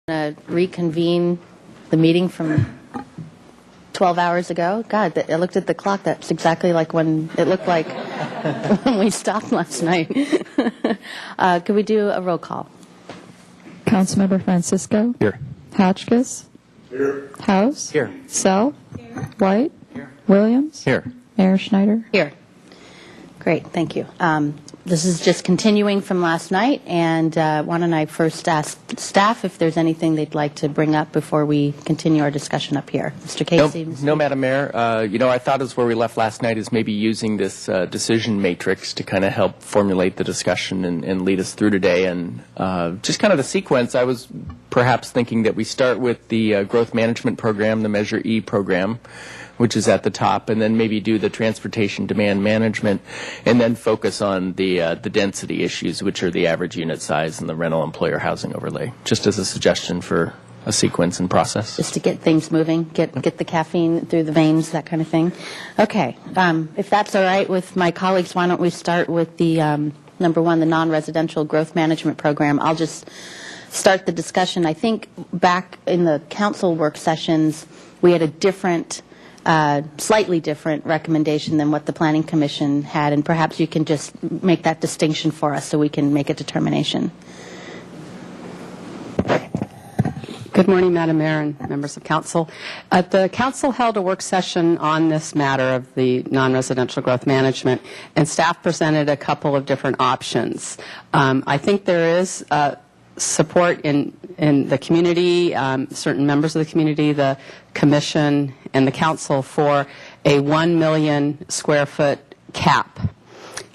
Reconvene the meeting from 12 hours ago. God, I looked at the clock. That's exactly like when it looked like when we stopped last night. Could we do a roll call? Councilmember Francisco? Here. Hotchkiss? Here. House? Here. Sell? Here. White? Here. Williams? Here. Mayor Schneider? Here. Great, thank you. This is just continuing from last night, and why don't I first ask staff if there's anything they'd like to bring up before we continue our discussion up here. Mr. Casey? No, Madam Mayor. I thought as where we left last night is maybe using this decision matrix to kind of help formulate the discussion and lead us through today. And just kind of the sequence, I was perhaps thinking that we start with the growth management program, the Measure E program, which is at the top, and then maybe do the transportation demand management, and then focus on the density issues, which are the average unit size and the rental employer housing overlay, just as a suggestion for a sequence and process. Just to get things moving, get the caffeine through the veins, that kind of thing. Okay, if that's all right with my colleagues, why don't we start with the number one, the non-residential growth management program. I'll just start the discussion. I think back in the council work sessions, we had a different slightly different recommendation than what the Planning Commission had, and perhaps you can just make that distinction for us so we can make a determination. Good morning, Madam Mayor and members of Council. The Council held a work session on this matter of the non-residential growth management, and staff presented a couple of different options. I think there is support in the community, certain members of the community, the Commission, and the Council for a 1 million square foot cap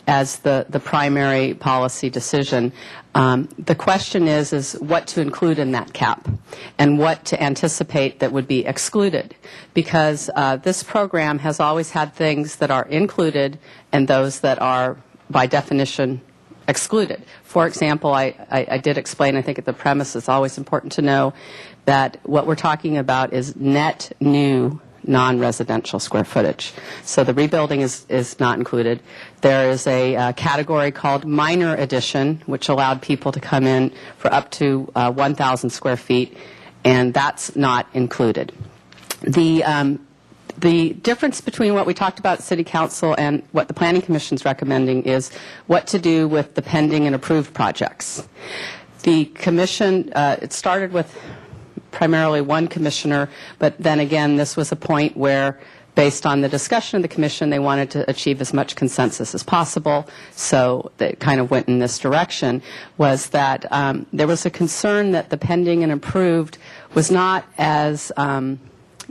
as the primary policy decision. The question is what to include in that cap and what to anticipate that would be excluded, because this program has always had things that are included and those that are by definition excluded. For example, I did explain, I think at the premise it's always important to know that what we're talking about is net new non-residential square footage. So the rebuilding is not included. There is a category called minor addition, which allowed people to come in for up to 1,000 square feet, and that's not included. The difference between what we talked about at City Council and what the Planning Commission is recommending is what to do with the pending and approved projects. The Commission, it started with primarily one commissioner, but then again this was a point where, based on the discussion of the Commission, they wanted to achieve as much consensus as possible, so they kind of went in this direction, was that there was a concern that the pending and approved was not as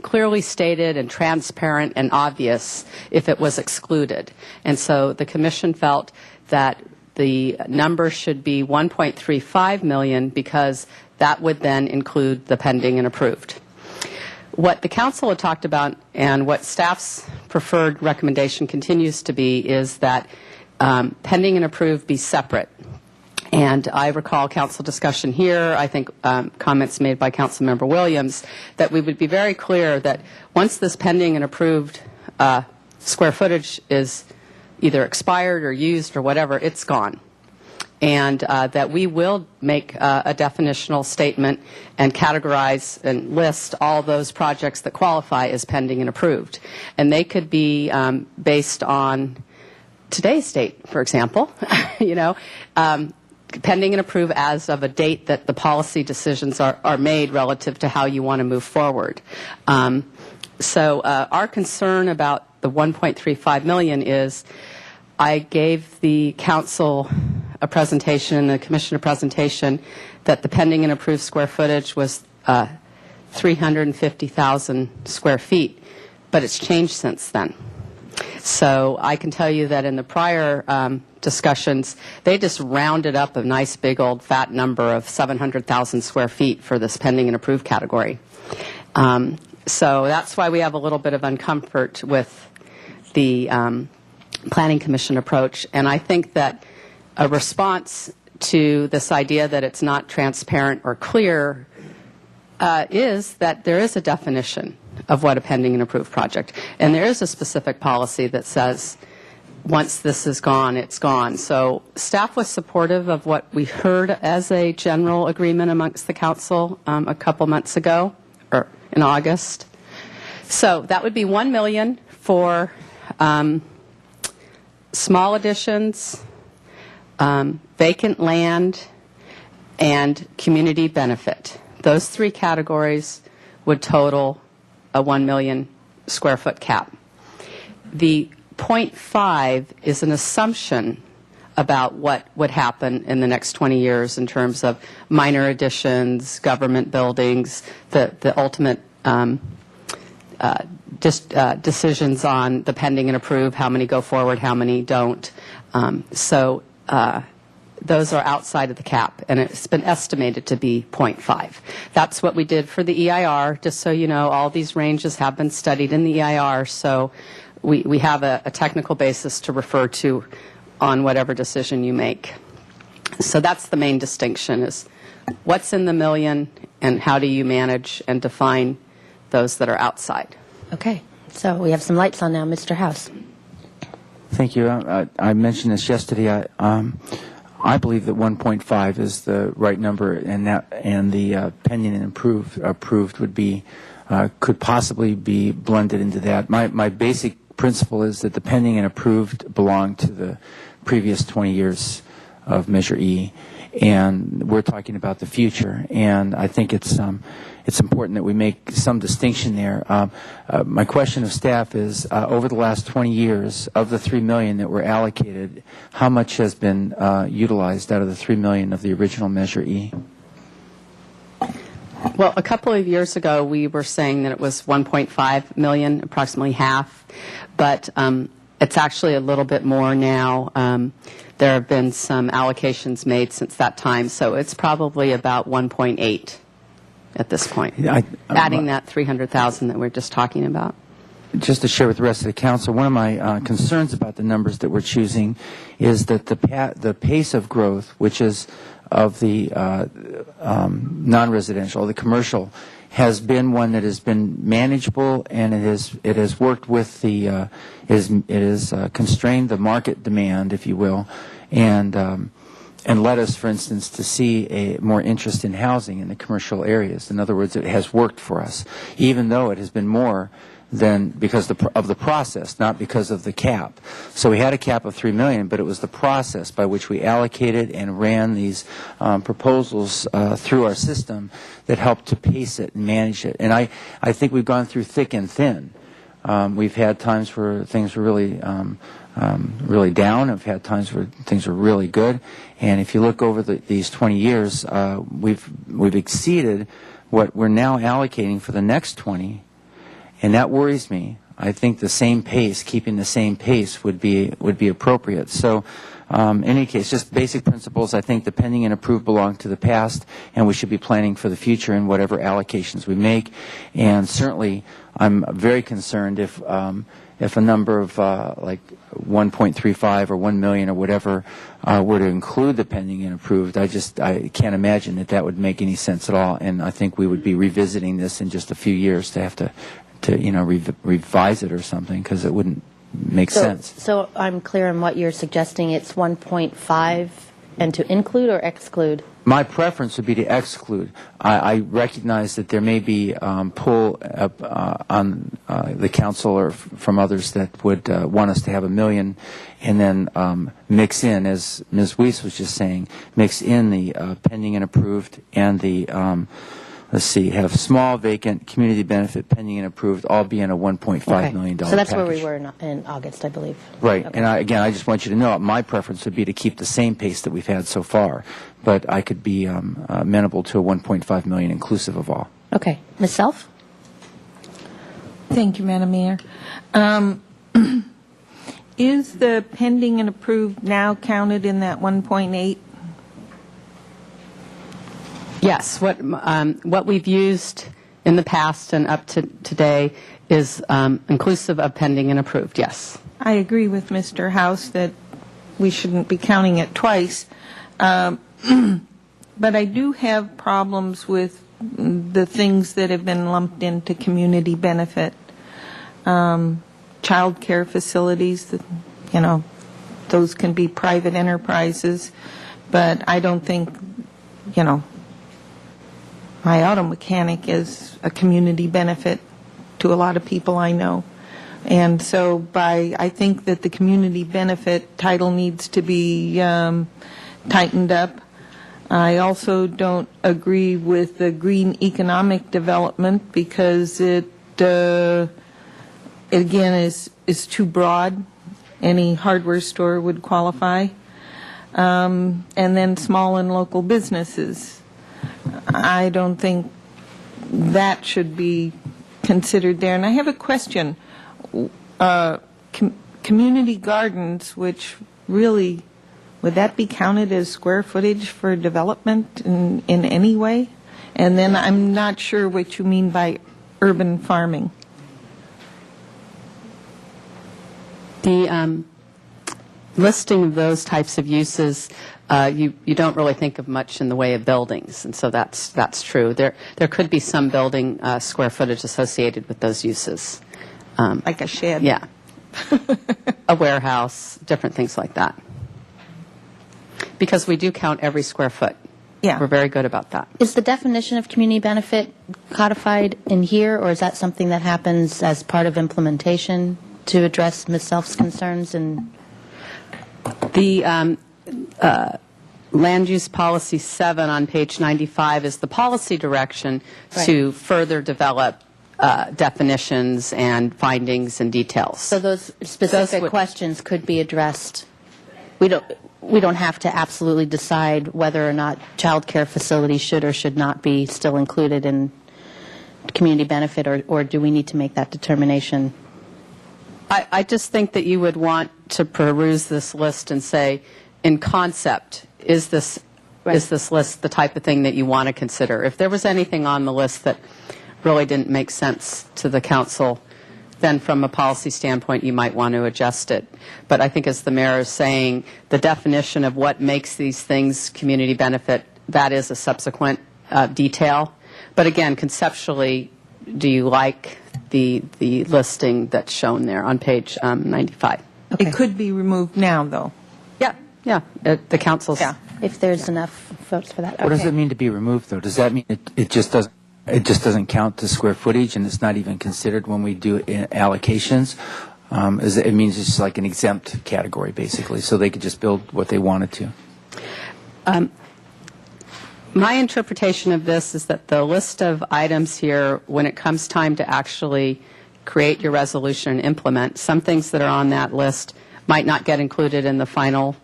clearly stated and transparent and obvious if it was excluded. And so the Commission felt that the number should be 1.35 million because that would then include the pending and approved. What the Council had talked about and what staff's preferred recommendation continues to be is that pending and approved be separate. And I recall Council discussion here, I think comments made by Councilmember Williams, that we would be very clear that once this pending and approved square footage is either expired or used or whatever, it's gone. And that we will make a definitional statement and categorize and list all those projects that qualify as pending and approved. And they could be based on today's date, for example, pending and approved as of a date that the policy decisions are made relative to how you want to move forward. So our concern about the 1.35 million is I gave the Council a presentation, the Commission a presentation, that the pending and approved square footage was 350,000 square feet, but it's changed since then. So I can tell you that in the prior discussions, they just rounded up a nice big old fat number of 700,000 square feet for this pending and approved category. So that's why we have a little bit of uncomfort with the Planning Commission approach. And I think that a response to this idea that it's not transparent or clear is that there is a definition of what a pending and approved project. And there is a specific policy that says once this is gone, it's gone. So staff was supportive of what we heard as a general agreement amongst the council a couple months ago, or in August. So that would be $1 million for small additions, vacant land, and community benefit. Those three categories would total a 1 million square foot cap. The 0.5 is an assumption about what would happen in the next 20 years in terms of minor additions, government buildings, the ultimate decisions on the pending and approve, how many go forward, how many don't. Those are outside of the cap, and it's been estimated to be 0.5. That's what we did for the EIR. Just so you know, all these ranges have been studied in the EIR, so we have a technical basis to refer to on whatever decision you make. So that's the main distinction, is what's in the million and how do you manage and define those that are outside. Okay, so we have some lights on now. Mr. House. Thank you. I mentioned this yesterday. I believe that 1.5 is the right number, and the pending and approved would be could possibly be blended into that. My basic principle is that the pending and approved belong to the previous 20 years of Measure E, and we're talking about the future. And I think it's important that we make some distinction there. My question of staff is, over the last 20 years, of the $3 million that were allocated, how much has been utilized out of the $3 million of the original Measure E? Well, a couple of years ago, we were saying that it was 1.5 million, approximately half, but it's actually a little bit more now. There have been some allocations made since that time, so it's probably about 1.8 at this point, adding that 300,000 that we're just talking about. Just to share with the rest of the council, one of my concerns about the numbers that we're choosing is that the pace of growth, which is of the non-residential, the commercial, has been one that has been manageable, and it has worked with the it has constrained the market demand, if you will, and led us, for instance, to see a more interest in housing in the commercial areas. In other words, it has worked for us, even though it has been more than because of the process, not because of the cap. So we had a cap of $3 million, but it was the process by which we allocated and ran these proposals through our system that helped to pace it and manage it. And I think we've gone through thick and thin. We've had times where things were really really down. We've had times where things were really good. And if you look over these 20 years, we've exceeded what we're now allocating for the next 20. And that worries me. I think the same pace, keeping the same pace would be appropriate. So in any case, just basic principles. I think the pending and approved belong to the past, and we should be planning for the future in whatever allocations we make. And certainly, I'm very concerned if a number of like 1.35 or 1 million or whatever were to include the pending and approved. I can't imagine that would make any sense at all. And I think we would be revisiting this in just a few years to have to revise it or something, because it wouldn't make sense. So I'm clear on what you're suggesting. It's 1.5 and to include or exclude? My preference would be to exclude. I recognize that there may be pull on the council or from others that would want us to have $1 million and then mix in, as Ms. Weiss was just saying, mix in the pending and approved and the have small, vacant, community benefit, pending and approved, all be in a $1.5 million So that's package. where we were in August, I believe. Right. Okay. And I just want you to know, my preference would be to keep the same pace that we've had so far. But I could be amenable to a $1.5 million inclusive of all. Okay. Ms. Self? Thank you, Madam Mayor. Is the pending and approved now counted in that 1.8? Yes, what we've used in the past and up to today is inclusive of pending and approved, yes. I agree with Mr. House that we shouldn't be counting it twice. But I do have problems with the things that have been lumped into community benefit. Child care facilities, those can be private enterprises, but I don't think, my auto mechanic is a community benefit to a lot of people I know. And so I think that the community benefit title needs to be tightened up. I also don't agree with the green economic development because it again is too broad. Any hardware store would qualify. And then small and local businesses. I don't think that should be considered there. And I have a question. Community gardens, which really, would that be counted as square footage for development in any way? And then I'm not sure what you mean by urban farming. The listing of those types of uses, you don't really think of much in the way of buildings, and so that's true. There could be some building square footage associated with those uses. Like a shed? Yeah. A warehouse, different things like that. Because we do count every square foot. Yeah. We're very good about that. Is the definition of community benefit codified in here, or is that something that happens as part of implementation to address Ms. Self's concerns? And The Land Use Policy 7 on page 95 is the policy direction to further develop definitions and findings and details. so those specific questions could be addressed. We don't have to absolutely decide whether or not child care facilities should or should not be still included in community benefit, or do we need to make that determination? I just think that you would want to peruse this list and say, in concept, is this list the type of thing that you want to consider? If there was anything on the list that really didn't make sense to the council, then from a policy standpoint, you might want to adjust it. But I think, as the mayor is saying, the definition of what makes these things community benefit, that is a subsequent detail. But again, conceptually, do you like the listing that's shown there on page 95? It could be removed now, though. Yeah. The council's. Yeah. If there's enough votes for that. What does Okay. it mean to be removed, though? Does that mean it just doesn't count the square footage, and it's not even considered when we do allocations? It means it's just like an exempt category, basically, so they could just build what they wanted to. My interpretation of this is that the list of items here, when it comes time to actually create your resolution and implement, some things that are on that list might not get included in the final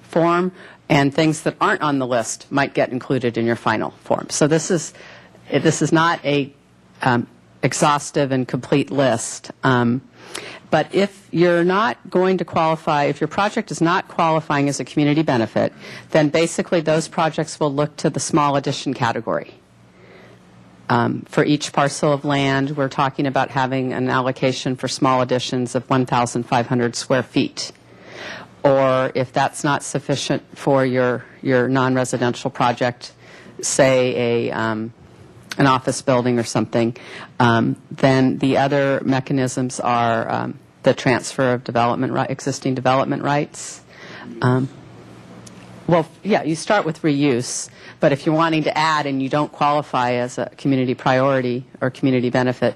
form, and things that aren't on the list might get included in your final form. So this is not a exhaustive and complete list. But if you're not going to qualify, if your project is not qualifying as a community benefit, then basically those projects will look to the small addition category. For each parcel of land, we're talking about having an allocation for small additions of 1,500 square feet. Or if that's not sufficient for your non-residential project, say an office building or something, then the other mechanisms are the transfer of existing development rights. You start with reuse, but if you're wanting to add and you don't qualify as a community priority or community benefit,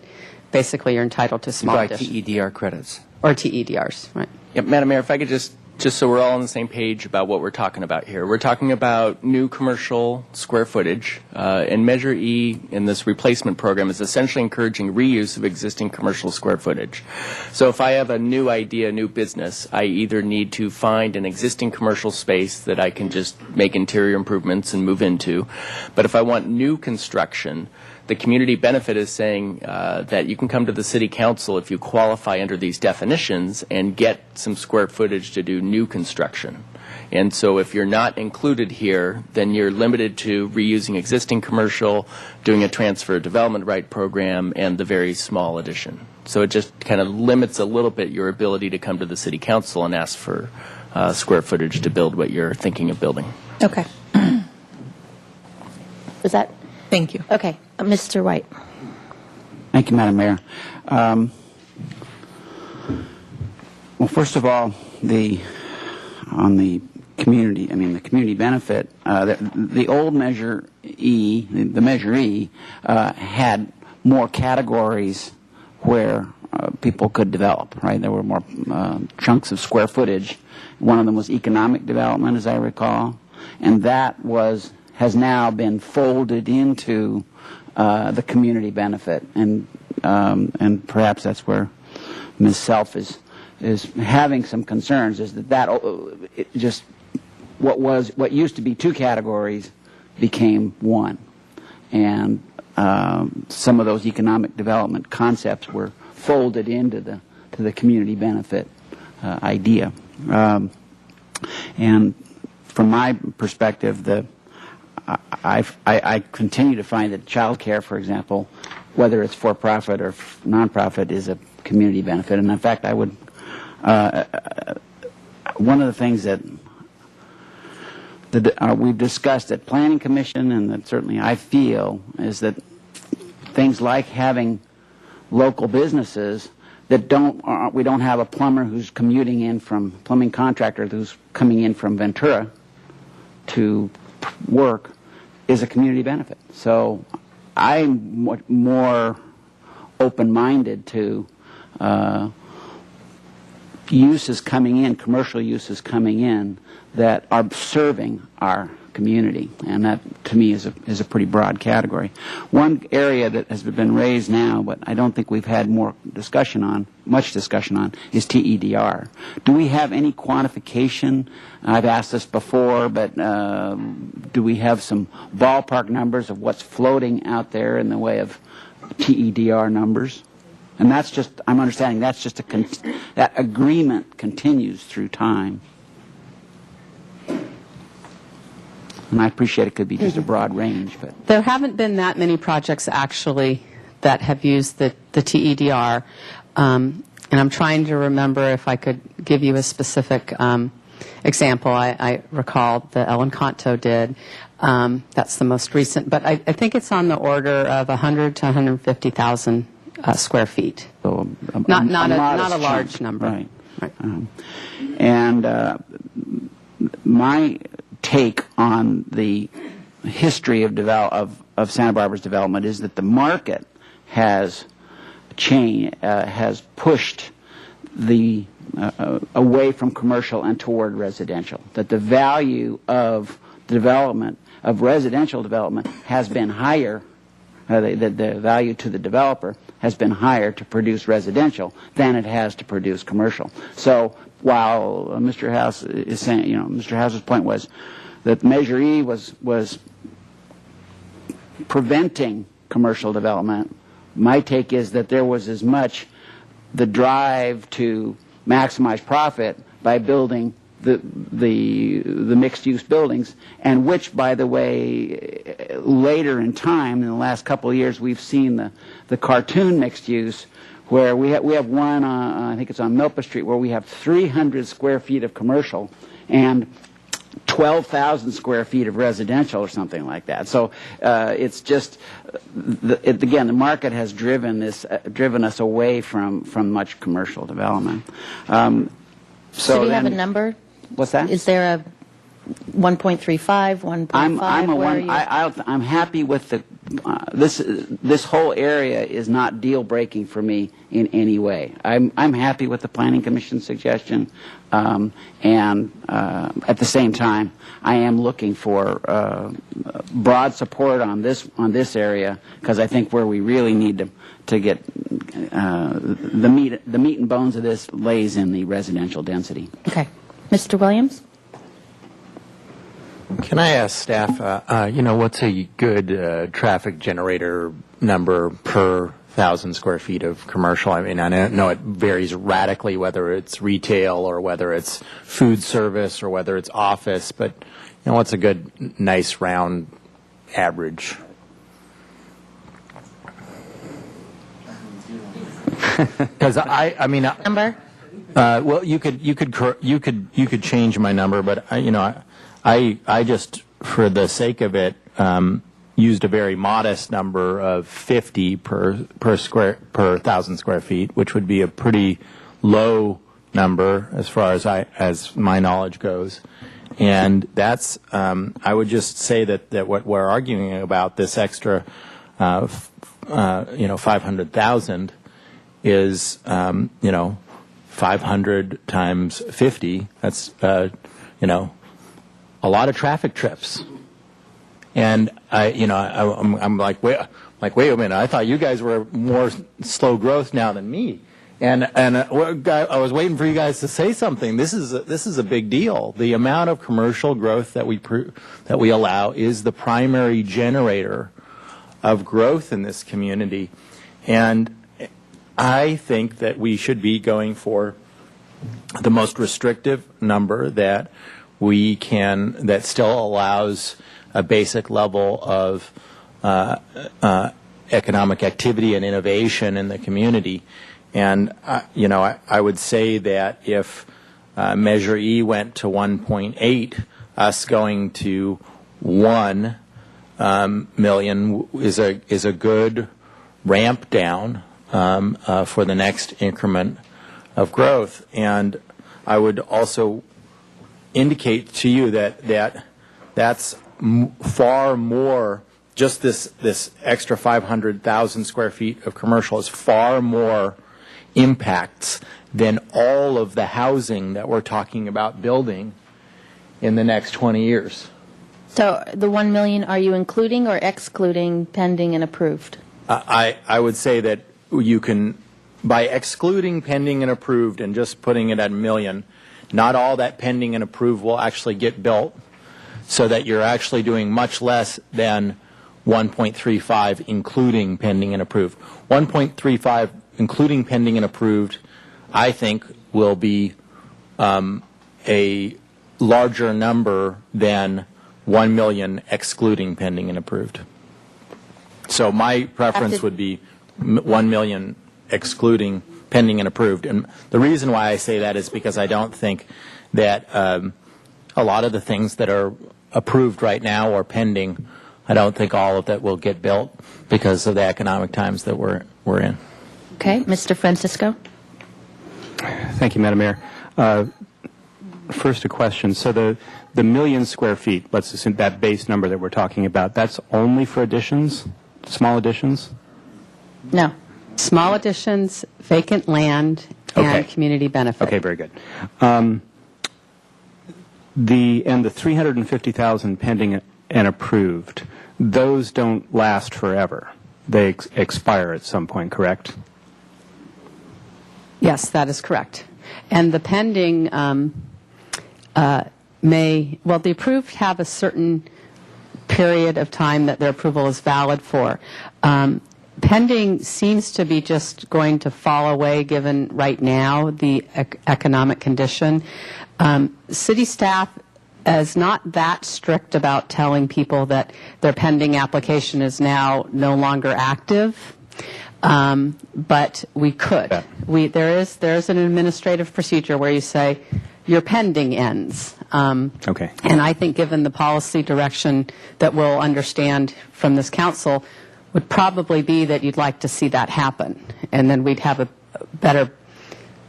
basically you're entitled to small By addition. TEDR credits. Or TEDRs, right. Yep, Madam Mayor, if I could just so we're all on the same page about what we're talking about here. We're talking about new commercial square footage, and Measure E in this replacement program is essentially encouraging reuse of existing commercial square footage. So if I have a new idea, new business, I either need to find an existing commercial space that I can just make interior improvements and move into, but if I want new construction, the community benefit is saying that you can come to the city council if you qualify under these definitions and get some square footage to do new construction. And so if you're not included here, then you're limited to reusing existing commercial, doing a transfer development right program, and the very small addition. So it just kind of limits a little bit your ability to come to the city council and ask for square footage to build what you're thinking of building. Okay. Is that? Thank you. Okay. Mr. White. Thank you, Madam Mayor. Well, first of all, the community, the community benefit, the old Measure E, the Measure E, had more categories where people could develop, right? There were more chunks of square footage. One of them was economic development, as I recall, and that has now been folded into the community benefit, and perhaps that's where Ms. Self is having some concerns, is that what used to be two categories became one, and some of those economic development concepts were folded into the community benefit idea. And from my perspective, I continue to find that child care, for example, whether it's for-profit or non-profit, is a community benefit. And in fact, I would one of the things that we've discussed at Planning Commission, and that certainly I feel, is that things like having local businesses that we don't have a plumber who's commuting in from, plumbing contractor who's coming in from Ventura to work, is a community benefit. So I'm more open-minded to uses coming in, commercial uses coming in, that are serving our community, and that to me is a pretty broad category. One area that has been raised now, but I don't think we've had much discussion on, is TEDR. Do we have any quantification? I've asked this before, but do we have some ballpark numbers of what's floating out there in the way of TEDR numbers? And that's just, I'm understanding that's just that agreement continues through time. And I appreciate it could be just a broad range, but There haven't been that many projects actually that have used the TEDR, and I'm trying to remember if I could give you a specific example. I recall the El Encanto did. That's the most recent, but I think it's on the order of 100 to 150,000 square feet. so Not modest a large chunk. number. Right. Right. And my take on the history of Santa Barbara's development is that the market has pushed the away from commercial and toward residential. That the value of development, of residential development, has been higher. The value to the developer has been higher to produce residential than it has to produce commercial. So while Mr. House is saying, Mr. House's point was that Measure E was preventing commercial development, my take is that there was as much the drive to maximize profit by building the mixed-use buildings, and which, by the way, later in time, in the last couple of years, we've seen the cartoon mixed-use, where we have one, I think it's on Milpa Street, where we have 300 square feet of commercial and 12,000 square feet of residential or something like that. So it's just, again, the market has driven us away from much commercial development. So do you have a number? What's that? Is there a 1.35, 1.5? I'm happy with this whole area is not deal breaking for me in any way. I'm happy with the Planning Commission suggestion, and at the same time, I am looking for broad support on this area, because I think where we really need to get the meat and bones of this lays in the residential density. Okay. Mr. Williams? Can I ask staff, what's a good traffic generator number per 1,000 square feet of commercial? I mean, I know it varies radically, whether it's retail or whether it's food service or whether it's office, but what's a good, nice, round average? Because Number? well, you could change my number, but I just, for the sake of it, used a very modest number of 50 per 1,000 square feet, which would be a pretty low number as far as my knowledge goes. And that's, I would just say that what we're arguing about, this extra, 500,000 is, 500 times 50. That's, a lot of traffic trips. And I'm like, wait a minute. I thought you guys were more slow growth now than me. And I was waiting for you guys to say something. This is a big deal. The amount of commercial growth that we allow is the primary generator of growth in this community, and I think that we should be going for the most restrictive number that we can, that still allows a basic level of economic activity and innovation in the community. And, I would say that if Measure E went to 1.8, us going to 1 million is a good ramp down for the next increment of growth. And I would also indicate to you that's far more. Just this extra 500,000 square feet of commercial is far more impacts than all of the housing that we're talking about building in the next 20 years. So the 1 million, are you including or excluding pending and approved? I would say that you can, by excluding pending and approved and just putting it at a million, not all that pending and approved will actually get built, so that you're actually doing much less than 1.35 including pending and approved. 1.35 including pending and approved, I think, will be a larger number than 1 million excluding pending and approved. So my preference would be 1 million excluding pending and approved. And the reason why I say that is because I don't think that a lot of the things that are approved right now or pending, I don't think all of that will get built because of the economic times that we're in. Okay, Mr. Francisco? Thank you, Madam Mayor. First, a question. So the million square feet, let's assume that base number that we're talking about, that's only for additions, small additions? No. Small additions, vacant land, and Okay. community benefit. Okay, very good. The 350,000 pending and approved, those don't last forever. They expire at some point, correct? Yes, that is correct. And the pending the approved have a certain period of time that their approval is valid for. Pending seems to be just going to fall away given right now the economic condition. City staff is not that strict about telling people that their pending application is now no longer active. But we could. Yeah. There is an administrative procedure where you say your pending ends. Okay. And I think given the policy direction that we'll understand from this council would probably be that you'd like to see that happen. And then we'd have a better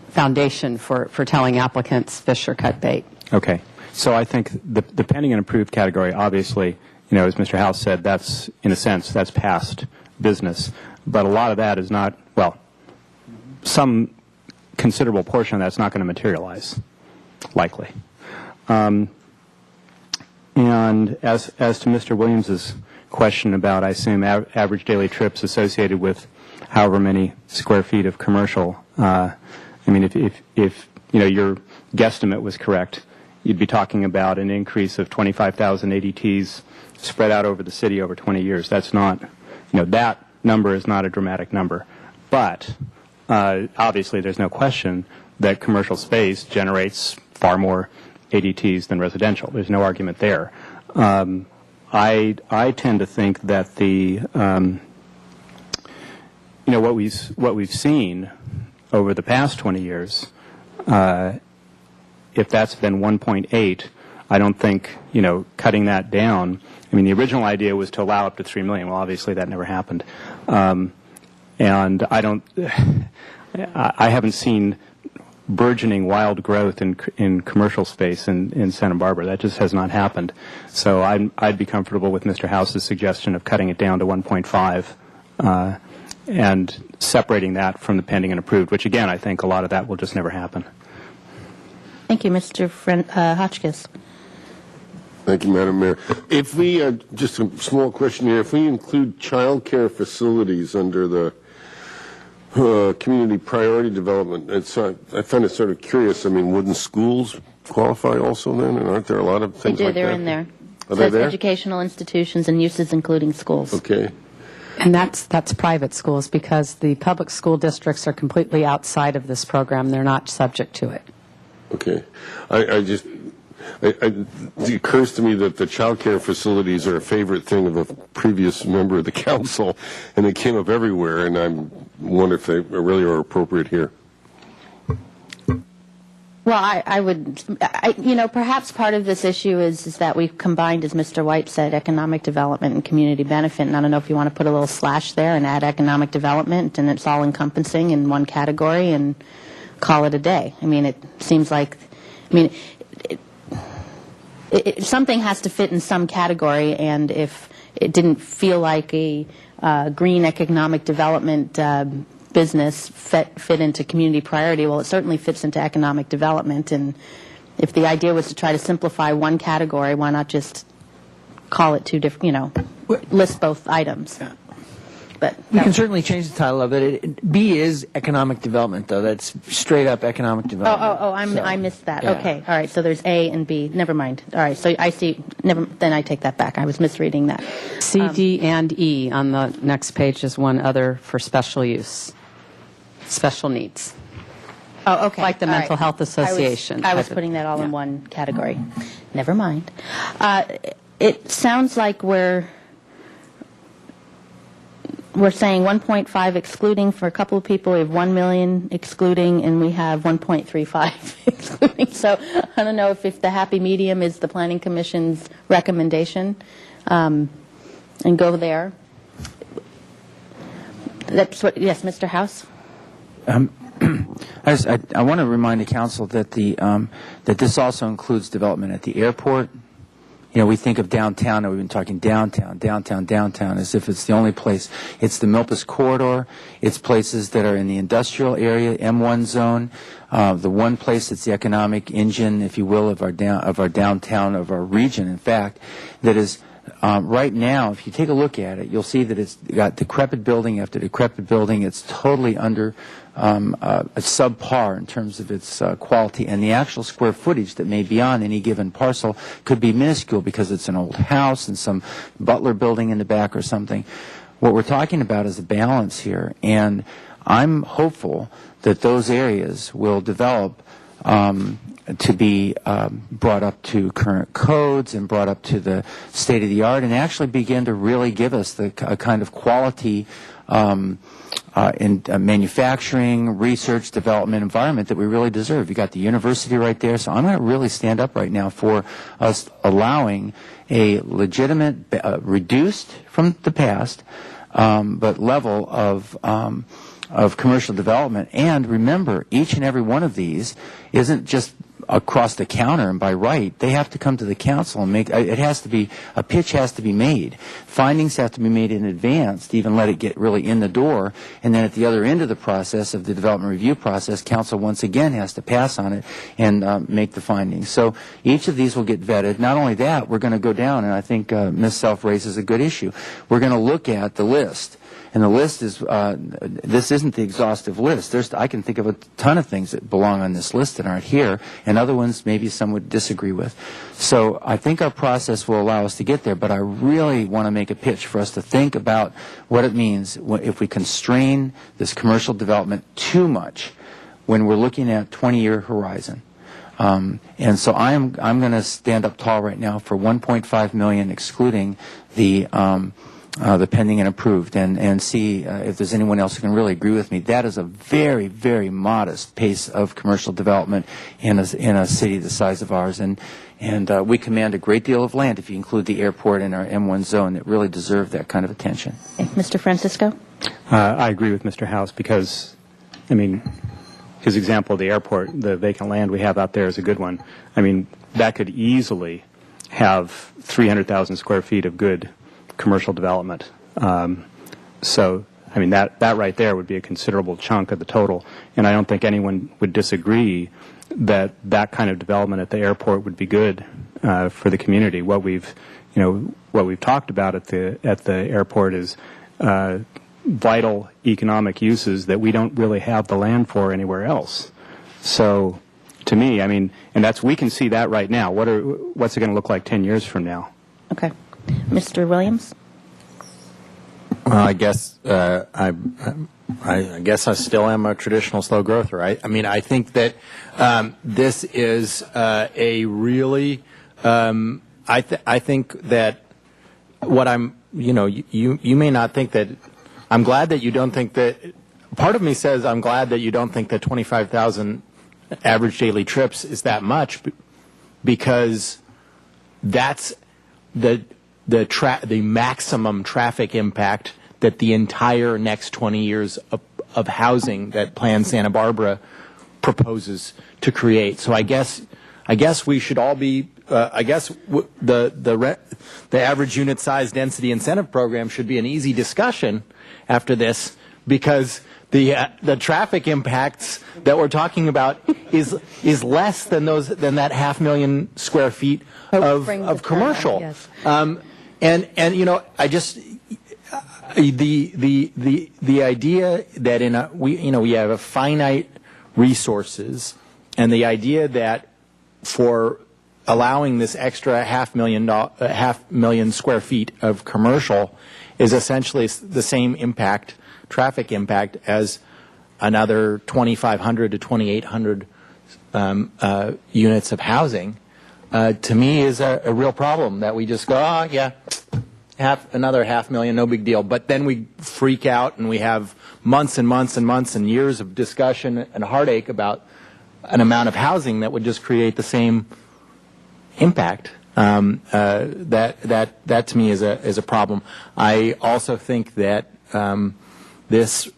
foundation for telling applicants fish or cut bait. Okay. So I think the pending and approved category, obviously, as Mr. House said, that's, in a sense, that's past business. But a lot of that is not, well, some considerable portion of that's not going to materialize, likely. And as to Mr. Williams's question about, I assume, average daily trips associated with however many square feet of commercial, I mean, if your guesstimate was correct, you'd be talking about an increase of 25,000 ADTs spread out over the city over 20 years. That's not, that number is not a dramatic number. But obviously there's no question that commercial space generates far more ADTs than residential. There's no argument there. I tend to think that the what we've seen over the past 20 years, if that's been 1.8, I don't think cutting that down. I mean, the original idea was to allow up to 3 million. Well, obviously that never happened, and I haven't seen burgeoning wild growth in commercial space in Santa Barbara. That just has not happened. So I'd be comfortable with Mr. House's suggestion of cutting it down to 1.5 and separating that from the pending and approved, which again, I think a lot of that will just never happen. Thank you, Mr. Hotchkiss. Thank you, Madam Mayor. If we, just a small question here, if we include child care facilities under the community priority development, I find it sort of curious. I mean, wouldn't schools qualify also then? And aren't there a lot of things They do, like that? they're in there. Are they Says there? educational institutions and uses including schools. Okay. And that's private schools, because the public school districts are completely outside of this program. They're not subject to it. Okay. It occurs to me that the child care facilities are a favorite thing of a previous member of the council, and they came up everywhere, and I wonder if they really are appropriate here. Well, perhaps part of this issue is that we've combined, as Mr. White said, economic development and community benefit, and I don't know if you want to put a little slash there and add economic development, and it's all encompassing in one category and call it a day. I mean, it seems like, something has to fit in some category, and if it didn't feel like a green economic development business fit into community priority, well, it certainly fits into economic development. And if the idea was to try to simplify one category, why not just call it two different, list both items? But you can certainly change the title of it. B is economic development, though. That's straight up economic development. I missed that. Yeah. Okay, all right. So there's A and B. Never mind. All right. So I see. Then I take that back. I was misreading that. C, D, and E on the next page is one other for special use, special needs. Oh, okay. Like the All Mental right. Health Association. I was putting that all in one category. Never mind. It sounds like we're saying 1.5 excluding for a couple of people. We have 1 million excluding, and we have 1.35 excluding. So I don't know if the happy medium is the Planning Commission's recommendation, and go there. That's what. Yes, Mr. House. I want to remind the council that that this also includes development at the airport. We think of downtown, and we've been talking downtown, as if it's the only place. It's the Milpas corridor. It's places that are in the industrial area, M1 zone, the one place that's the economic engine, if you will, of our downtown, of our region, in fact, that is right now, if you take a look at it, you'll see that it's got decrepit building after decrepit building. It's totally under a subpar in terms of its quality, and the actual square footage that may be on any given parcel could be minuscule because it's an old house and some butler building in the back or something. What we're talking about is a balance here, and I'm hopeful that those areas will develop to be brought up to current codes and brought up to the state of the art, and actually begin to really give us a kind of quality in manufacturing, research, development environment that we really deserve. You got the university right there, so I'm going to really stand up right now for us allowing a legitimate, reduced from the past, but level of commercial development. And remember, each and every one of these isn't just across the counter and by right. They have to come to the council and a pitch has to be made. Findings have to be made in advance to even let it get really in the door. And then at the other end of the process, of the development review process, council once again has to pass on it and make the findings. So each of these will get vetted. Not only that, we're going to go down, and I think Ms. Self raises a good issue. We're going to look at the list. And the list is, this isn't the exhaustive list. I can think of a ton of things that belong on this list that aren't here, and other ones maybe some would disagree with. So I think our process will allow us to get there, but I really want to make a pitch for us to think about what it means if we constrain this commercial development too much when we're looking at 20-year horizon. And so I'm going to stand up tall right now for 1.5 million excluding the pending and approved, and see if there's anyone else who can really agree with me. That is a very, very modest pace of commercial development in a city the size of ours, and we command a great deal of land if you include the airport in our M1 zone that really deserve that kind of attention. Mr. Francisco? I agree with Mr. House because, I mean, his example of the airport, the vacant land we have out there is a good one. I mean, that could easily have 300,000 square feet of good commercial development. So, I mean, that right there would be a considerable chunk of the total. And I don't think anyone would disagree that that kind of development at the airport would be good for the community. What we've talked about at the airport is vital economic uses that we don't really have the land for anywhere else. So, to me, I mean, and we can see that right now. What's it going to look like 10 years from now? Okay. Mr. Williams? Well, I guess I guess I still am a traditional slow growther. I mean, I think that this is a really. I think that what I'm. You may not think that. I'm glad that you don't think that. Part of me says I'm glad that you don't think that 25,000 average daily trips is that much, because that's the maximum traffic impact that the entire next 20 years of housing that Plan Santa Barbara proposes to create. So I guess we should all be. I guess the average unit size density incentive program should be an easy discussion after this, because the traffic impacts that we're talking about is less than that 500,000 square feet of commercial. Yes. And I just the idea that we have a finite resources, and the idea that for allowing this extra 500,000 square feet of commercial is essentially the same traffic impact as another 2,500 to 2,800 units of housing, to me is a real problem, that we just go, oh yeah, another 500,000, no big deal. But then we freak out and we have months and months and months and years of discussion and heartache about an amount of housing that would just create the same impact. That to me is a problem. I also think that this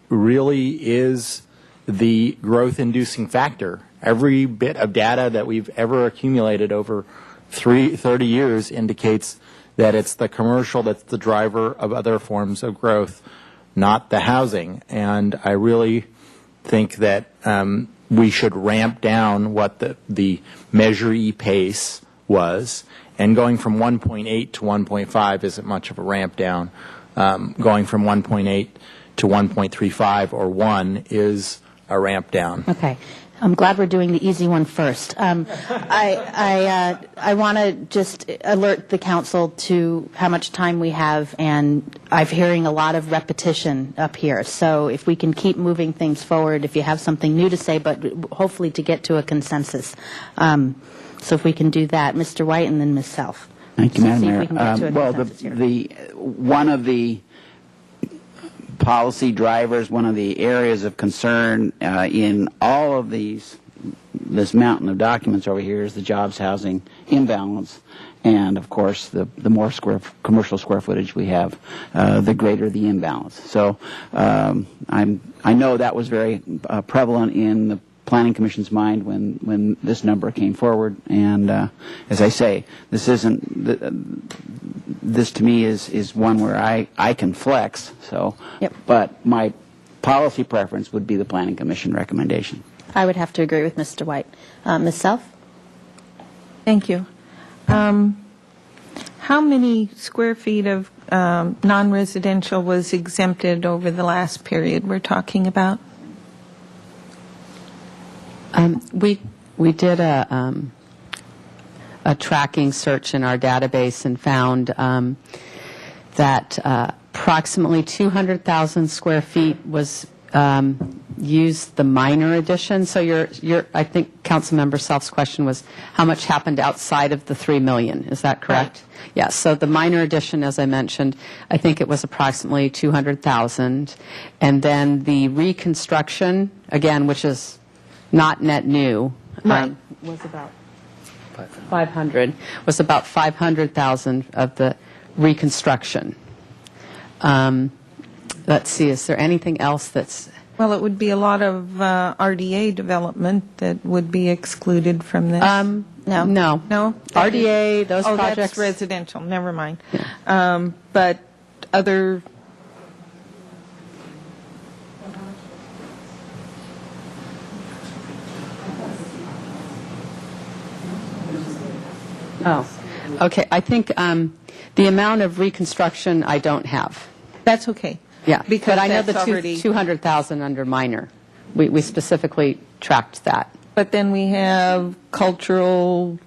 really is the growth-inducing factor. Every bit of data that we've ever accumulated over 30 years indicates that it's the commercial that's the driver of other forms of growth, not the housing. And I really think that we should ramp down what the Measure E pace was, and going from 1.8 to 1.5 isn't much of a ramp down. Going from 1.8 to 1.35 or 1 is a ramp down. Okay. I'm glad we're doing the easy one first. I want to just alert the council to how much time we have, and I'm hearing a lot of repetition up here. So if we can keep moving things forward, if you have something new to say, but hopefully to get to a consensus. So if we can do that, Mr. White and then Ms. Self. Thank you, Madam See if Mayor. we can get to a consensus here. One of the policy drivers, one of the areas of concern in all of this mountain of documents over here is the jobs housing imbalance. And of course, the more commercial square footage we have, the greater the imbalance. So I know that was very prevalent in the Planning Commission's mind when this number came forward. And as I say, this to me is one where I can flex. So, Yep. But my policy preference would be the Planning Commission recommendation. I would have to agree with Mr. White. Ms. Self? Thank you. How many square feet of non-residential was exempted over the last period we're talking about? We did a tracking search in our database and found that approximately 200,000 square feet was used the minor addition. So I think Councilmember Self's question was how much happened outside of the 3 million. Is that correct? Right. Yes. So the minor addition, as I mentioned, I think it was approximately 200,000, and then the reconstruction, again, which is not net new, was about 500. Was about 500,000 of the reconstruction. Let's see, is there anything else that's Well, it would be a lot of RDA development that would be excluded from this. No. No. No? RDA, those Oh, projects. that's residential, never mind. But other, Oh, okay. I think the amount of reconstruction I don't have. that's okay. Yeah, Because but I know that's the already- 200,000 under minor. We specifically tracked that. But then we have cultural,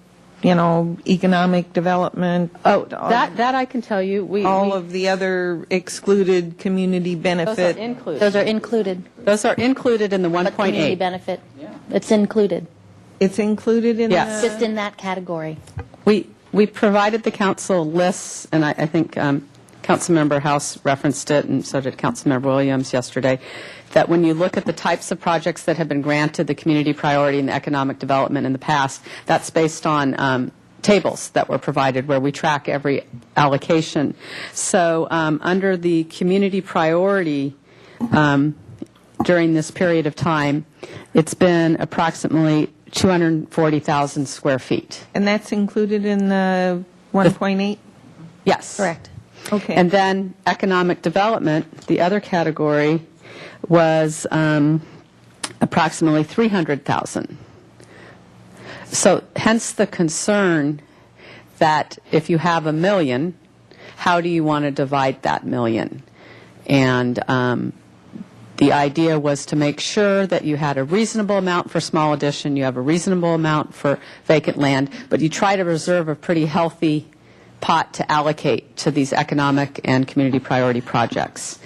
economic development. Oh, that I can tell you. All of the other excluded community those are benefit. included. Those are included. Those are included in the But community 1.8. benefit, it's included. It's included in Yes. Just in that category. We provided the council lists, and I think Councilmember House referenced it, and so did Councilmember Williams yesterday, that when you look at the types of projects that have been granted the community priority and the economic development in the past, that's based on tables that were provided where we track every allocation. So under the community priority during this period of time, it's been approximately 240,000 square feet. And that's included in the 1.8? Yes. Correct. Okay. And then economic development, the other category, was approximately 300,000. So hence the concern that if you have $1 million, how do you want to divide that $1 million? And the idea was to make sure that you had a reasonable amount for small addition, you have a reasonable amount for vacant land, but you try to reserve a pretty healthy pot to allocate to these economic and community priority projects.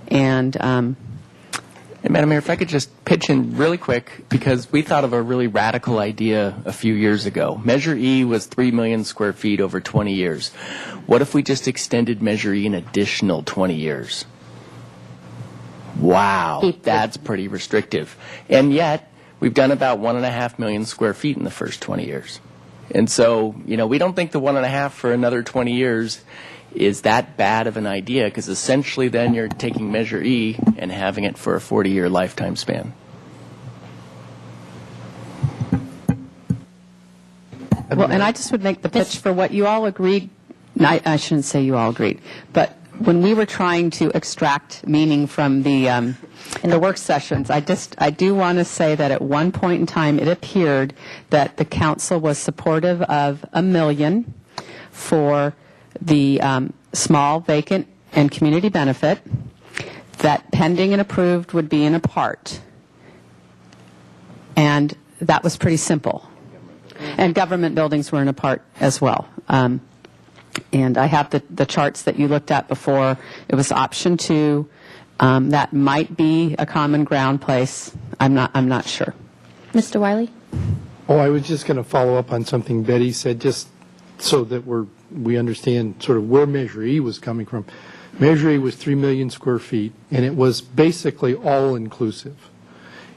And And Madam Mayor, if I could just pitch in really quick, because we thought of a really radical idea a few years ago. Measure E was 3 million square feet over 20 years. What if we just extended Measure E an additional 20 years? Wow, that's pretty restrictive. And yet, we've done about 1.5 million square feet in the first 20 years. And so, we don't think the 1.5 for another 20 years is that bad of an idea, because essentially then you're taking Measure E and having it for a 40-year lifetime span. well, and I just would make the pitch for what you all agreed. I shouldn't say you all agreed, but when we were trying to extract meaning from the work sessions, I do want to say that at one point in time it appeared that the council was supportive of $1 million for the small vacant and community benefit, that pending and approved would be in a part, and that was pretty simple. And government buildings were in a part as well. And I have the charts that you looked at before. It was option 2. That might be a common ground place. I'm not sure. Mr. Wiley? Oh, I was just going to follow up on something Betty said, just so that we understand sort of where Measure E was coming from. Measure E was 3 million square feet, and it was basically all-inclusive.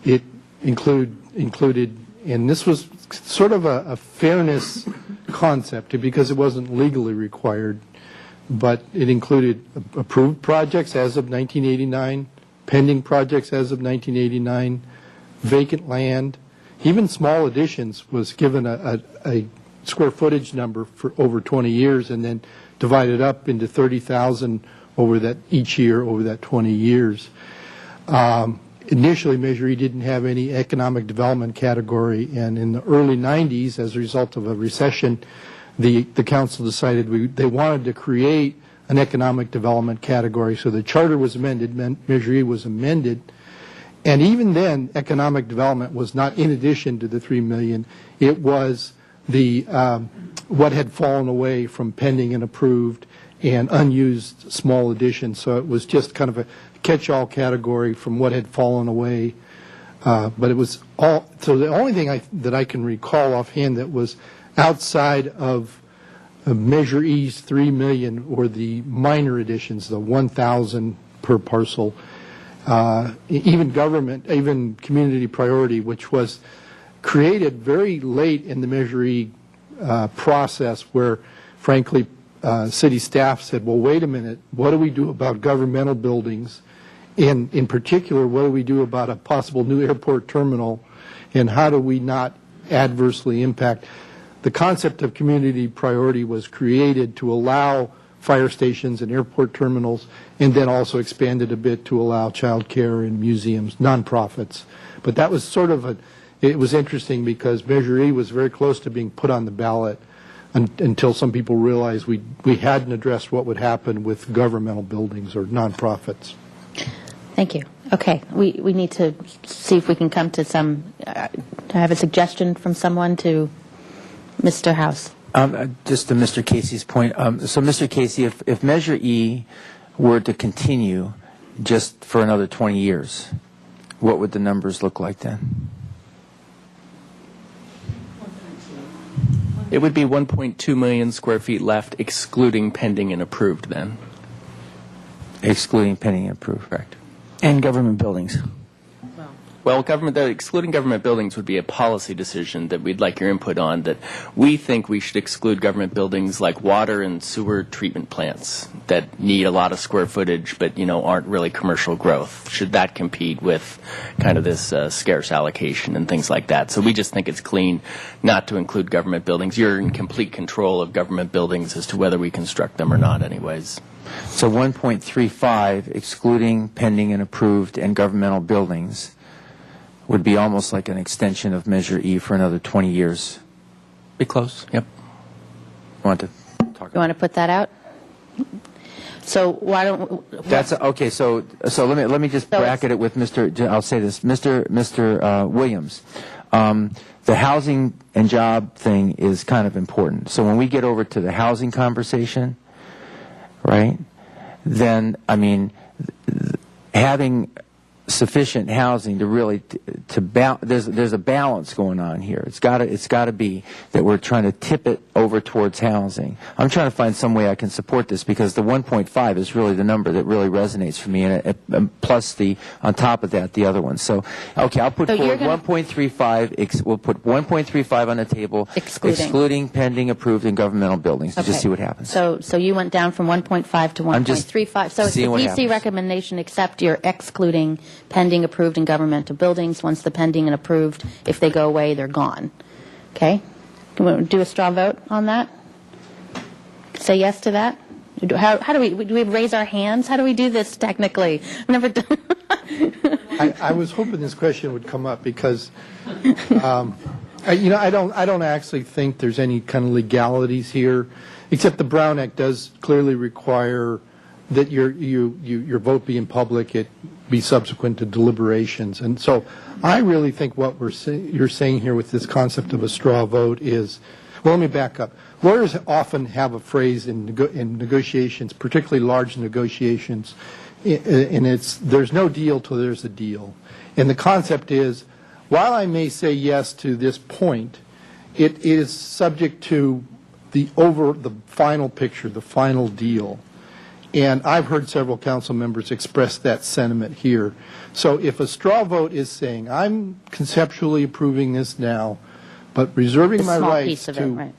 It included, and this was sort of a fairness concept because it wasn't legally required, but it included approved projects as of 1989, pending projects as of 1989, vacant land, even small additions was given a square footage number for over 20 years and then divided up into 30,000 over that each year over that 20 years. Initially, Measure E didn't have any economic development category, and in the early 90s, as a result of a recession, the council decided they wanted to create an economic development category. So the charter was amended, Measure E was amended, and even then, economic development was not in addition to the 3 million. It was the what had fallen away from pending and approved and unused small additions. So it was just kind of a catch-all category from what had fallen away. But it was all. So the only thing that I can recall offhand that was outside of Measure E's 3 million or the minor additions, the 1,000 per parcel, even community priority, which was created very late in the Measure E process, where, frankly, city staff said, well, wait a minute, what do we do about governmental buildings And in particular, what do we do about a possible new airport terminal, and how do we not adversely impact? The concept of community priority was created to allow fire stations and airport terminals, and then also expanded a bit to allow child care and museums, nonprofits. But that was sort of it was interesting because Measure E was very close to being put on the ballot until some people realized we hadn't addressed what would happen with governmental buildings or nonprofits. Thank you. Okay, we need to see if we can come to some, I have a suggestion from someone to Mr. House. Just to Mr. Casey's point, so Mr. Casey, if Measure E were to continue just for another 20 years, what would the numbers look like then? It would be 1.2 million square feet left, excluding pending and approved then. Excluding pending and approved. Correct. And government buildings. Well, excluding government buildings would be a policy decision that we'd like your input on, that we think we should exclude government buildings like water and sewer treatment plants that need a lot of square footage but, aren't really commercial growth. Should that compete with kind of this scarce allocation and things like that? So we just think it's clean not to include government buildings. You're in complete control of government buildings as to whether we construct them or not anyways. So 1.35, excluding pending and approved and governmental buildings, would be almost like an extension of Measure E for another 20 years. Be close. Yep. Want to talk? You want to put that out? So why don't? That's okay. So let me just bracket it with Mr. I'll say this, Mr. Williams. The housing and job thing is kind of important. So when we get over to the housing conversation, right? Then having sufficient housing to really there's a balance going on here. It's got to be that we're trying to tip it over towards housing. I'm trying to find some way I can support this because the 1.5 is really the number that really resonates for me, and plus on top of that the other one. So okay, I'll put forward 1.35. We'll put 1.35 on the table, excluding pending, approved, and governmental buildings. To just see what happens. So you went down from 1.5 to 1.35. So it's the PC recommendation, except you're excluding pending, approved, and governmental buildings. Once the pending and approved, if they go away, they're gone. Okay? Do we do a straw vote on that? Say yes to that? How do we raise our hands? How do we do this technically? I've never done. I was hoping this question would come up because, I don't actually think there's any kind of legalities here, except the Brown Act does clearly require that your vote be in public, it be subsequent to deliberations. And so I really think what you're saying here with this concept of a straw vote is, well, let me back up. Lawyers often have a phrase in negotiations, particularly large negotiations, and there's no deal till there's a deal. And the concept is, while I may say yes to this point, it is subject to the final picture, the final deal. And I've heard several council members express that sentiment here. So if a straw vote is saying, I'm conceptually approving this now, but reserving my rights to,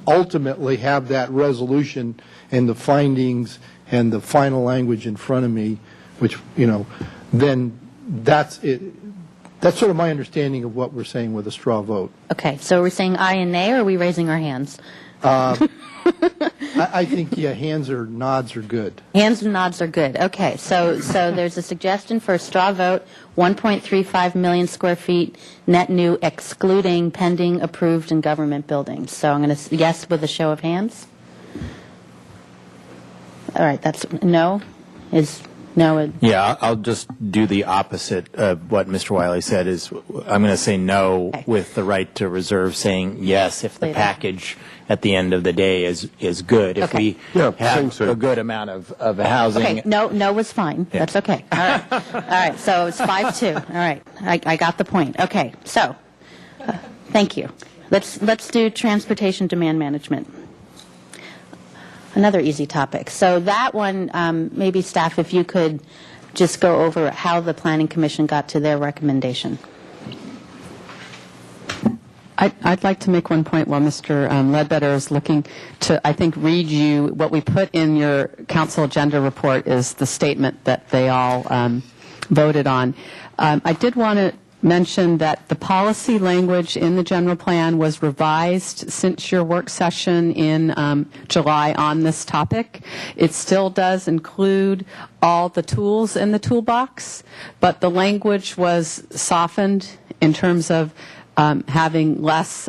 ultimately have that resolution and the findings and the final language in front of me, which, then that's it. That's sort of my understanding of what we're saying with a straw vote. Okay, so we're saying aye and nay, or are we raising our hands? I think, hands or nods are good. Hands and nods are good. Okay, so there's a suggestion for a straw vote, 1.35 million square feet net new, excluding pending, approved, and government buildings. So I'm going to yes with a show of hands. All right, that's no. Is no? Yeah, I'll just do the opposite of what Mr. Wiley said. I'm going to say no, with the right to reserve saying yes if the package at the end of the day is good. If we have a good amount of housing. Okay, no was fine. Yeah. That's okay. All right. All right, so it's 5-2. All right, I got the point. Okay, so thank you. Let's do transportation demand management. Another easy topic. So that one, maybe staff, if you could just go over how the Planning Commission got to their recommendation. I'd like to make one point while Mr. Ledbetter is looking to, I think, read you what we put in your council agenda report is the statement that they all voted on. I did want to mention that the policy language in the general plan was revised since your work session in July on this topic. It still does include all the tools in the toolbox, but the language was softened in terms of having less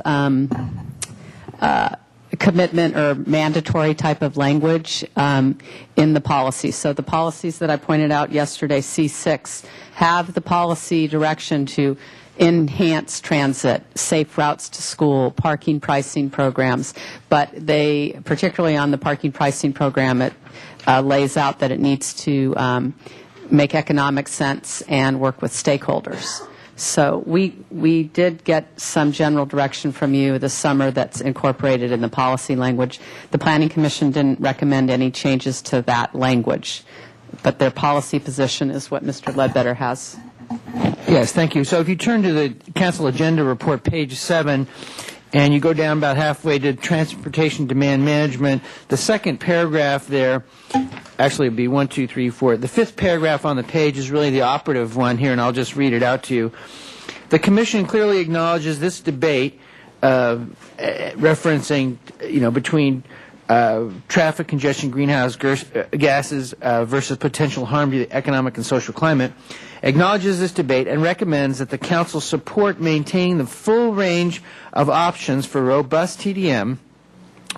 commitment or mandatory type of language in the policy. So the policies that I pointed out yesterday, C6, have the policy direction to enhance transit, safe routes to school, parking pricing programs, but they, particularly on the parking pricing program, it lays out that it needs to make economic sense and work with stakeholders. So we did get some general direction from you this summer that's incorporated in the policy language. The Planning Commission didn't recommend any changes to that language, but their policy position is what Mr. Ledbetter has. Yes, thank you. So if you turn to the council agenda report, page 7, and you go down about halfway to transportation demand management, the second paragraph there, actually it would be 1, 2, 3, 4. The fifth paragraph on the page is really the operative one here, and I'll just read it out to you. The Commission clearly acknowledges this debate, referencing, between traffic congestion, greenhouse gases versus potential harm to the economic and social climate, acknowledges this debate and recommends that the Council support maintaining the full range of options for robust TDM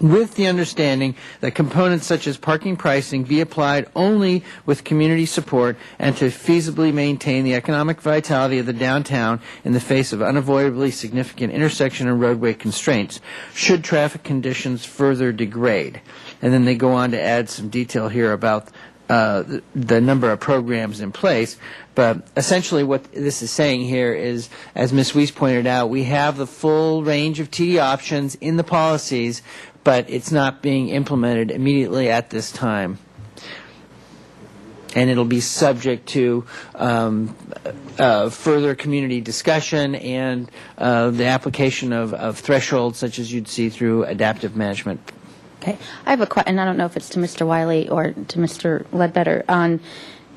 with the understanding that components such as parking pricing be applied only with community support and to feasibly maintain the economic vitality of the downtown in the face of unavoidably significant intersection and roadway constraints should traffic conditions further degrade. And then they go on to add some detail here about the number of programs in place. But essentially what this is saying here is, as Ms. Weiss pointed out, we have the full range of TD options in the policies, but it's not being implemented immediately at this time. And it'll be subject to further community discussion and the application of thresholds such as you'd see through adaptive management. Okay. I have a question, and I don't know if it's to Mr. Wiley or to Mr. Ledbetter.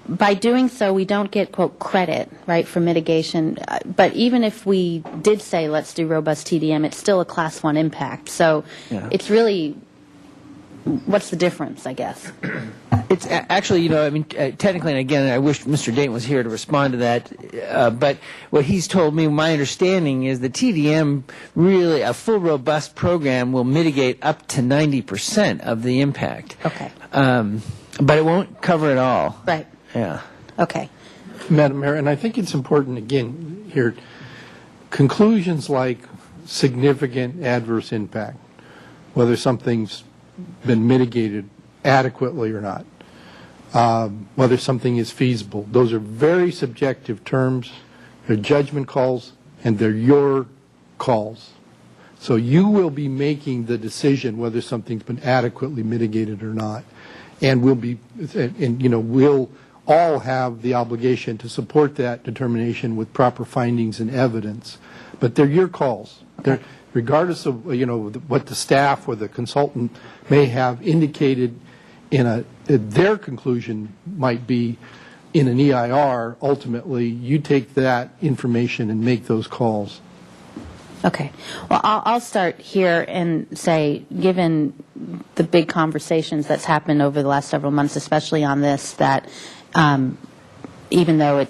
By doing so, we don't get, quote, credit, right, for mitigation. But even if we did say, let's do robust TDM, it's still a Class 1 impact. So it's really, what's the difference, I guess? It's actually, technically, and again, I wish Mr. Dayton was here to respond to that, but what he's told me, my understanding is the TDM really, a full robust program will mitigate up to 90% of the impact. Okay. But it won't cover it all. Right. Yeah. Okay. Madam Mayor, and I think it's important, again, here, conclusions like significant adverse impact, whether something's been mitigated adequately or not, whether something is feasible, those are very subjective terms. They're judgment calls, and they're your calls. So you will be making the decision whether something's been adequately mitigated or not. And we'll all have the obligation to support that determination with proper findings and evidence. But they're your calls. They're, regardless of, what the staff or the consultant may have indicated in their conclusion might be in an EIR, ultimately, you take that information and make those calls. Okay. Well, I'll start here and say, given the big conversations that's happened over the last several months, especially on this, that even though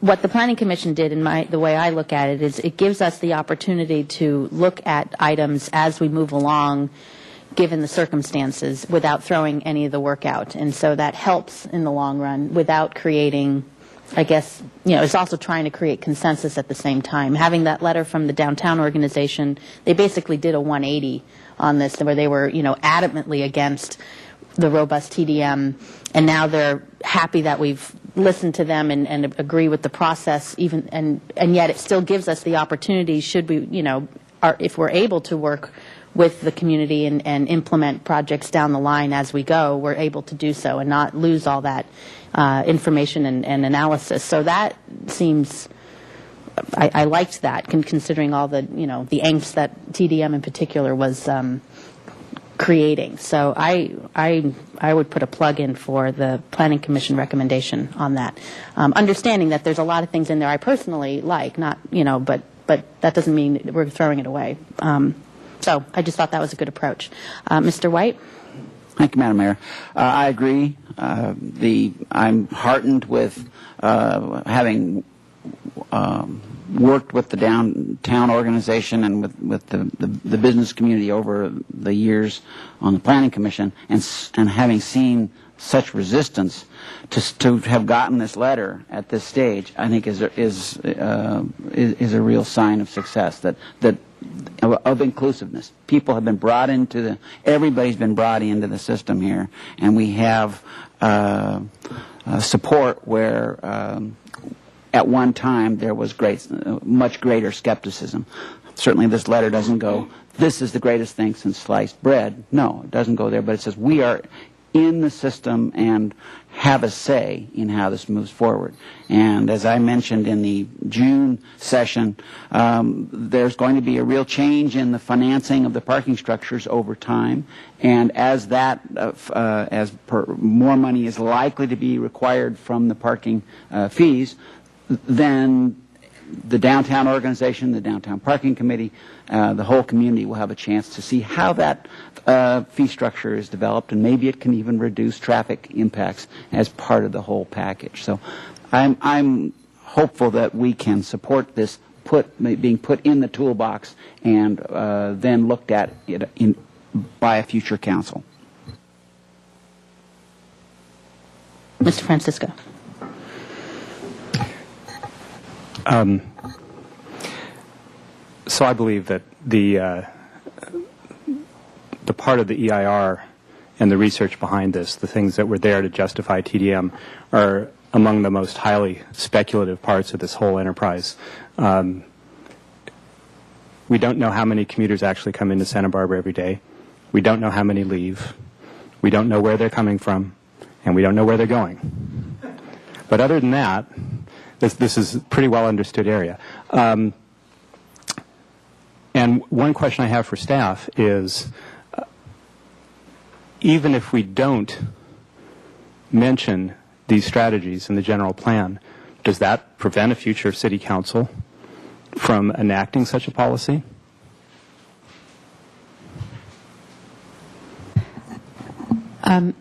what the Planning Commission did, the way I look at it, is it gives us the opportunity to look at items as we move along, given the circumstances, without throwing any of the work out. And so that helps in the long run without creating, I guess, it's also trying to create consensus at the same time. Having that letter from the downtown organization, they basically did a 180 on this, where they were, adamantly against the robust TDM, and now they're happy that we've listened to them and agree with the process, even and yet it still gives us the opportunity, should we, if we're able to work with the community and implement projects down the line as we go, we're able to do so and not lose all that information and analysis. So that seems I liked that, considering all the, the angst that TDM in particular was creating. So I would put a plug in for the Planning Commission recommendation on that, understanding that there's a lot of things in there I personally like, not, but that doesn't mean we're throwing it away. So I just thought that was a good approach. Mr. White? Thank you, Madam Mayor. I agree. I'm heartened with having worked with the downtown organization and with the business community over the years on the Planning Commission, and having seen such resistance to have gotten this letter at this stage, I think is a real sign of success, that of inclusiveness. People have been brought into everybody's been brought into the system here, and we have support where at one time there was much greater skepticism. Certainly this letter doesn't go, this is the greatest thing since sliced bread. No, it doesn't go there, but it says we are in the system and have a say in how this moves forward. And as I mentioned in the June session, there's going to be a real change in the financing of the parking structures over time. And as more money is likely to be required from the parking fees, then the downtown organization, the downtown parking committee, the whole community will have a chance to see how that fee structure is developed, and maybe it can even reduce traffic impacts as part of the whole package. So I'm hopeful that we can support this being put in the toolbox and then looked at by a future council. Mr. Francisco. So I believe that the part of the EIR and the research behind this, the things that were there to justify TDM, are among the most highly speculative parts of this whole enterprise. We don't know how many commuters actually come into Santa Barbara every day. We don't know how many leave. We don't know where they're coming from, and we don't know where they're going. But other than that, this is a pretty well understood area. And one question I have for staff is, even if we don't mention these strategies in the general plan, does that prevent a future city council from enacting such a policy? In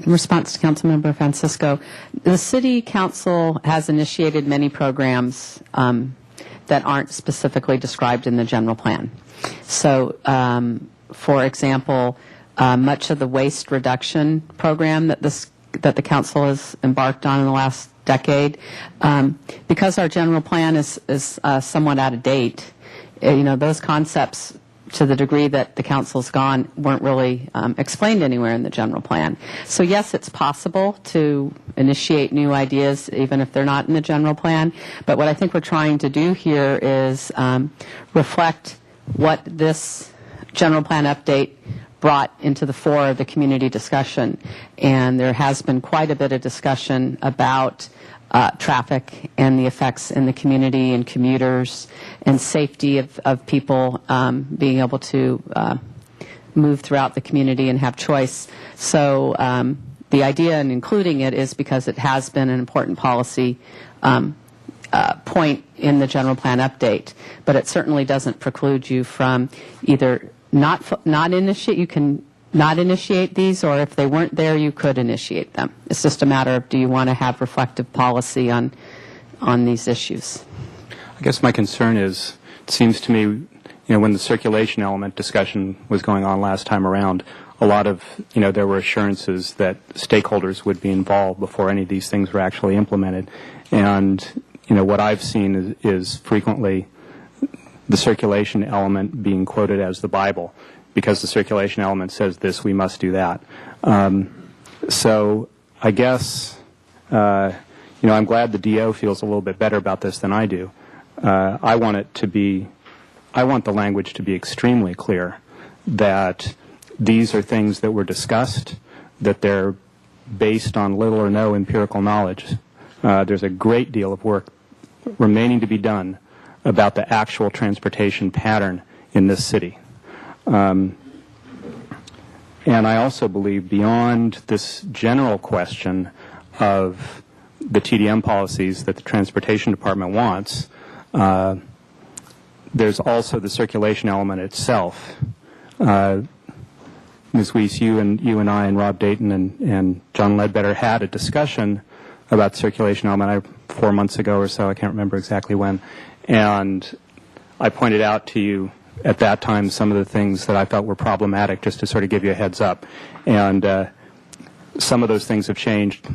response to Councilmember Francisco, the City Council has initiated many programs that aren't specifically described in the general plan. So, for example, much of the waste reduction program that the Council has embarked on in the last decade, because our general plan is somewhat out of date, those concepts, to the degree that the Council's gone, weren't really explained anywhere in the general plan. So yes, it's possible to initiate new ideas even if they're not in the general plan, but what I think we're trying to do here is reflect what this general plan update brought into the fore of the community discussion. And there has been quite a bit of discussion about traffic and the effects in the community and commuters and safety of people being able to move throughout the community and have choice. So the idea in including it is because it has been an important policy point in the general plan update, but it certainly doesn't preclude you from either not initiate. You can not initiate these, or if they weren't there, you could initiate them. It's just a matter of, do you want to have reflective policy on these issues? I guess my concern is, it seems to me, when the circulation element discussion was going on last time around, a lot of, there were assurances that stakeholders would be involved before any of these things were actually implemented. And, what I've seen is frequently the circulation element being quoted as the Bible, because the circulation element says this, we must do that. So I guess, I'm glad the DO feels a little bit better about this than I do. I want the language to be extremely clear that these are things that were discussed, that they're based on little or no empirical knowledge. There's a great deal of work remaining to be done about the actual transportation pattern in this city. And I also believe beyond this general question of the TDM policies that the Transportation Department wants, there's also the circulation element itself. Ms. Weiss, you and I and Rob Dayton and John Ledbetter had a discussion about the circulation element 4 months ago or so. I can't remember exactly when. And I pointed out to you at that time some of the things that I thought were problematic, just to sort of give you a heads up. And some of those things have changed.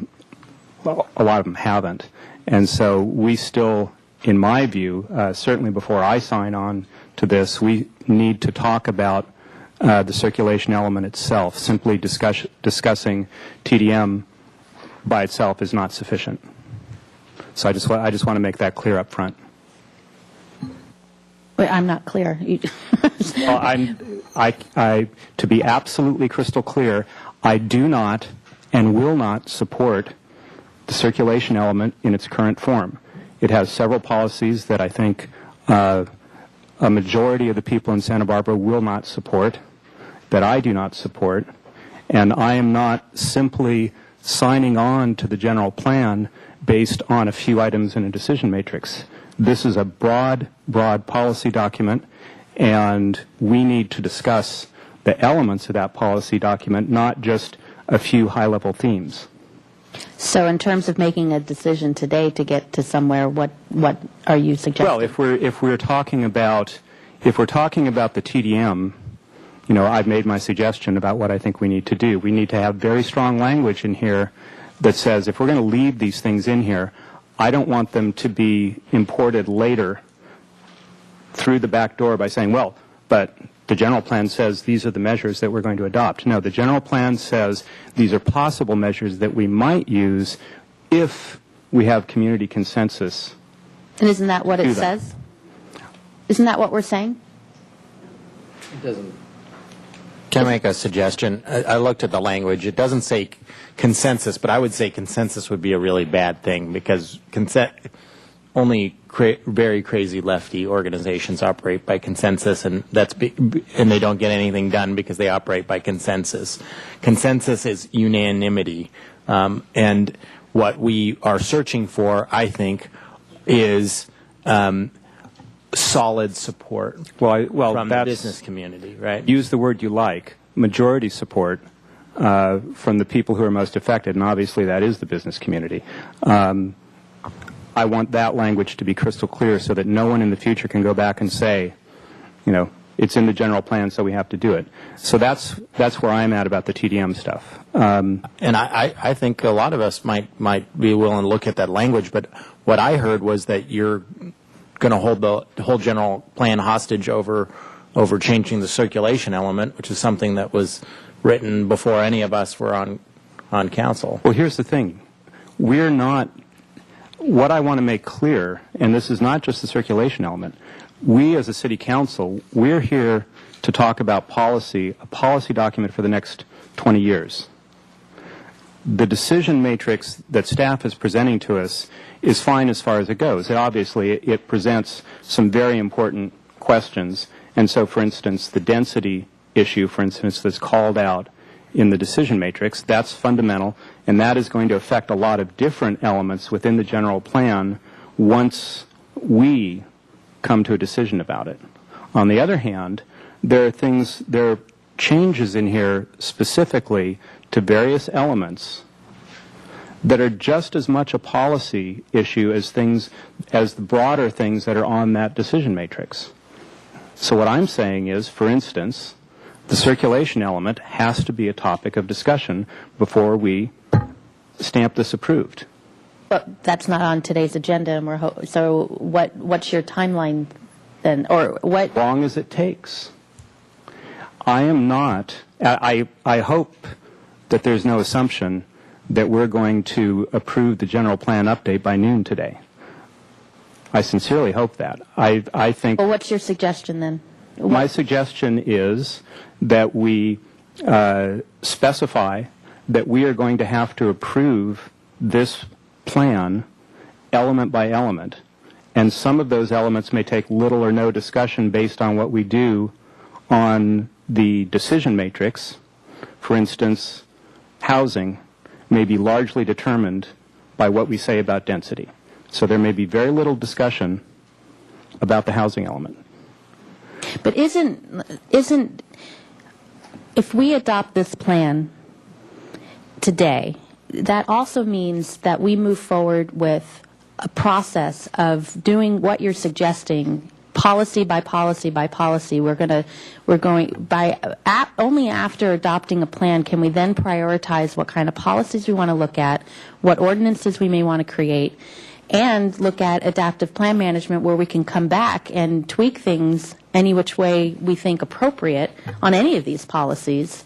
Well, a lot of them haven't. And so we still, in my view, certainly before I sign on to this, we need to talk about the circulation element itself. Simply discussing TDM by itself is not sufficient. So I just want to make that clear up front. Wait, I'm not clear. Well, to be absolutely crystal clear, I do not and will not support the circulation element in its current form. It has several policies that I think a majority of the people in Santa Barbara will not support, that I do not support, and I am not simply signing on to the general plan based on a few items in a decision matrix. This is a broad policy document, and we need to discuss the elements of that policy document, not just a few high-level themes. So in terms of making a decision today to get to somewhere, what are you suggesting? Well, if we're talking about the TDM, you know, I've made my suggestion about what I think we need to do. We need to have very strong language in here that says if we're going to leave these things in here, I don't want them to be imported later through the back door by saying, well, but the general plan says these are the measures that we're going to adopt. No, the general plan says these are possible measures that we might use if we have community consensus. And isn't that what it says? Isn't that what we're saying? It doesn't. Can I make a suggestion? I looked at the language. It doesn't say consensus, but I would say consensus would be a really bad thing because only very crazy lefty organizations operate by consensus, and they don't get anything done because they operate by consensus. Consensus is unanimity, and what we are searching for, I think, is solid support from the business community, right? Use the word you like. Majority support from the people who are most affected, and obviously that is the business community. I want that language to be crystal clear so that no one in the future can go back and say, you know, it's in the general plan, so we have to do it. So that's where I'm at about the TDM stuff. And I think a lot of us might be willing to look at that language, but what I heard was that you're going to hold the whole general plan hostage over changing the circulation element, which is something that was written before any of us were on council. Well, here's the thing. We're not, what I want to make clear, and this is not just the circulation element, we as a city council, we're here to talk about policy, a policy document for the next 20 years. The decision matrix that staff is presenting to us is fine as far as it goes. Obviously, it presents some very important questions. And so, for instance, the density issue, for instance, that's called out in the decision matrix, that's fundamental, and that is going to affect a lot of different elements within the general plan once we come to a decision about it. On the other hand, there are changes in here specifically to various elements that are just as much a policy issue as the broader things that are on that decision matrix. So what I'm saying is, for instance, the circulation element has to be a topic of discussion before we stamp this approved. But that's not on today's agenda, and so what's your timeline then, or what? As long as it takes. I am not. I hope that there's no assumption that we're going to approve the general plan update by noon today. I sincerely hope that. I think. Well, what's your suggestion then? My suggestion is that we specify that we are going to have to approve this plan element by element, and some of those elements may take little or no discussion based on what we do on the decision matrix. For instance, housing may be largely determined by what we say about density. So there may be very little discussion about the housing element. But isn't if we adopt this plan today, that also means that we move forward with a process of doing what you're suggesting, policy by policy by policy. Only after adopting a plan can we then prioritize what kind of policies we want to look at, what ordinances we may want to create, and look at adaptive plan management where we can come back and tweak things any which way we think appropriate on any of these policies.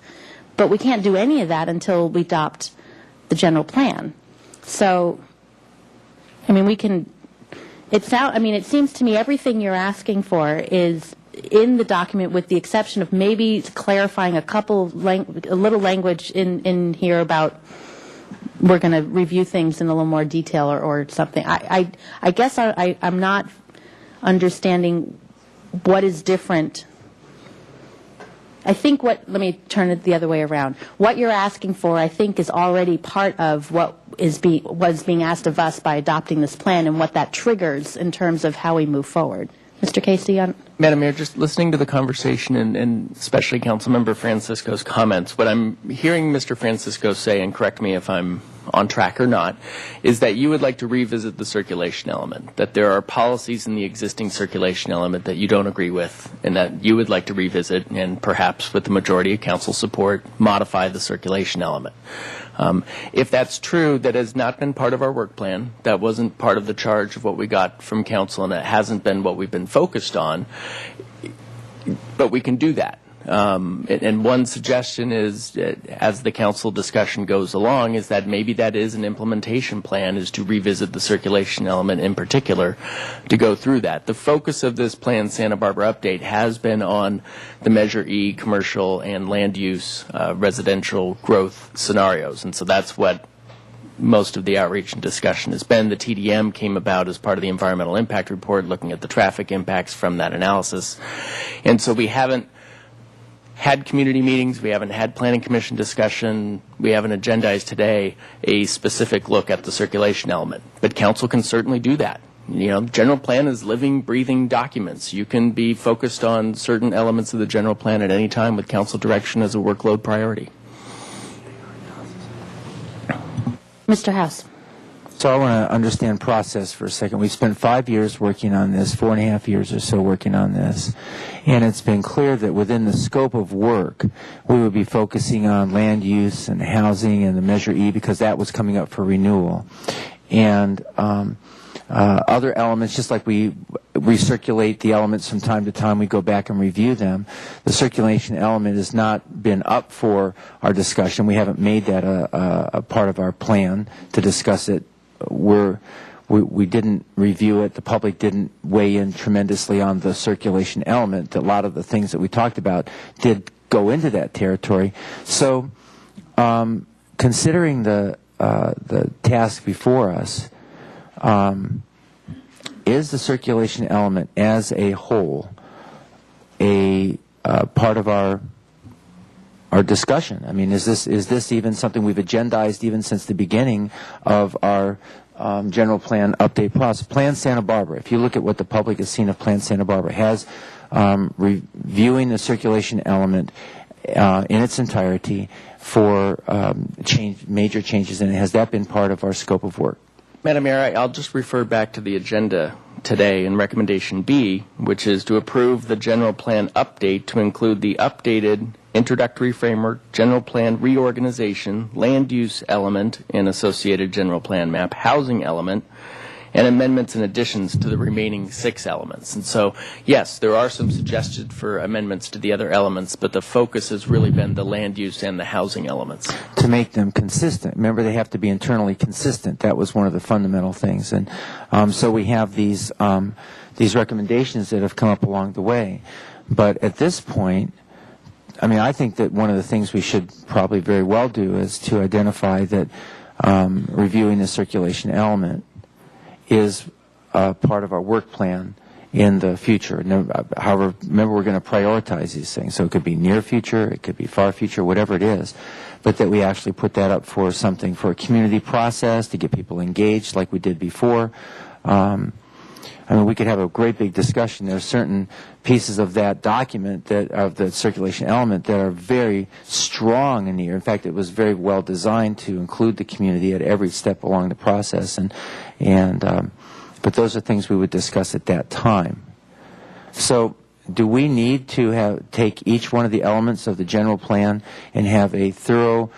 But we can't do any of that until we adopt the general plan. So, I mean, it seems to me everything you're asking for is in the document, with the exception of maybe clarifying a little language in here about we're going to review things in a little more detail or something. I guess I'm not understanding what is different. I think let me turn it the other way around. What you're asking for, I think, is already part of what was being asked of us by adopting this plan and what that triggers in terms of how we move forward. Mr. Casey? Madam Mayor, just listening to the conversation and especially Councilmember Francisco's comments, what I'm hearing Mr. Francisco say, and correct me if I'm on track or not, is that you would like to revisit the circulation element, that there are policies in the existing circulation element that you don't agree with and that you would like to revisit and perhaps with the majority of council support modify the circulation element. If that's true, that has not been part of our work plan, that wasn't part of the charge of what we got from council, and it hasn't been what we've been focused on, but we can do that. And one suggestion is, as the council discussion goes along, is that maybe that is an implementation plan, is to revisit the circulation element in particular, to go through that. The focus of this Plan Santa Barbara update has been on the Measure E, commercial and land use residential growth scenarios, and so that's what most of the outreach and discussion has been. The TDM came about as part of the environmental impact report, looking at the traffic impacts from that analysis. And so we haven't had community meetings, we haven't had planning commission discussion, we haven't agendized today a specific look at the circulation element. But council can certainly do that. You know, general plan is living, breathing documents. You can be focused on certain elements of the general plan at any time with council direction as a workload priority. Mr. House. So I want to understand process for a second. We've spent 5 years working on this, 4.5 years or so working on this, and it's been clear that within the scope of work, we would be focusing on land use and housing and the Measure E because that was coming up for renewal. And other elements, just like we recirculate the elements from time to time, we go back and review them. The circulation element has not been up for our discussion. We haven't made that a part of our plan to discuss it. We didn't review it. The public didn't weigh in tremendously on the circulation element. A lot of the things that we talked about did go into that territory. So considering the task before us, is the circulation element as a whole a part of our discussion? I mean, is this even something we've agendized even since the beginning of our general plan update process? Plan Santa Barbara, if you look at what the public has seen of Plan Santa Barbara, has reviewing the circulation element in its entirety for major changes in it. Has that been part of our scope of work? Madam Mayor, I'll just refer back to the agenda today in Recommendation B, which is to approve the general plan update to include the updated introductory framework, general plan reorganization, land use element and associated general plan map, housing element, and amendments and additions to the remaining 6 elements. And so, yes, there are some suggested for amendments to the other elements, but the focus has really been the land use and the housing elements. To make them consistent. Remember, they have to be internally consistent. That was one of the fundamental things. And so we have these recommendations that have come up along the way. But at this point, I mean, I think that one of the things we should probably very well do is to identify that reviewing the circulation element is part of our work plan in the future. However, remember, we're going to prioritize these things. So it could be near future, it could be far future, whatever it is, but that we actually put that up for something for a community process to get people engaged like we did before. I mean, we could have a great big discussion. There are certain pieces of that document, that of the circulation element, that are very strong in here. In fact, it was very well designed to include the community at every step along the process. But those are things we would discuss at that time. So, do we need to take each one of the elements of the general plan and have a thorough,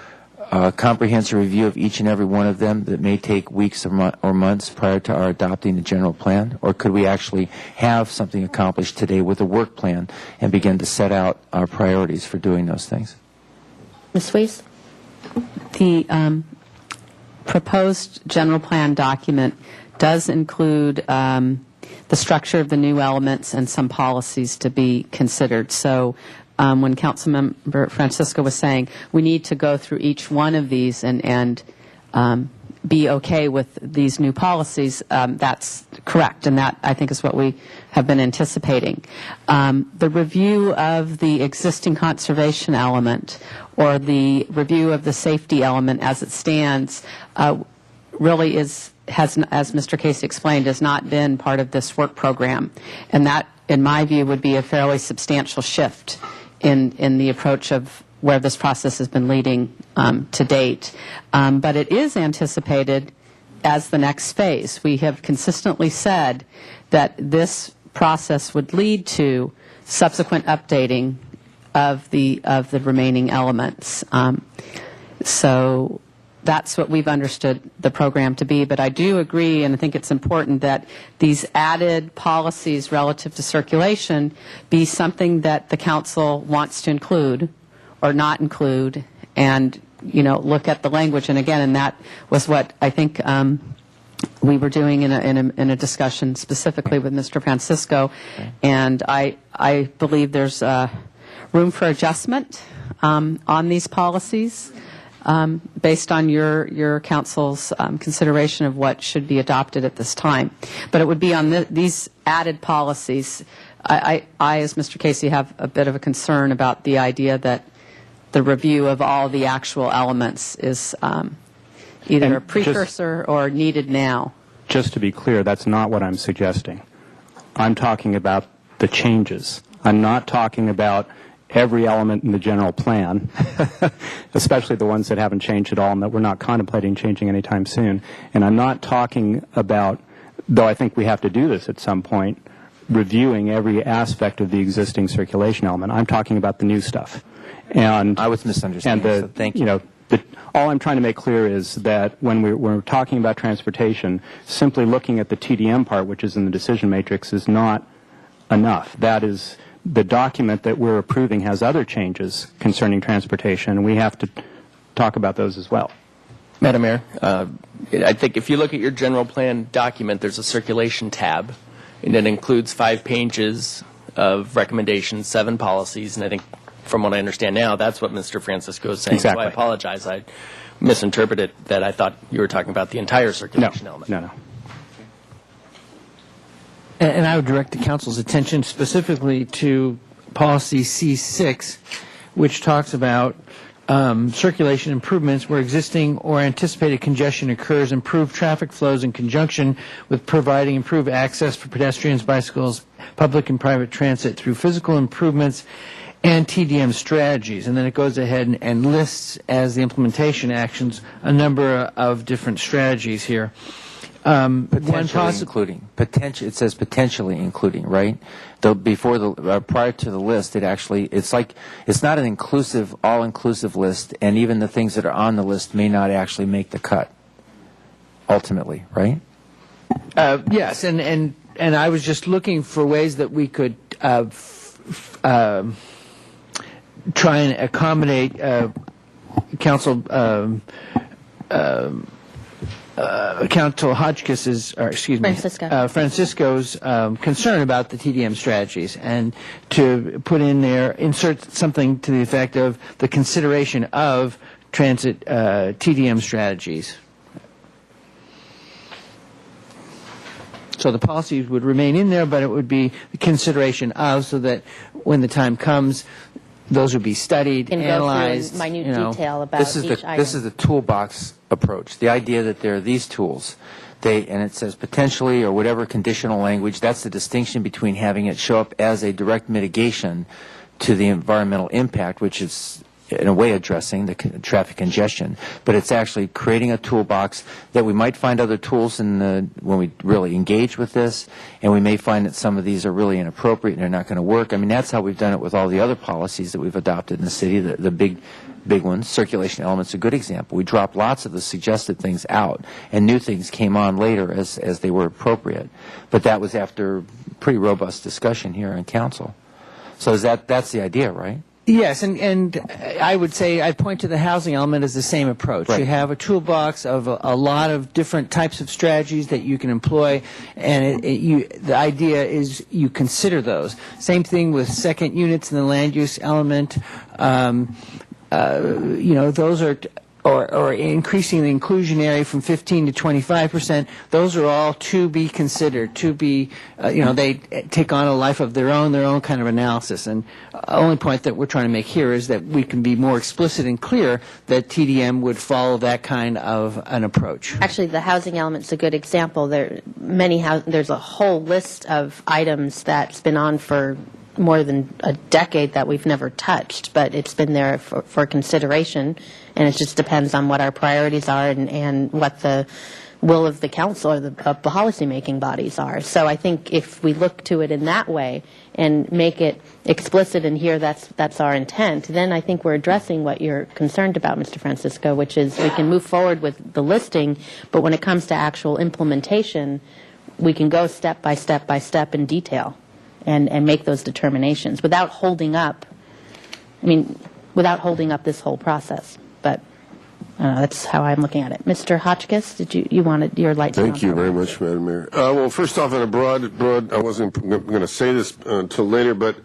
comprehensive review of each and every one of them that may take weeks or months prior to our adopting the general plan? Or could we actually have something accomplished today with a work plan and begin to set out our priorities for doing those things? Ms. Weiss? The proposed general plan document does include the structure of the new elements and some policies to be considered. So when Councilmember Francisco was saying we need to go through each one of these and be okay with these new policies, that's correct, and that, I think, is what we have been anticipating. The review of the existing conservation element or the review of the safety element as it stands really has, as Mr. Casey explained, has not been part of this work program. And that, in my view, would be a fairly substantial shift in the approach of where this process has been leading to date. But it is anticipated as the next phase. We have consistently said that this process would lead to subsequent updating of the remaining elements. So that's what we've understood the program to be. But I do agree, and I think it's important that these added policies relative to circulation be something that the council wants to include or not include, and look at the language. And again, and that was what I think we were doing in a discussion specifically with Mr. Francisco. And I believe there's room for adjustment on these policies. Based on your council's consideration of what should be adopted at this time. But it would be on these added policies. I, as Mr. Casey, have a bit of a concern about the idea that the review of all the actual elements is either a precursor or needed now. Just to be clear, that's not what I'm suggesting. I'm talking about the changes. I'm not talking about every element in the general plan, especially the ones that haven't changed at all and that we're not contemplating changing anytime soon. And I'm not talking about, though I think we have to do this at some point, reviewing every aspect of the existing circulation element. I'm talking about the new stuff. And I was misunderstanding, so thank you. All I'm trying to make clear is that when we're talking about transportation, simply looking at the TDM part, which is in the decision matrix, is not enough. That is, the document that we're approving has other changes concerning transportation, and we have to talk about those as well. Madam Mayor, I think if you look at your general plan document, there's a circulation tab, and it includes 5 pages of recommendations, 7 policies, and I think from what I understand now, that's what Mr. Francisco is saying. Exactly. So I apologize. I misinterpreted that. I thought you were talking about the entire circulation element. No. And I would direct the council's attention specifically to policy C6, which talks about circulation improvements where existing or anticipated congestion occurs, improve traffic flows in conjunction with providing improved access for pedestrians, bicycles, public and private transit through physical improvements and TDM strategies. And then it goes ahead and lists as the implementation actions a number of different strategies here. Potentially including. It says potentially including, right? Prior to the list, it's not an all-inclusive list, and even the things that are on the list may not actually make the cut, ultimately, right? Yes, and I was just looking for ways that we could try and accommodate Council Francisco's concern about the TDM strategies, and to put in there, insert something to the effect of the consideration of transit TDM strategies. So the policies would remain in there, but it would be the consideration of, so that when the time comes, those would be studied, And analyzed. go through minute you know. detail about This is each the item. this is the toolbox approach. The idea that there are these tools, and it says potentially or whatever conditional language. That's the distinction between having it show up as a direct mitigation to the environmental impact, which is in a way addressing the traffic congestion, but it's actually creating a toolbox that we might find other tools when we really engage with this, and we may find that some of these are really inappropriate and they're not going to work. I mean, that's how we've done it with all the other policies that we've adopted in the city, the big ones. Circulation element's a good example. We dropped lots of the suggested things out, and new things came on later as they were appropriate. But that was after pretty robust discussion here in council. So that's the idea, right? Yes, and I would say I'd point to the housing element as the same approach. Right. You have a toolbox of a lot of different types of strategies that you can employ, and the idea is you consider those. Same thing with second units in the land use element. Those are or increasing the inclusionary from 15 to 25%, those are all to be considered, to be, they take on a life of their own kind of analysis. And the only point that we're trying to make here is that we can be more explicit and clear that TDM would follow that kind of an approach. Actually, the housing element's a good example. There's a whole list of items that's been on for more than a decade that we've never touched, but it's been there for consideration, and it just depends on what our priorities are and what the will of the council or the policy-making bodies are. So I think if we look to it in that way and make it explicit in here, that's our intent, then I think we're addressing what you're concerned about, Mr. Francisco, which is we can move forward with the listing, but when it comes to actual implementation, we can go step by step by step in detail and make those determinations without holding up this whole process. But that's how I'm looking at it. Mr. Hotchkiss, you wanted your light to Thank you very much, Madam Mayor. Well, first off, on a broad, I wasn't going to say this until later, but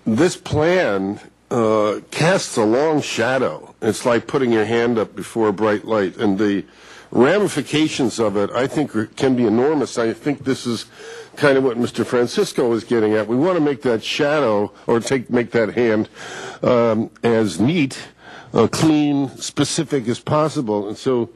this plan casts a long shadow. It's like putting your hand up before a bright light, and the ramifications of it, I think, can be enormous. I think this is kind of what Mr. Francisco was getting at. We want to make that shadow, or make that hand as neat, clean, specific as possible. And so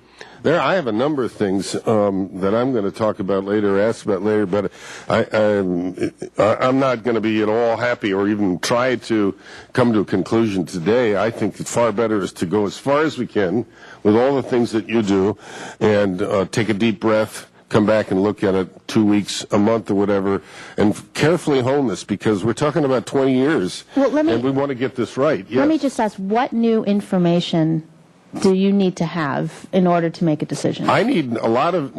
I have a number of things that I'm going to talk about later, ask about later, but I'm not going to be at all happy or even try to come to a conclusion today. I think it's far better is to go as far as we can with all the things that you do and take a deep breath, come back and look at it 2 weeks, a month, or whatever, and carefully hone this, because we're talking about 20 years, and we want to get this right. Yes. Let me just ask, what new information do you need to have in order to make a decision? I need a lot of,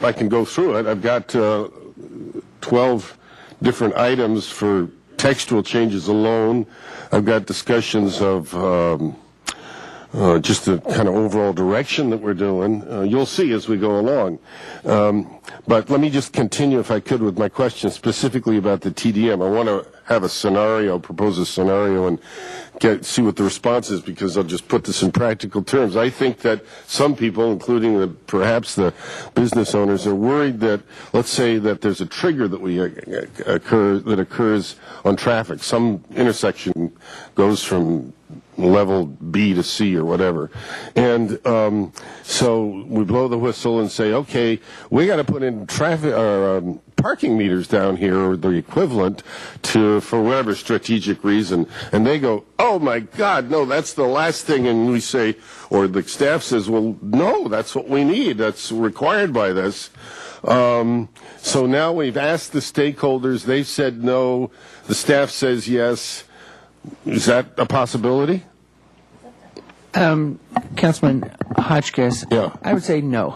I can go through it. I've got 12 different items for textual changes alone. I've got discussions of just the kind of overall direction that we're doing. You'll see as we go along. But let me just continue, if I could, with my question specifically about the TDM. I want to have propose a scenario and see what the response is, because I'll just put this in practical terms. I think that some people, including perhaps the business owners, are worried that, let's say that there's a trigger that occurs on traffic. Some intersection goes from level B to C or whatever. And so we blow the whistle and say, okay, we got to put in parking meters down here, or the equivalent, for whatever strategic reason. And they go, oh my God, no, that's the last thing. And we say, or the staff says, well, no, that's what we need. That's required by this. So now we've asked the stakeholders. They've said no. The staff says yes. Is that a possibility? Councilman Hotchkiss, Yeah. I would say no.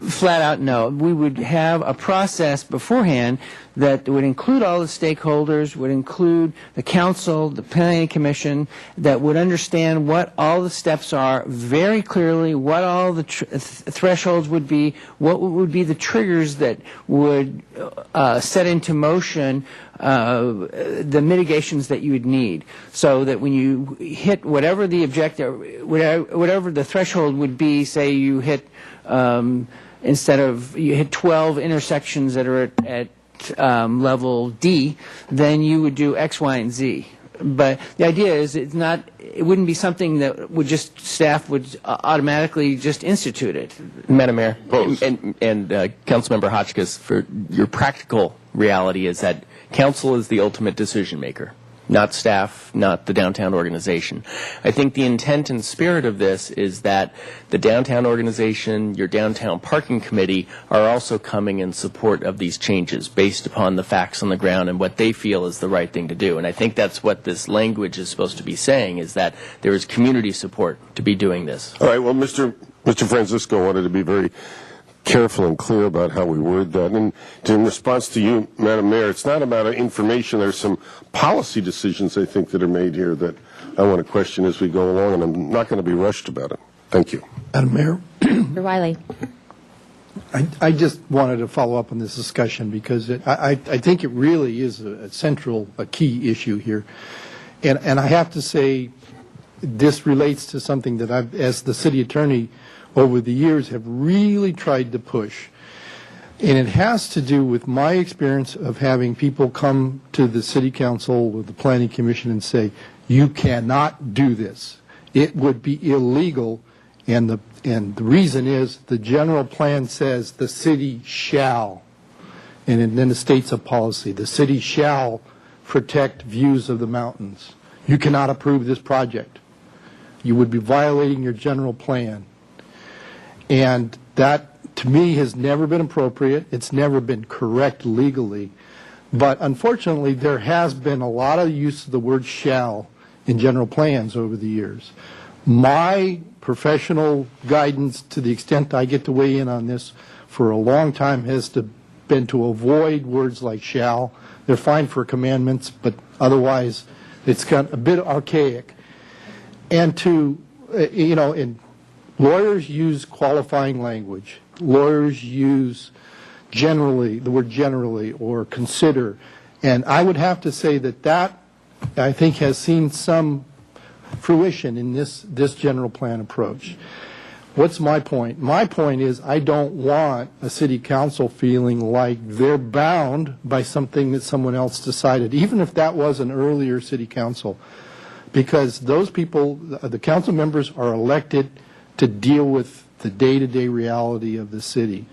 Flat out no. We would have a process beforehand that would include all the stakeholders, would include the council, the planning commission, that would understand what all the steps are very clearly, what all the thresholds would be, what would be the triggers that would set into motion the mitigations that you would need, so that when you hit whatever the objective, whatever the threshold would be, say you hit instead of you hit 12 intersections that are at level D, then you would do X, Y, and Z. But the idea is it wouldn't be something that staff would automatically just institute it. Madam Mayor, and Councilmember Hotchkiss, for your practical reality is that council is the ultimate decision maker, not staff, not the downtown organization. I think the intent and spirit of this is that the downtown organization, your downtown parking committee, are also coming in support of these changes based upon the facts on the ground and what they feel is the right thing to do. And I think that's what this language is supposed to be saying, is that there is community support to be doing this. All right, well, Mr. Francisco wanted to be very careful and clear about how we word that. And in response to you, Madam Mayor, it's not about information. There's some policy decisions, I think, that are made here that I want to question as we go along, and I'm not going to be rushed about it. Thank you. Madam Mayor, Mr. Wiley. I just wanted to follow up on this discussion because I think it really is a key issue here. And I have to say this relates to something that I've, as the city attorney over the years, have really tried to push. And it has to do with my experience of having people come to the city council or the planning commission and say, you cannot do this. It would be illegal. And the reason is the general plan says the city shall. And then it states a policy. The city shall protect views of the mountains. You cannot approve this project. You would be violating your general plan. And that, to me, has never been appropriate. It's never been correct legally. But unfortunately, there has been a lot of use of the word shall in general plans over the years. My professional guidance, to the extent I get to weigh in on this for a long time, has been to avoid words like shall. They're fine for commandments, but otherwise it's got a bit archaic. And to, lawyers use qualifying language. Lawyers use generally, the word generally, or consider. And I would have to say that I think, has seen some fruition in this general plan approach. What's my point? My point is I don't want a city council feeling like they're bound by something that someone else decided, even if that was an earlier city council, because those people, the council members, are elected to deal with the day-to-day reality of the city.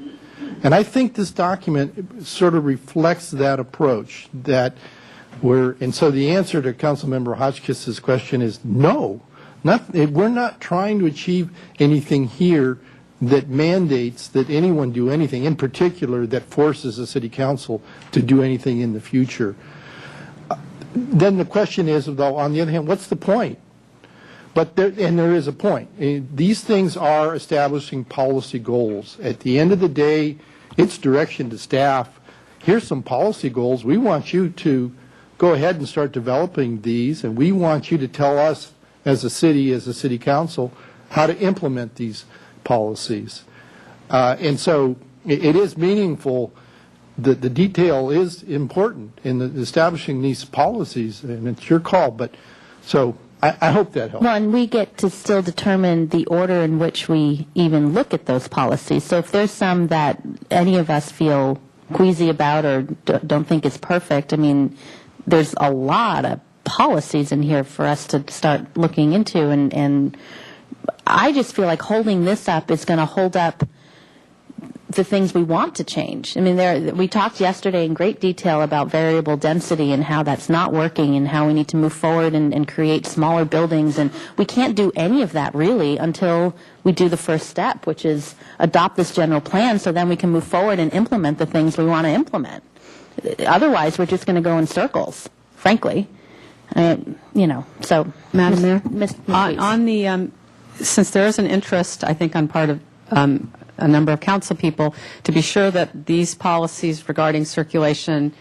And I think this document sort of reflects that approach, and so the answer to Councilmember Hotchkiss's question is no. We're not trying to achieve anything here that mandates that anyone do anything, in particular that forces a city council to do anything in the future. Then the question is, though, on the other hand, what's the point? There is a point. These things are establishing policy goals. At the end of the day, it's direction to staff. Here's some policy goals. We want you to go ahead and start developing these, and we want you to tell us as a city council, how to implement these policies. And so it is meaningful. The detail is important in establishing these policies, and it's your call. But so I hope that helps. Well, and we get to still determine the order in which we even look at those policies. So if there's some that any of us feel queasy about or don't think is perfect, I mean, there's a lot of policies in here for us to start looking into, and I just feel like holding this up is going to hold up the things we want to change. I mean, we talked yesterday in great detail about variable density and how that's not working and how we need to move forward and create smaller buildings, and we can't do any of that really until we do the first step, which is adopt this general plan, so then we can move forward and implement the things we want to implement. Otherwise, we're just going to go in circles, frankly. So, Madam Mayor, on the since there is an interest, I think, on part of a number of council people to be sure that these policies regarding circulation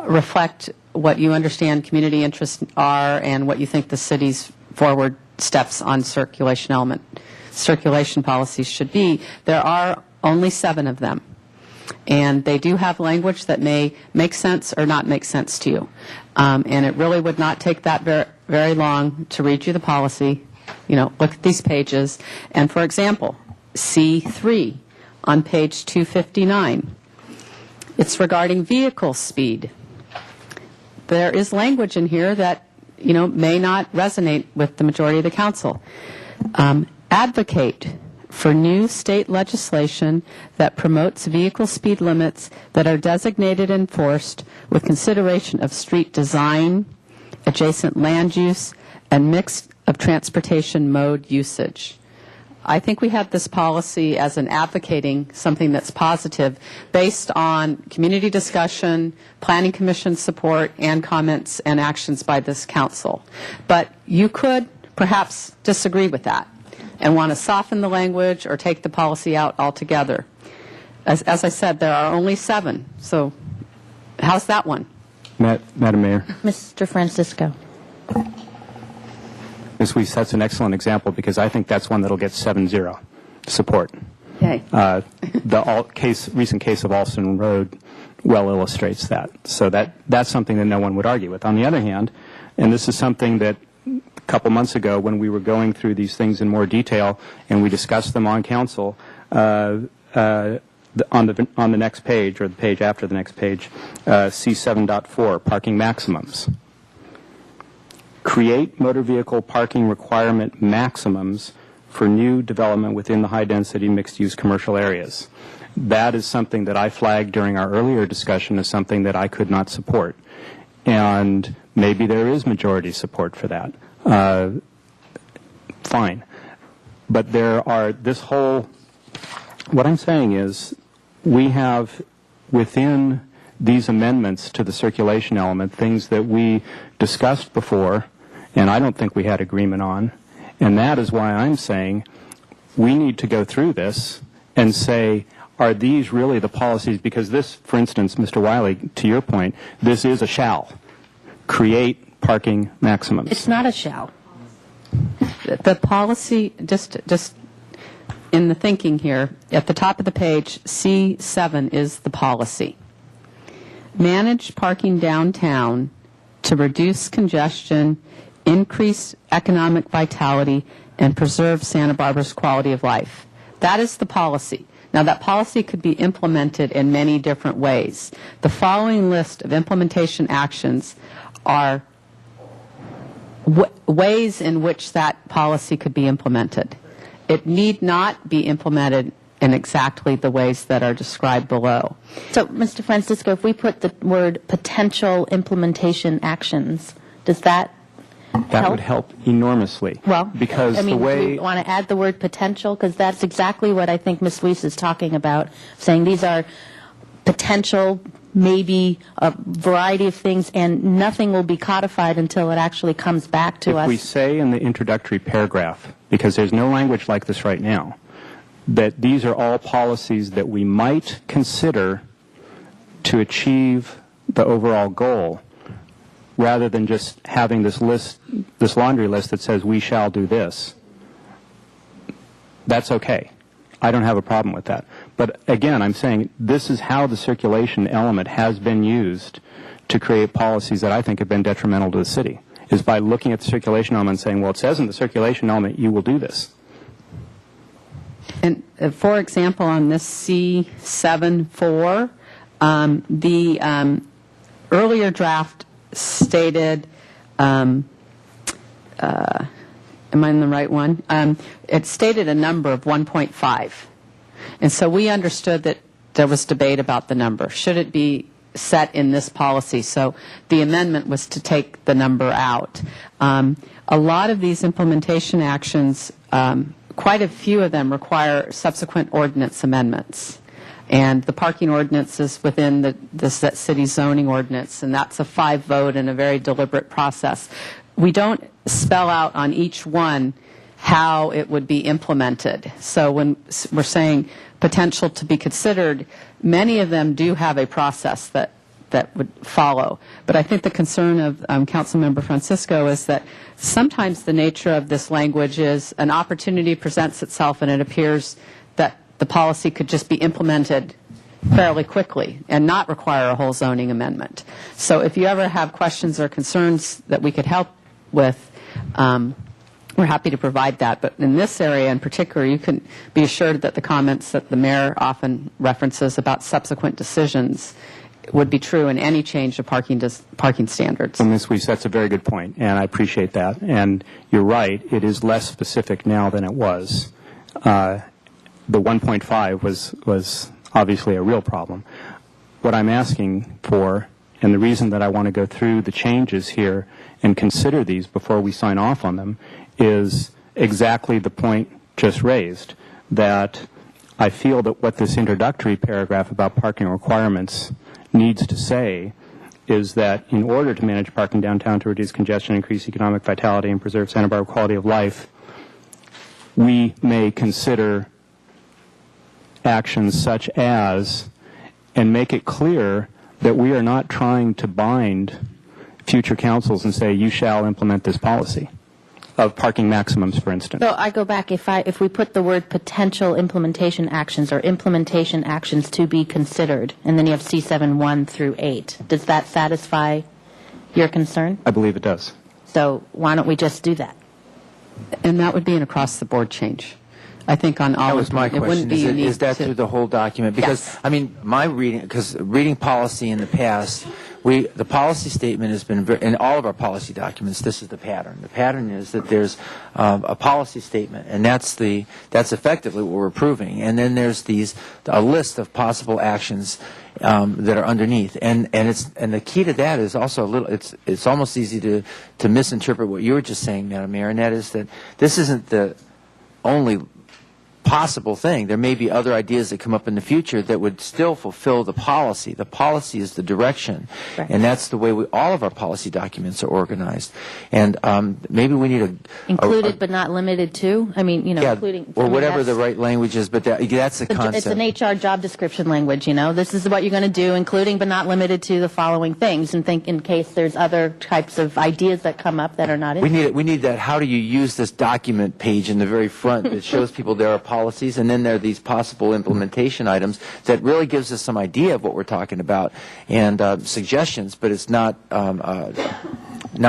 reflect what you understand community interests are and what you think the city's forward steps on circulation policies should be. There are only 7 of them. And they do have language that may make sense or not make sense to you. And it really would not take that very long to read you the policy, look at these pages. And for example, C3 on page 259. It's regarding vehicle speed. There is language in here that, may not resonate with the majority of the council. Advocate for new state legislation that promotes vehicle speed limits that are designated and enforced with consideration of street design, adjacent land use, and mix of transportation mode usage. I think we have this policy as an advocating something that's positive based on community discussion, planning commission support, and comments and actions by this council. But you could perhaps disagree with that and want to soften the language or take the policy out altogether. As I said, there are only 7. So how's that one? Madam Mayor. Mr. Francisco. Ms. Weiss, that's an excellent example because I think that's one that'll get 7-0 support. Okay. The recent case of Alston Road well illustrates that. So that's something that no one would argue with. On the other hand, and this is something that a couple months ago when we were going through these things in more detail and we discussed them on council, on the next page or the page after the next page, C7.4, parking maximums. Create motor vehicle parking requirement maximums for new development within the high-density mixed-use commercial areas. That is something that I flagged during our earlier discussion as something that I could not support. And maybe there is majority support for that. Fine. But what I'm saying is we have within these amendments to the circulation element things that we discussed before and I don't think we had agreement on. And that is why I'm saying we need to go through this and say, are these really the policies? Because this, for instance, Mr. Wiley, to your point, this is a shall. Create parking maximums. It's not a shall. The policy, just in the thinking here, at the top of the page, C7 is the policy. Manage parking downtown to reduce congestion, increase economic vitality, and preserve Santa Barbara's quality of life. That is the policy. Now, that policy could be implemented in many different ways. The following list of implementation actions are ways in which that policy could be implemented. It need not be implemented in exactly the ways that are described below. So, Mr. Francisco, if we put the word potential implementation actions, does that help? Would help enormously. Well, because do the way we want to add the word potential? Because that's exactly what I think Ms. Weiss is talking about, saying these are potential, maybe a variety of things, and nothing will be codified until it actually comes back to us. If we say in the introductory paragraph, because there's no language like this right now, that these are all policies that we might consider to achieve the overall goal, rather than just having this list, this laundry list that says we shall do this, that's okay. I don't have a problem with that. But again, I'm saying this is how the circulation element has been used to create policies that I think have been detrimental to the city, is by looking at the circulation element and saying, well, it says in the circulation element you will do this. And for example, on this C7.4, the earlier draft stated, am I in the right one? It stated a number of 1.5. And so we understood that there was debate about the number. Should it be set in this policy? So the amendment was to take the number out. A lot of these implementation actions, quite a few of them require subsequent ordinance amendments. And the parking ordinance is within the city zoning ordinance, and that's a 5-vote and a very deliberate process. We don't spell out on each one how it would be implemented. So when we're saying potential to be considered, many of them do have a process that would follow. But I think the concern of Councilmember Francisco is that sometimes the nature of this language is an opportunity presents itself and it appears that the policy could just be implemented fairly quickly and not require a whole zoning amendment. So if you ever have questions or concerns that we could help with, we're happy to provide that. But in this area in particular, you can be assured that the comments that the mayor often references about subsequent decisions would be true in any change to parking standards. Well, Ms. Weiss, that's a very good point, and I appreciate that. And you're right, it is less specific now than it was. The 1.5 was obviously a real problem. What I'm asking for, and the reason that I want to go through the changes here and consider these before we sign off on them, is exactly the point just raised, that I feel that what this introductory paragraph about parking requirements needs to say is that in order to manage parking downtown to reduce congestion, increase economic vitality, and preserve Santa Barbara quality of life, we may consider actions such as, and make it clear that we are not trying to bind future councils and say, you shall implement this policy of parking maximums, for instance. So I go back, if we put the word potential implementation actions or implementation actions to be considered, and then you have C7 1 through 8, does that satisfy your concern? I believe it does. So why don't we just do that? And that would be an across-the-board change. I think on all That was of my them. It wouldn't question. be unique Is that to- through the whole document? Because, Yes. I mean, my reading, because reading policy in the past, the policy statement has been, in all of our policy documents, this is the pattern. The pattern is that there's a policy statement, and that's effectively what we're approving. And then there's a list of possible actions that are underneath. And the key to that is also it's almost easy to misinterpret what you were just saying, Madam Mayor, and that is that this isn't the only possible thing. There may be other ideas that come up in the future that would still fulfill the policy. The policy is the direction, Right. and that's the way all of our policy documents are organized. And maybe we need Included but not limited to? I mean, including... or I mean, whatever the that's- right language is, but that's the concept. It's an HR job description language, This is what you're going to do, including but not limited to the following things, and think in case there's other types of ideas that come up that are not in We need that. How do you use this document page in the very front that shows people there are policies, and then there are these possible implementation items that really gives us some idea of what we're talking about and suggestions, but it's not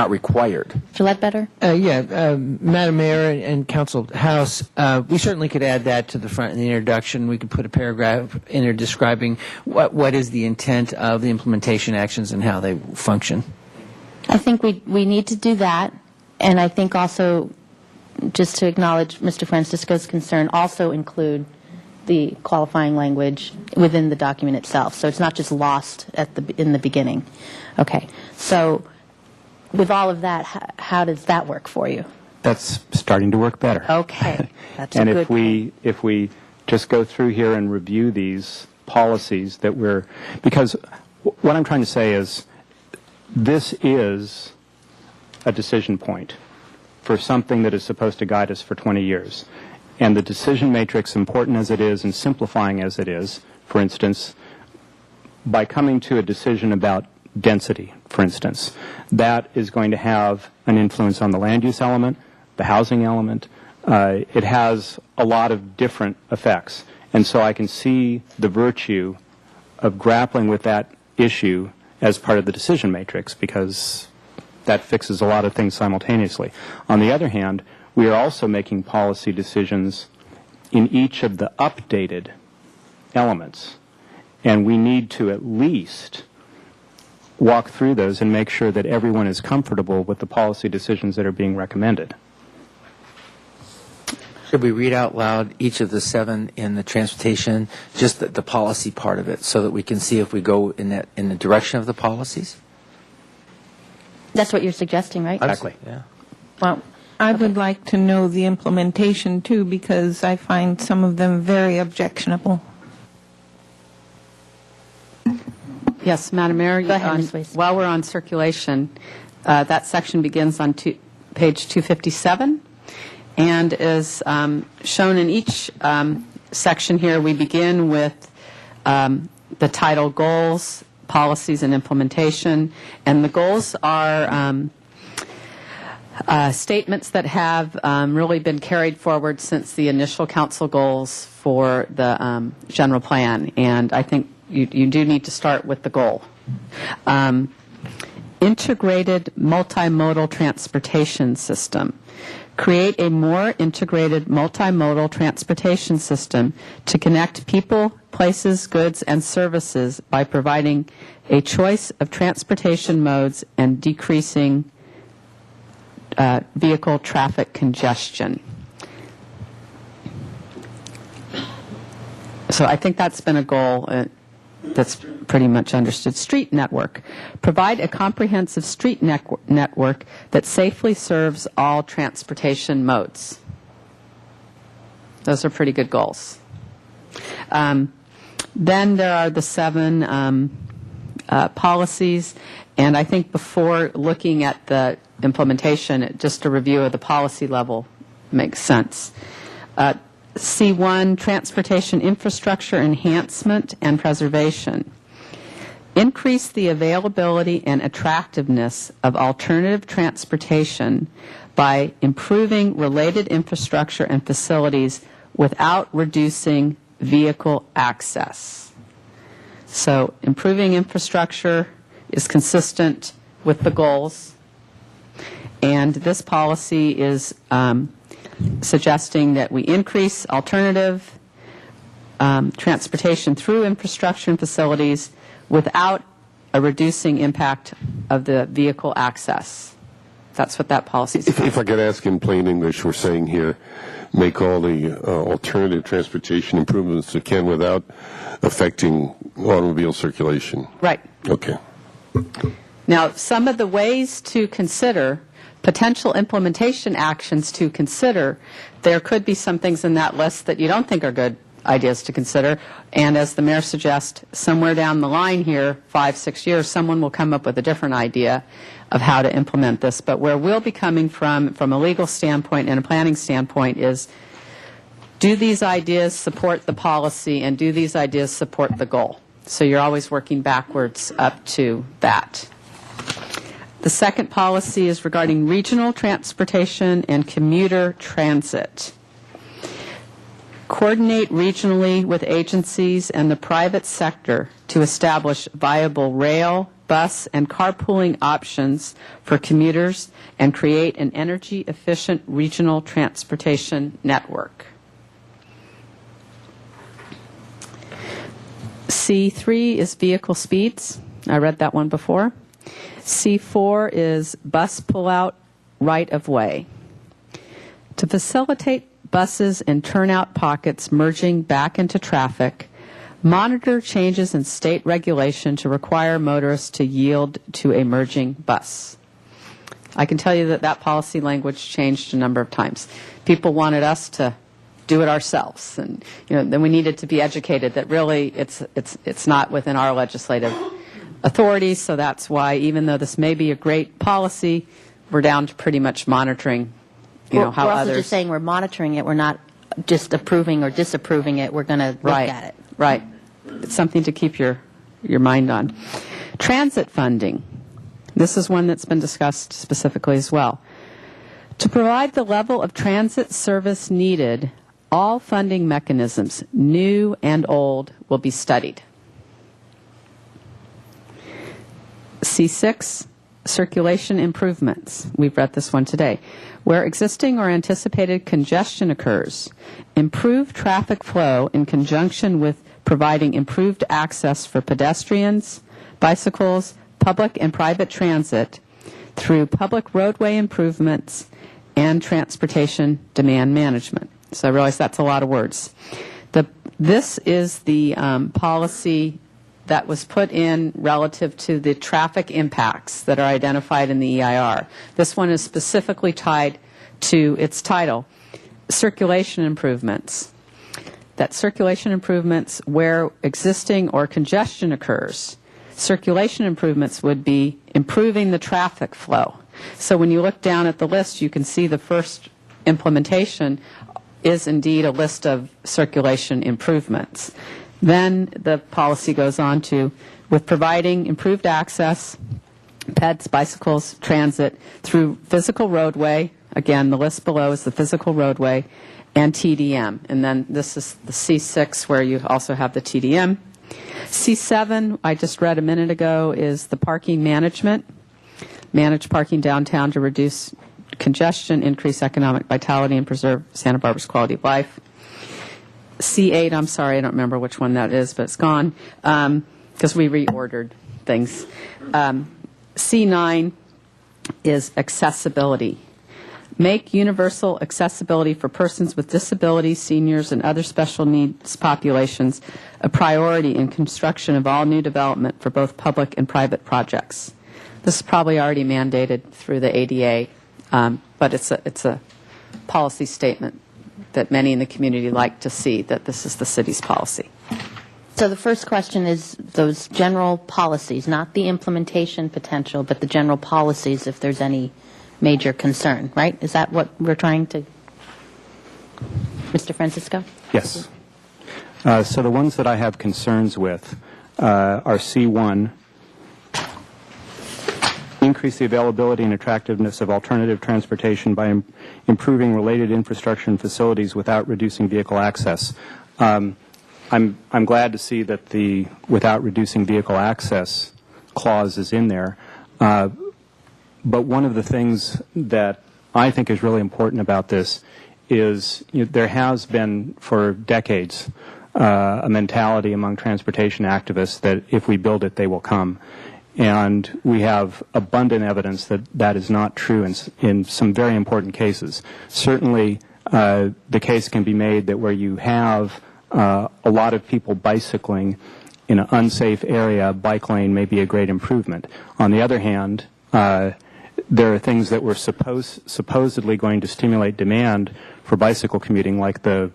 required. Mr. Ledbetter? Madam Mayor and Council House, we certainly could add that to the front in the introduction. We could put a paragraph in there describing what is the intent of the implementation actions and how they function. I think we need to do that, and I think also, just to acknowledge Mr. Francisco's concern, also include the qualifying language within the document itself, so it's not just lost in the beginning. Okay, so with all of that, how does that work for you? That's starting to work better. Okay, that's And a good if we just go through here and review these policies because what I'm trying to say is this is a decision point for something that is supposed to guide us for 20 years. And the decision matrix, important as it is and simplifying as it is, for instance, by coming to a decision about density, for instance, that is going to have an influence on the land use element, the housing element. It has a lot of different effects. And so I can see the virtue of grappling with that issue as part of the decision matrix, because that fixes a lot of things simultaneously. On the other hand, we are also making policy decisions in each of the updated elements, and we need to at least walk through those and make sure that everyone is comfortable with the policy decisions that are being recommended. Should we read out loud each of the 7 in the transportation, just the policy part of it, so that we can see if we go in the direction of the policies? That's what you're suggesting, right? Exactly. Yeah. Well, I would like to know the implementation, too, because I find some of them very objectionable. Yes, Madam Mayor. Go ahead, Ms. Weiss. While we're on circulation, that section begins on page 257 and is shown in each section here. We begin with the title Goals, Policies, and Implementation. And the goals are statements that have really been carried forward since the initial council goals for the general plan. And I think you do need to start with the goal. Integrated multimodal transportation system Create a more integrated multimodal transportation system to connect people, places, goods, and services by providing a choice of transportation modes and decreasing vehicle traffic congestion. So I think that's been a goal that's pretty much understood. Street network. Provide a comprehensive street network that safely serves all transportation modes. Those are pretty good goals. Then there are the 7 policies, and I think before looking at the implementation, just a review of the policy level makes sense. C1, transportation infrastructure enhancement and preservation. Increase the availability and attractiveness of alternative transportation by improving related infrastructure and facilities without reducing vehicle access. So improving infrastructure is consistent with the goals, and this policy is suggesting that we increase alternative transportation through infrastructure and facilities without a reducing impact of the vehicle access. That's what that policy is about. If I could ask in plain English, we're saying here, make all the alternative transportation improvements we can without affecting automobile circulation. Right. Okay. Now, some of the ways to consider, potential implementation actions to consider, there could be some things in that list that you don't think are good ideas to consider, and as the mayor suggests, somewhere down the line here, 5-6 years, someone will come up with a different idea of how to implement this. But where we'll be coming from a legal standpoint and a planning standpoint, is do these ideas support the policy, and do these ideas support the goal? So you're always working backwards up to that. The second policy is regarding regional transportation and commuter transit. Coordinate regionally with agencies and the private sector to establish viable rail, bus, and carpooling options for commuters and create an energy-efficient regional transportation network. C3 is vehicle speeds. I read that one before. C4 is bus pullout right-of-way. To facilitate buses in turnout pockets merging back into traffic, monitor changes in state regulation to require motorists to yield to a merging bus. I can tell you that that policy language changed a number of times. People wanted us to do it ourselves, and then we needed to be educated that really it's not within our legislative authority. So that's why, even though this may be a great policy, we're down to pretty much monitoring how we're also others. just saying we're monitoring it. We're not just approving or disapproving it. We're going to look at it. Right. It's something to keep your mind on. Transit funding. This is one that's been discussed specifically as well. To provide the level of transit service needed, all funding mechanisms, new and old, will be studied. C6, circulation improvements. We've read this one today. Where existing or anticipated congestion occurs, improve traffic flow in conjunction with providing improved access for pedestrians, bicycles, public and private transit through public roadway improvements and transportation demand management. So I realize that's a lot of words. This is the policy that was put in relative to the traffic impacts that are identified in the EIR. This one is specifically tied to its title, circulation improvements. That circulation improvements where existing or congestion occurs. Circulation improvements would be improving the traffic flow. So when you look down at the list, you can see the first implementation is indeed a list of circulation improvements. Then the policy goes on to, with providing improved access, peds, bicycles, transit, through physical roadway, again, the list below is the physical roadway, and TDM. And then this is the C6 where you also have the TDM. C7, I just read a minute ago, is the parking management. Manage parking downtown to reduce congestion, increase economic vitality, and preserve Santa Barbara's quality of life. C8, I'm sorry, I don't remember which one that is, but it's gone because we reordered things. C9 is accessibility. Make universal accessibility for persons with disabilities, seniors, and other special needs populations a priority in construction of all new development for both public and private projects. This is probably already mandated through the ADA, but it's a policy statement that many in the community like to see, that this is the city's policy. So the first question is those general policies, not the implementation potential, but the general policies if there's any major concern, right? Is that what we're trying to... Mr. Francisco? Yes. So the ones that I have concerns with are C1, increase the availability and attractiveness of alternative transportation by improving related infrastructure and facilities without reducing vehicle access. I'm glad to see that the without reducing vehicle access clause is in there. But one of the things that I think is really important about this is there has been for decades a mentality among transportation activists that if we build it, they will come. And we have abundant evidence that that is not true in some very important cases. Certainly, the case can be made that where you have a lot of people bicycling in an unsafe area, a bike lane may be a great improvement. On the other hand, there are things that were supposedly going to stimulate demand for bicycle commuting, like the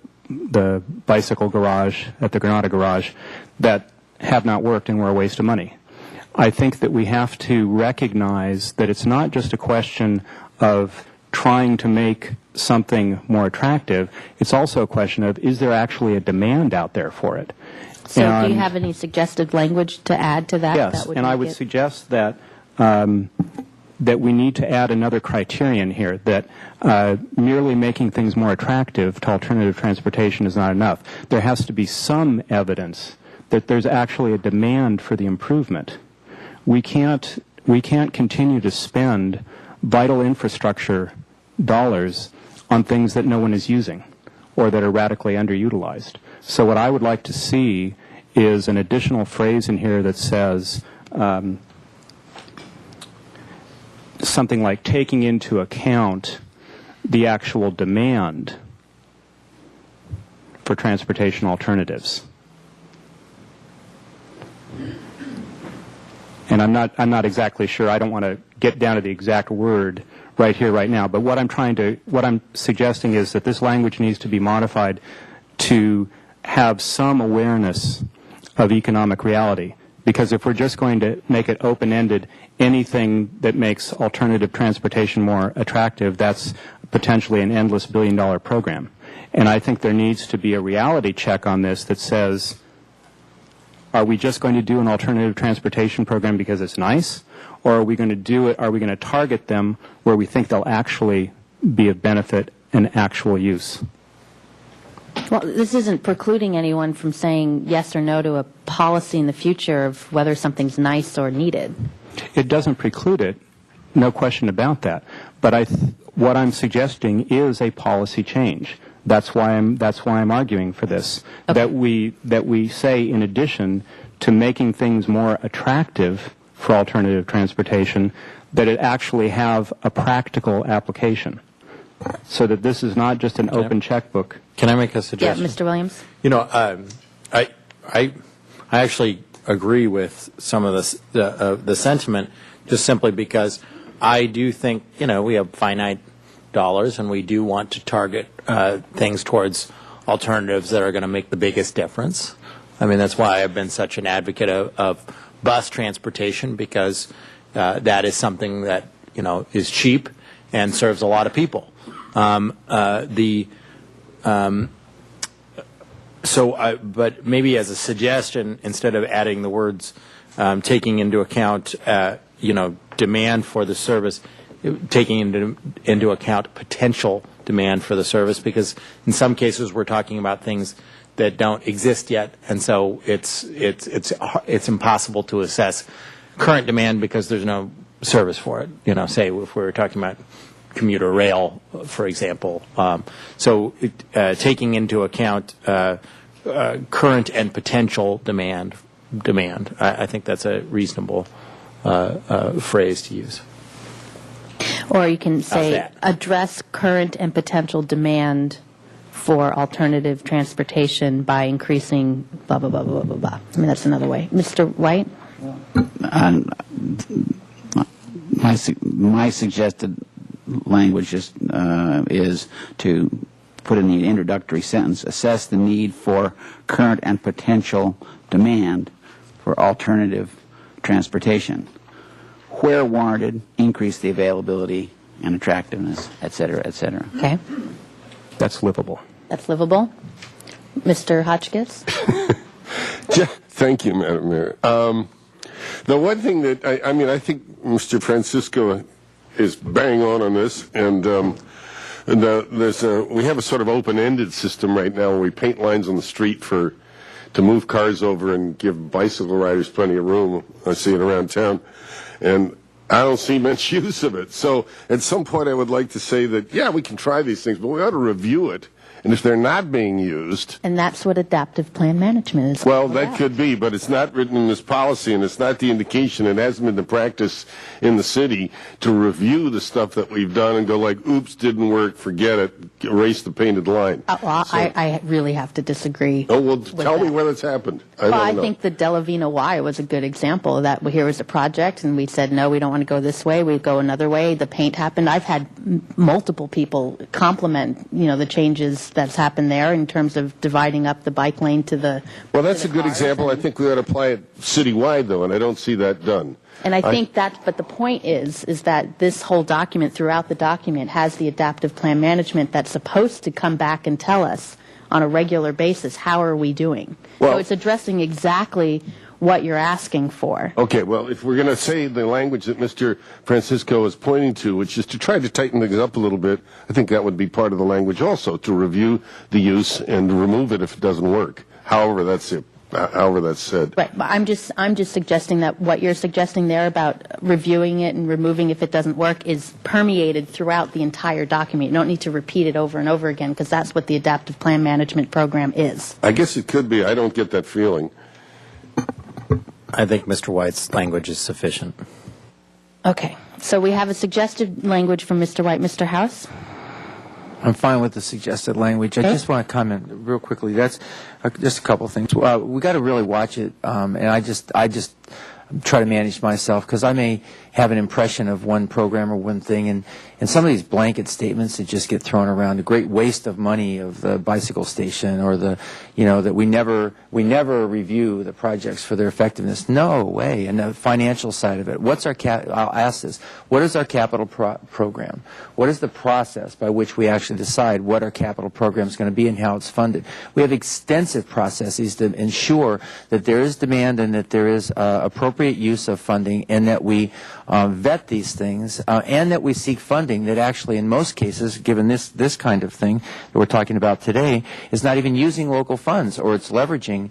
bicycle garage at the Granada Garage, that have not worked and were a waste of money. I think that we have to recognize that it's not just a question of trying to make something more attractive. It's also a question of, is there actually a demand out there for it? So do you have any suggested language to add to that? Yes, and I would suggest that that we need to add another criterion here, that merely making things more attractive to alternative transportation is not enough. There has to be some evidence that there's actually a demand for the improvement. We can't continue to spend vital infrastructure dollars on things that no one is using or that are radically underutilized. So what I would like to see is an additional phrase in here that says something like taking into account the actual demand for transportation alternatives. And I'm not exactly sure. I don't want to get down to the exact word right here, right now. But what I'm suggesting is that this language needs to be modified to have some awareness of economic reality. Because if we're just going to make it open-ended, anything that makes alternative transportation more attractive, that's potentially an endless billion-dollar program. And I think there needs to be a reality check on this that says, are we just going to do an alternative transportation program because it's nice? Or are we going to do it, are we going to target them where we think they'll actually be of benefit and actual use? Well, this isn't precluding anyone from saying yes or no to a policy in the future of whether something's nice or needed. It doesn't preclude it, no question about that. But what I'm suggesting is a policy change. That's why I'm arguing for this. Okay. That we say, in addition to making things more attractive for alternative transportation, that it actually have a practical application, so that this is not just an open checkbook. Can I make a suggestion? Yeah, Mr. Williams. You know, I actually agree with some of the sentiment, just simply because I do think, you know, we have finite dollars and we do want to target things towards alternatives that are going to make the biggest difference. I mean, that's why I've been such an advocate of bus transportation, because that is something that, you know, is cheap and serves a lot of people. But maybe as a suggestion, instead of adding the words taking into account, demand for the service, taking into account potential demand for the service, because in some cases we're talking about things that don't exist yet, and so it's impossible to assess current demand because there's no service for it. You know, say if we were talking about commuter rail, for example. Taking into account current and potential demand, I think that's a reasonable phrase to use. Or you can say that? address current and potential demand for alternative transportation by increasing blah, blah, blah, blah, blah, blah. I mean, that's another way. Mr. White? My suggested language is to put in the introductory sentence, assess the need for current and potential demand for alternative transportation. Where warranted, increase the availability and attractiveness, et cetera, et cetera. Okay. That's livable. That's livable. Mr. Hotchkiss? Thank you, Madam Mayor. The one thing that I think Mr. Francisco is bang on this, and we have a sort of open-ended system right now where we paint lines on the street to move cars over and give bicycle riders plenty of room. I see it around town, and I don't see much use of it. So at some point I would like to say that, yeah, we can try these things, but we ought to review it. And if they're not being used... And that's what adaptive plan management is. Well, that could be, but it's not written in this policy, and it's not the indication. It hasn't been the practice in the city to review the stuff that we've done and go like, oops, didn't work, forget it, erase the painted line. I really have to disagree. Oh, well, tell me where that's happened. I think the Delavina Y was a good example of that. Here was a project, and we said, no, we don't want to go this way. We go another way. The paint happened. I've had multiple people compliment, the changes that's happened there in terms of dividing up the bike lane to the... Well, that's a good example. I think we ought to apply it citywide, though, and I don't see that done. And I think but the point is that this whole document, throughout the document, has the adaptive plan management that's supposed to come back and tell us on a regular basis, how are we doing? So it's addressing exactly what you're asking for. Okay, well, if we're going to say the language that Mr. Francisco is pointing to, which is to try to tighten things up a little bit, I think that would be part of the language also, to review the use and remove it if it doesn't work, however that's said. Right, but I'm just suggesting that what you're suggesting there about reviewing it and removing if it doesn't work is permeated throughout the entire document. You don't need to repeat it over and over again, because that's what the adaptive plan management program is. I guess it could be. I don't get that feeling. I think Mr. White's language is sufficient. Okay, so we have a suggested language from Mr. White. Mr. House? I'm fine with the suggested language. I just want to comment real quickly. That's just a couple of things. We got to really watch it, and I just try to manage myself, because I may have an impression of one program or one thing, and some of these blanket statements that just get thrown around, the great waste of money of the bicycle station, or that we never review the projects for their effectiveness. No way. And the financial side of it. I'll ask this. What is our capital program? What is the process by which we actually decide what our capital program is going to be and how it's funded? We have extensive processes to ensure that there is demand and that there is appropriate use of funding, and that we vet these things, and that we seek funding that actually, in most cases, given this kind of thing that we're talking about today, is not even using local funds, or it's leveraging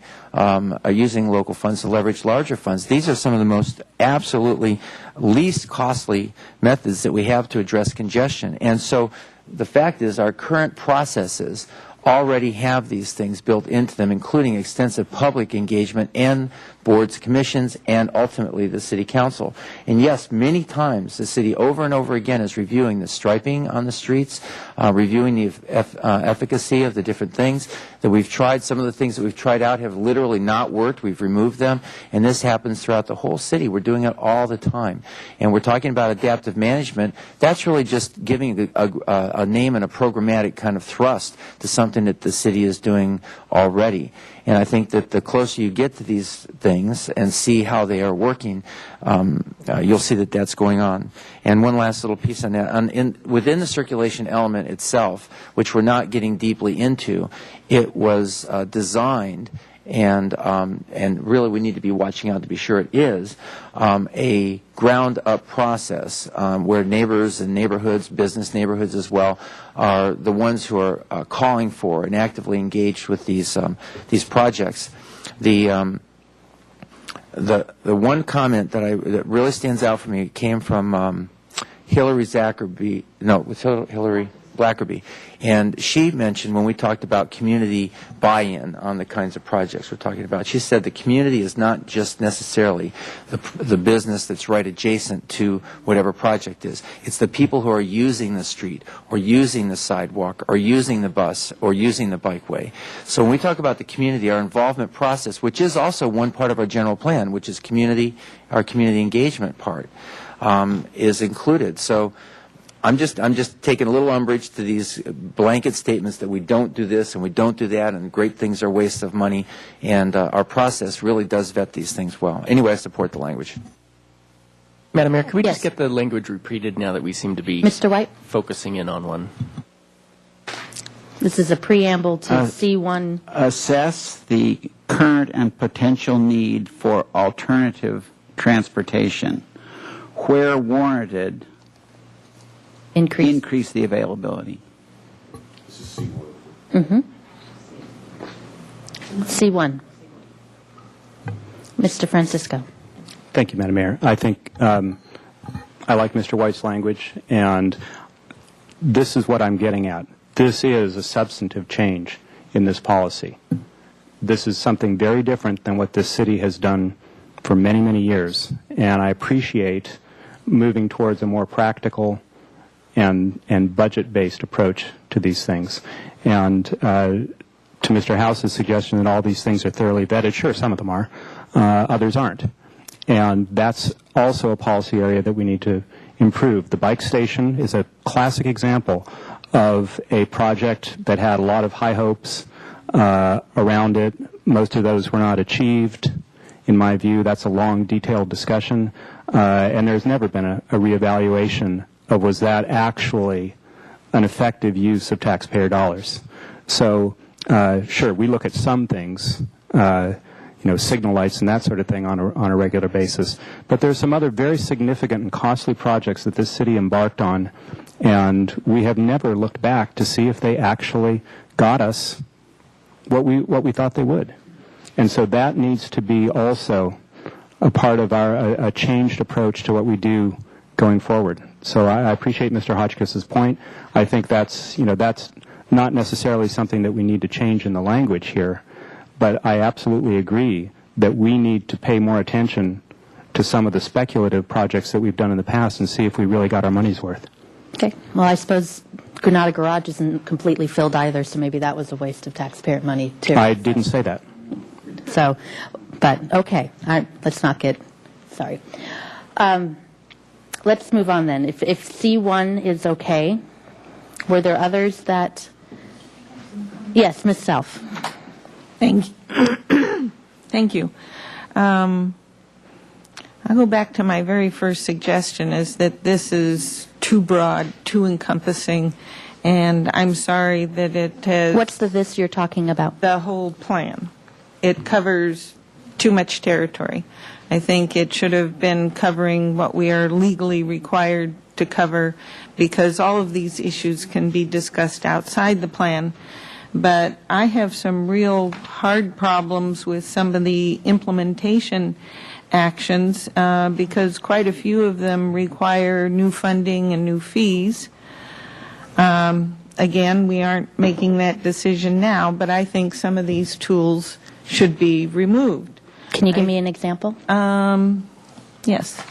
using local funds to leverage larger funds. These are some of the most absolutely least costly methods that we have to address congestion. And so the fact is, our current processes already have these things built into them, including extensive public engagement and boards, commissions, and ultimately the city council. And yes, many times the city over and over again is reviewing the striping on the streets, reviewing the efficacy of the different things that we've tried. Some of the things that we've tried out have literally not worked. We've removed them, and this happens throughout the whole city. We're doing it all the time. And we're talking about adaptive management. That's really just giving a name and a programmatic kind of thrust to something that the city is doing already. And I think that the closer you get to these things and see how they are working, you'll see that that's going on. And one last little piece on that. Within the circulation element itself, which we're not getting deeply into, it was designed, and really we need to be watching out to be sure it is, a ground-up process where neighbors and neighborhoods, business neighborhoods as well, are the ones who are calling for and actively engaged with these projects. The one comment that really stands out for me came from Hillary Blackerby, and she mentioned when we talked about community buy-in on the kinds of projects we're talking about, she said the community is not just necessarily the business that's right adjacent to whatever project is. It's the people who are using the street or using the sidewalk or using the bus or using the bikeway. So when we talk about the community, our involvement process, which is also one part of our general plan, which is our community engagement part, is included. So I'm just taking a little umbrage to these blanket statements that we don't do this and we don't do that and great things are wastes of money, and our process really does vet these things well. Anyway, I support the language. Madam Mayor, can we Yes. just get the language repeated now that we seem to be Mr. White? focusing in on one? This is a preamble to C1. Assess the current and potential need for alternative transportation. Where warranted, increase the availability. C1. Mr. Francisco. Thank you, Madam Mayor. I think I like Mr. White's language, and this is what I'm getting at. This is a substantive change in this policy. This is something very different than what this city has done for many, many years, and I appreciate moving towards a more practical and budget-based approach to these things. And to Mr. House's suggestion that all these things are thoroughly vetted, sure, some of them are, others aren't. And that's also a policy area that we need to improve. The bike station is a classic example of a project that had a lot of high hopes around it. Most of those were not achieved. In my view, that's a long, detailed discussion, and there's never been a reevaluation of was that actually an effective use of taxpayer dollars. So, sure, we look at some things, signal lights and that sort of thing on a regular basis, but there's some other very significant and costly projects that this city embarked on, and we have never looked back to see if they actually got us what we thought they would. And so that needs to be also a part of a changed approach to what we do going forward. So I appreciate Mr. Hotchkiss's point. I think that's not necessarily something that we need to change in the language here, but I absolutely agree that we need to pay more attention to some of the speculative projects that we've done in the past and see if we really got our money's worth. Okay. Well, I suppose Granada Garage isn't completely filled either, so maybe that was a waste of taxpayer money, too. I didn't say that. So, but, okay. Let's not get, sorry. Let's move on then. If C1 is okay, were there others that, yes, Ms. Self. Thank you. I'll go back to my very first suggestion, is that this is too broad, too encompassing, and I'm sorry that it has... What's the this you're talking about? The whole plan. It covers too much territory. I think it should have been covering what we are legally required to cover, because all of these issues can be discussed outside the plan. But I have some real hard problems with some of the implementation actions because quite a few of them require new funding and new fees. Again, we aren't making that decision now, but I think some of these tools should be removed. Can you give me an example? Yes.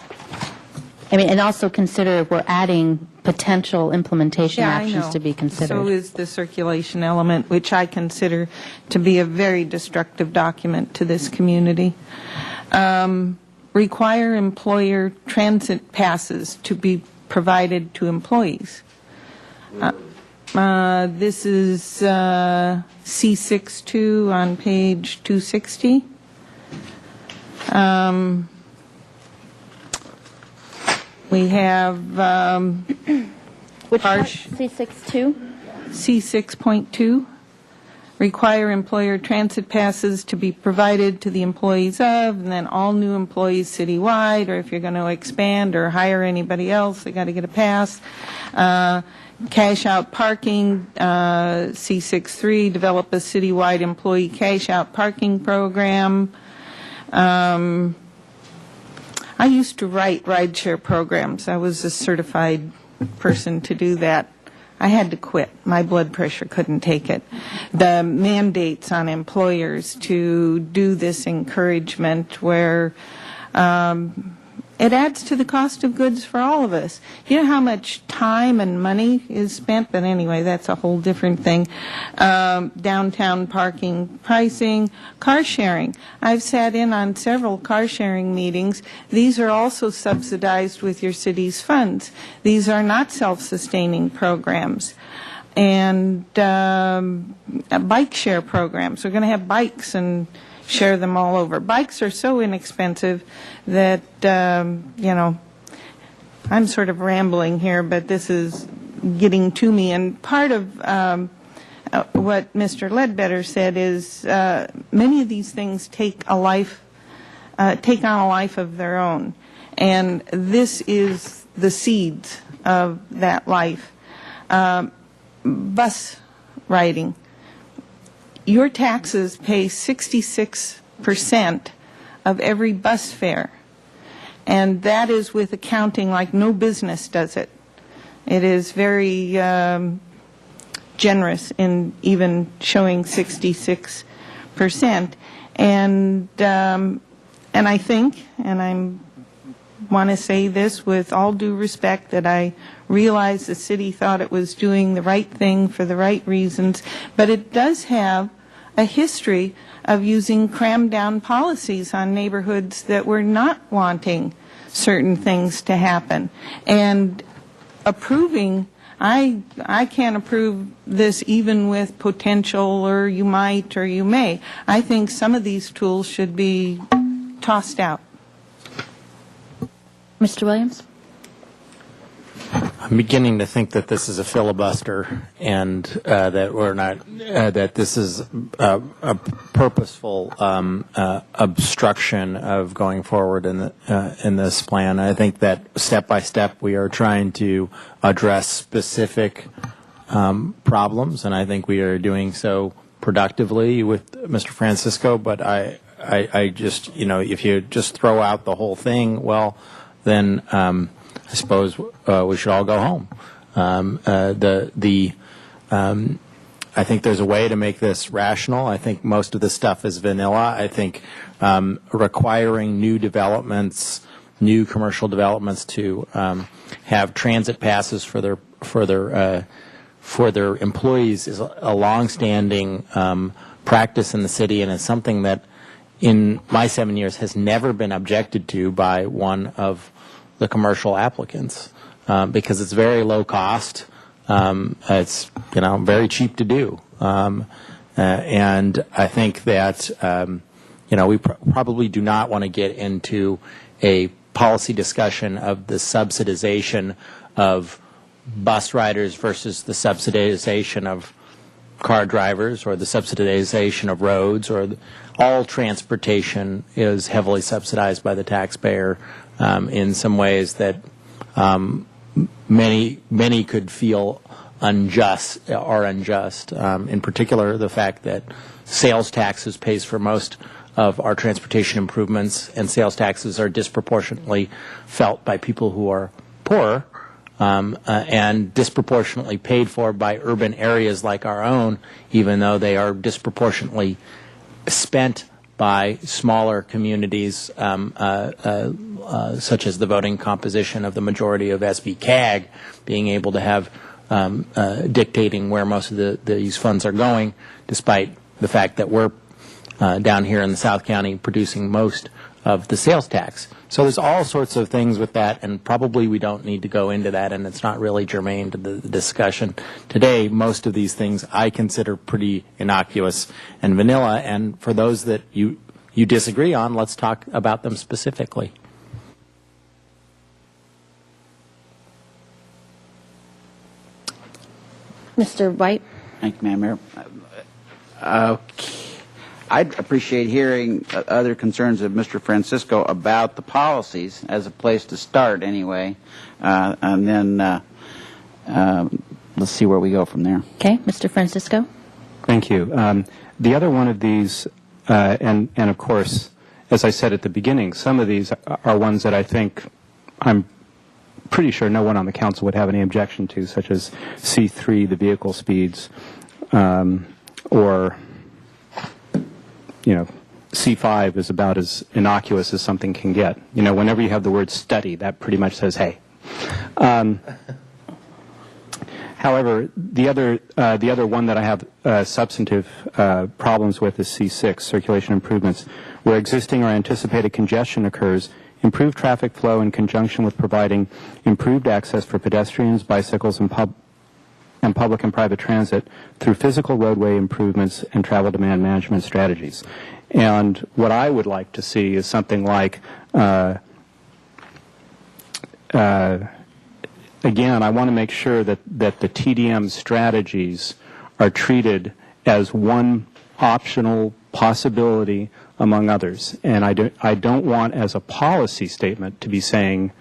I mean, and also consider we're adding potential implementation actions to be considered. So is the circulation element, which I consider to be a very destructive document to this community. Require employer transit passes to be provided to employees. This is C62 on page 260. We have Which part? C62? C6.2, require employer transit passes to be provided to the employees of, and then all new employees citywide, or if you're going to expand or hire anybody else, they got to get a pass. Cash out parking, C6.3, develop a citywide employee cash out parking program. I used to write rideshare programs. I was a certified person to do that. I had to quit. My blood pressure couldn't take it. The mandates on employers to do this encouragement where it adds to the cost of goods for all of us. You know how much time and money is spent? But anyway, that's a whole different thing. Downtown parking pricing, car sharing. I've sat in on several car sharing meetings. These are also subsidized with your city's funds. These are not self-sustaining programs. And bike share programs. We're going to have bikes and share them all over. Bikes are so inexpensive that, I'm sort of rambling here, but this is getting to me. And part of what Mr. Ledbetter said is many of these things take on a life of their own. And this is the seeds of that life. Bus riding. Your taxes pay 66% of every bus fare, and that is with accounting like no business does it. It is very generous in even showing 66%. And I think, and I want to say this with all due respect, that I realize the city thought it was doing the right thing for the right reasons, but it does have a history of using crammed down policies on neighborhoods that were not wanting certain things to happen. And approving, I can't approve this even with potential or you might or you may. I think some of these tools should be tossed out. Mr. Williams? I'm beginning to think that this is a filibuster, and that we're not. That this is a purposeful obstruction of going forward in this plan. I think that step by step we are trying to address specific problems, and I think we are doing so productively with Mr. Francisco. But I just, if you just throw out the whole thing, well, then I suppose we should all go home. I think there's a way to make this rational. I think most of this stuff is vanilla. I think requiring new developments, new commercial developments to have transit passes for their employees is a longstanding practice in the city, and it's something that in my 7 years has never been objected to by one of the commercial applicants because it's very low cost. It's very cheap to do, and I think that we probably do not want to get into a policy discussion of the subsidization of bus riders versus the subsidization of car drivers or the subsidization of roads, or all transportation is heavily subsidized by the taxpayer in some ways that many could feel unjust. In particular, the fact that sales taxes pays for most of our transportation improvements, and sales taxes are disproportionately felt by people who are poorer and disproportionately paid for by urban areas like our own, even though they are disproportionately spent by smaller communities, such as the voting composition of the majority of SB-CAG, being able to have dictating where most of these funds are going, despite the fact that we're down here in the South County producing most of the sales tax. So there's all sorts of things with that, and probably we don't need to go into that, and it's not really germane to the discussion today. Most of these things I consider pretty innocuous and vanilla, and for those that you disagree on, let's talk about them specifically. Mr. White? Thank you, Madam Mayor. Okay. I'd appreciate hearing other concerns of Mr. Francisco about the policies as a place to start anyway, and then let's see where we go from there. Okay, Mr. Francisco? Thank you. The other one of these, and of course, as I said at the beginning, some of these are ones that I'm pretty sure no one on the council would have any objection to, such as C3, the vehicle speeds, or, C5 is about as innocuous as something can get. Whenever you have the word study, that pretty much says, hey. However, the other one that I have substantive problems with is C6, circulation improvements, where existing or anticipated congestion occurs. Improve traffic flow in conjunction with providing improved access for pedestrians, bicycles, and public and private transit through physical roadway improvements and travel demand management strategies. And what I would like to see is something like, again, I want to make sure that the TDM strategies are treated as one optional possibility among others. And I don't want, as a policy statement, to be saying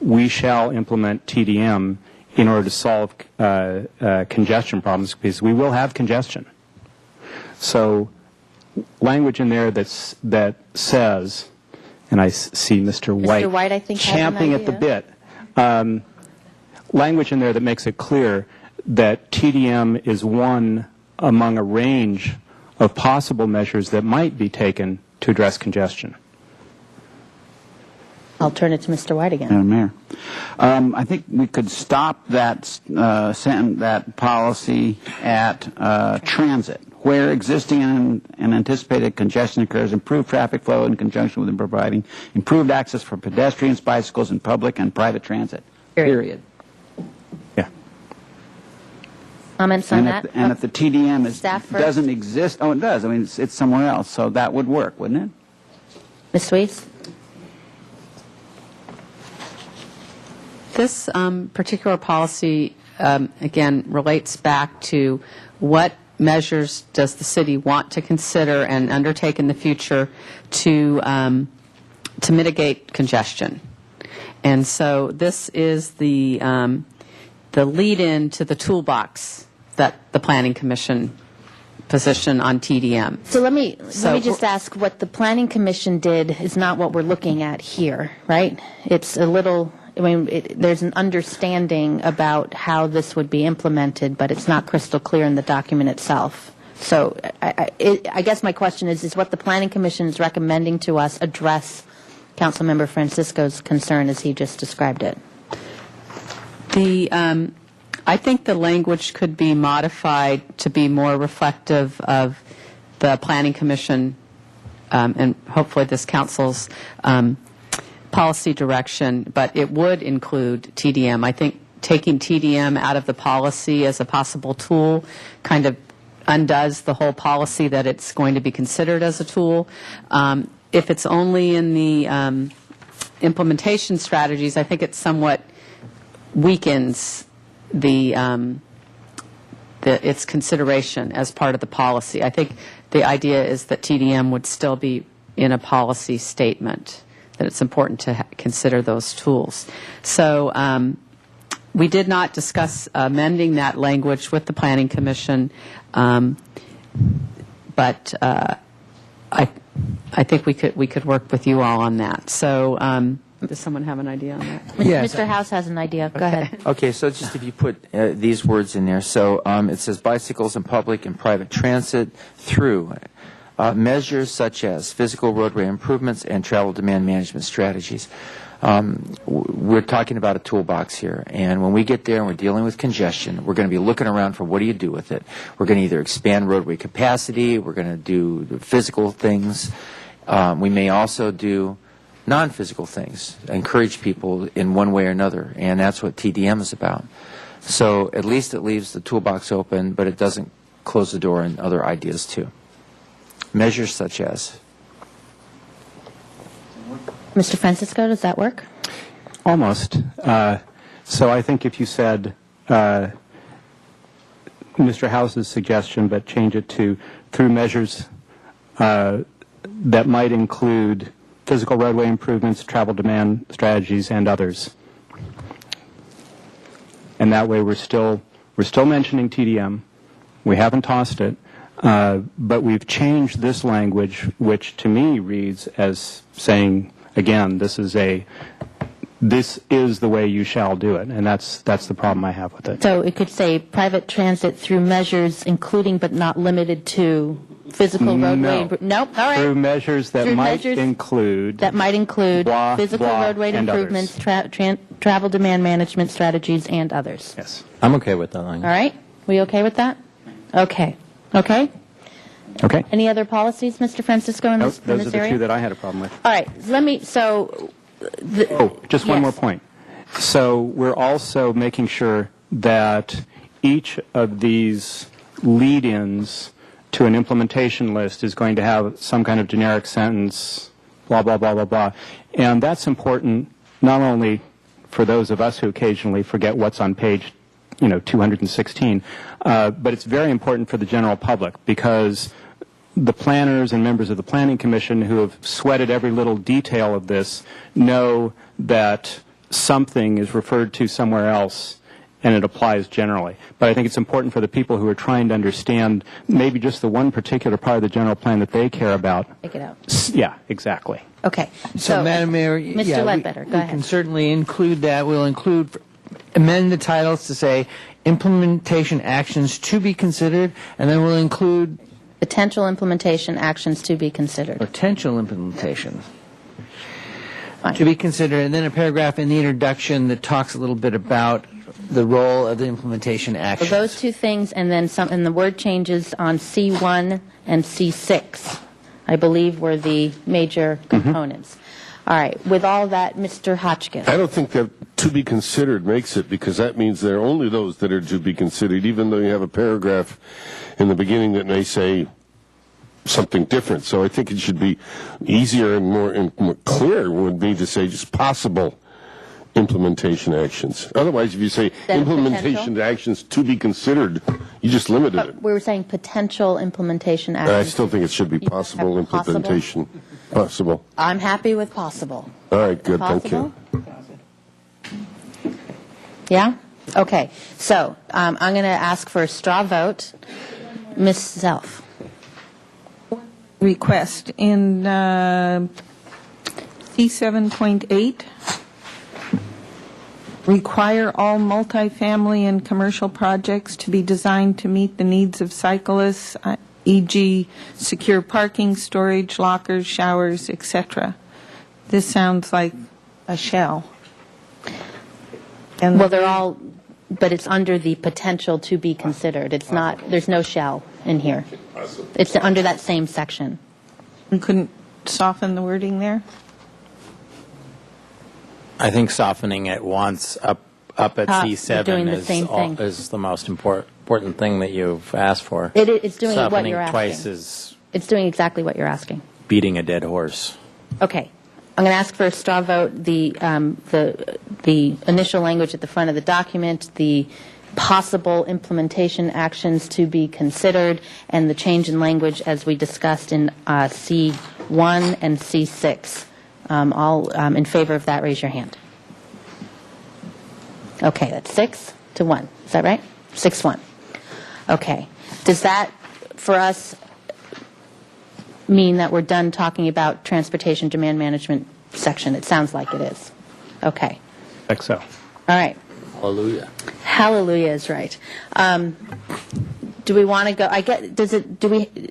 we shall implement TDM in order to solve congestion problems, because we will have congestion. So language in there that says, and I see Mr. White, I think, has an champing at the bit, language in there that makes it clear that TDM is one among a range of possible measures that might be taken to address congestion. I'll turn it to Mr. White again. Madam Mayor, I think we could stop that that policy at transit, where existing and anticipated congestion occurs. Improve traffic flow in conjunction with providing improved access for pedestrians, bicycles, and public and private transit. Period. Yeah. Comments on that? And if the TDM doesn't exist, it does. I mean, it's somewhere else, so that would work, wouldn't it? Ms. Suisse? This particular policy, again, relates back to what measures does the city want to consider and undertake in the future to mitigate congestion. And so this is the lead-in to the toolbox that the Planning Commission position on TDM. So let me just ask, what the Planning Commission did is not what we're looking at here, right? It's a little, there's an understanding about how this would be implemented, but it's not crystal clear in the document itself. So I guess my question is what the Planning Commission is recommending to us address Councilmember Francisco's concern as he just described it? I think the language could be modified to be more reflective of the Planning Commission and hopefully this council's policy direction, but it would include TDM. I think taking TDM out of the policy as a possible tool kind of undoes the whole policy that it's going to be considered as a tool. If it's only in the implementation strategies, I think it somewhat weakens its consideration as part of the policy. I think the idea is that TDM would still be in a policy statement, that it's important to consider those tools. So we did not discuss amending that language with the Planning Commission, but I think we could work with you all on that. So does someone have an idea on that? Yes. Mr. House has an idea. Go ahead. Okay, so just if you put these words in there. So it says bicycles and public and private transit through measures such as physical roadway improvements and travel demand management strategies. We're talking about a toolbox here, and when we get there and we're dealing with congestion, we're going to be looking around for what do you do with it. We're going to either expand roadway capacity, we're going to do physical things. We may also do non-physical things, encourage people in one way or another, and that's what TDM is about. So at least it leaves the toolbox open, but it doesn't close the door on other ideas too. Measures such as. Mr. Francisco, does that work? Almost. So I think if you said Mr. House's suggestion, but change it to through measures that might include physical roadway improvements, travel demand strategies, and others. And that way we're still mentioning TDM. We haven't tossed it. But we've changed this language, which to me reads as saying, again, this is the way you shall do it, and that's the problem I have with it. So it could say private transit through measures including but not limited to physical roadway. Nope. All right. Through measures that Through might measures include blah, physical blah, roadway and improvements, travel demand management strategies, and others. Yes. I'm okay with that language. All right. We okay with that? Okay. Okay. Okay. Any other policies, Mr. Francisco, in this, Those in are this the area? two that I had a problem with. All right. Let me. So. Just one yes. more point. So we're also making sure that each of these lead-ins to an implementation list is going to have some kind of generic sentence, blah, blah, blah, blah, blah. And that's important not only for those of us who occasionally forget what's on page 216, but it's very important for the general public, because the planners and members of the Planning Commission who have sweated every little detail of this know that something is referred to somewhere else and it applies generally. But I think it's important for the people who are trying to understand maybe just the one particular part of the general plan that they care about. Take it out. Yeah, exactly. Okay. So, Madam Mayor, Mr. Ledbetter, go we ahead. can certainly include that. We'll amend the titles to say implementation actions to be considered, and then we'll include Potential implementation actions to be considered. potential implementation Fine. to be considered, and then a paragraph in the introduction that talks a little bit about the role of the implementation So actions. those two things, and then some, and the word changes on C1 and C6, I believe, were the major components. All right. With all that, Mr. Hotchkiss. I don't think that to be considered makes it, because that means there are only those that are to be considered, even though you have a paragraph in the beginning that may say something different. So I think it should be easier and more clear would be to say just possible implementation actions. Otherwise, if you say Then implementation potential? actions to be considered, you just limited it. We were saying potential implementation actions. I still think it should be possible have possible? implementation. Possible. I'm happy with possible. All right, good, thank Possible? you. Yeah? Okay. So I'm going to ask for a straw vote. Ms. Self. Request in C7.8, require all multifamily and commercial projects to be designed to meet the needs of cyclists, e.g. secure parking, storage, lockers, showers, etc. This sounds like a shell. And Well, they're all, but it's under the potential to be considered. It's not, there's no shall in here. It's under that same section. you couldn't soften the wording there? I think softening it once up at You're C7 doing the same thing. is the most important thing that you've asked for. It's doing what Softening you're asking. twice is It's doing exactly what you're asking. beating a dead horse. Okay. I'm going to ask for a straw vote. The initial language at the front of the document, the possible implementation actions to be considered, and the change in language as we discussed in C1 and C6. All in favor of that, raise your hand. Okay, that's 6-1. Is that right? 6-1. Okay. Does that, for us, mean that we're done talking about transportation demand management section? It sounds like it is. Okay. I think so. All right. Hallelujah. Hallelujah is right. Do we want to go,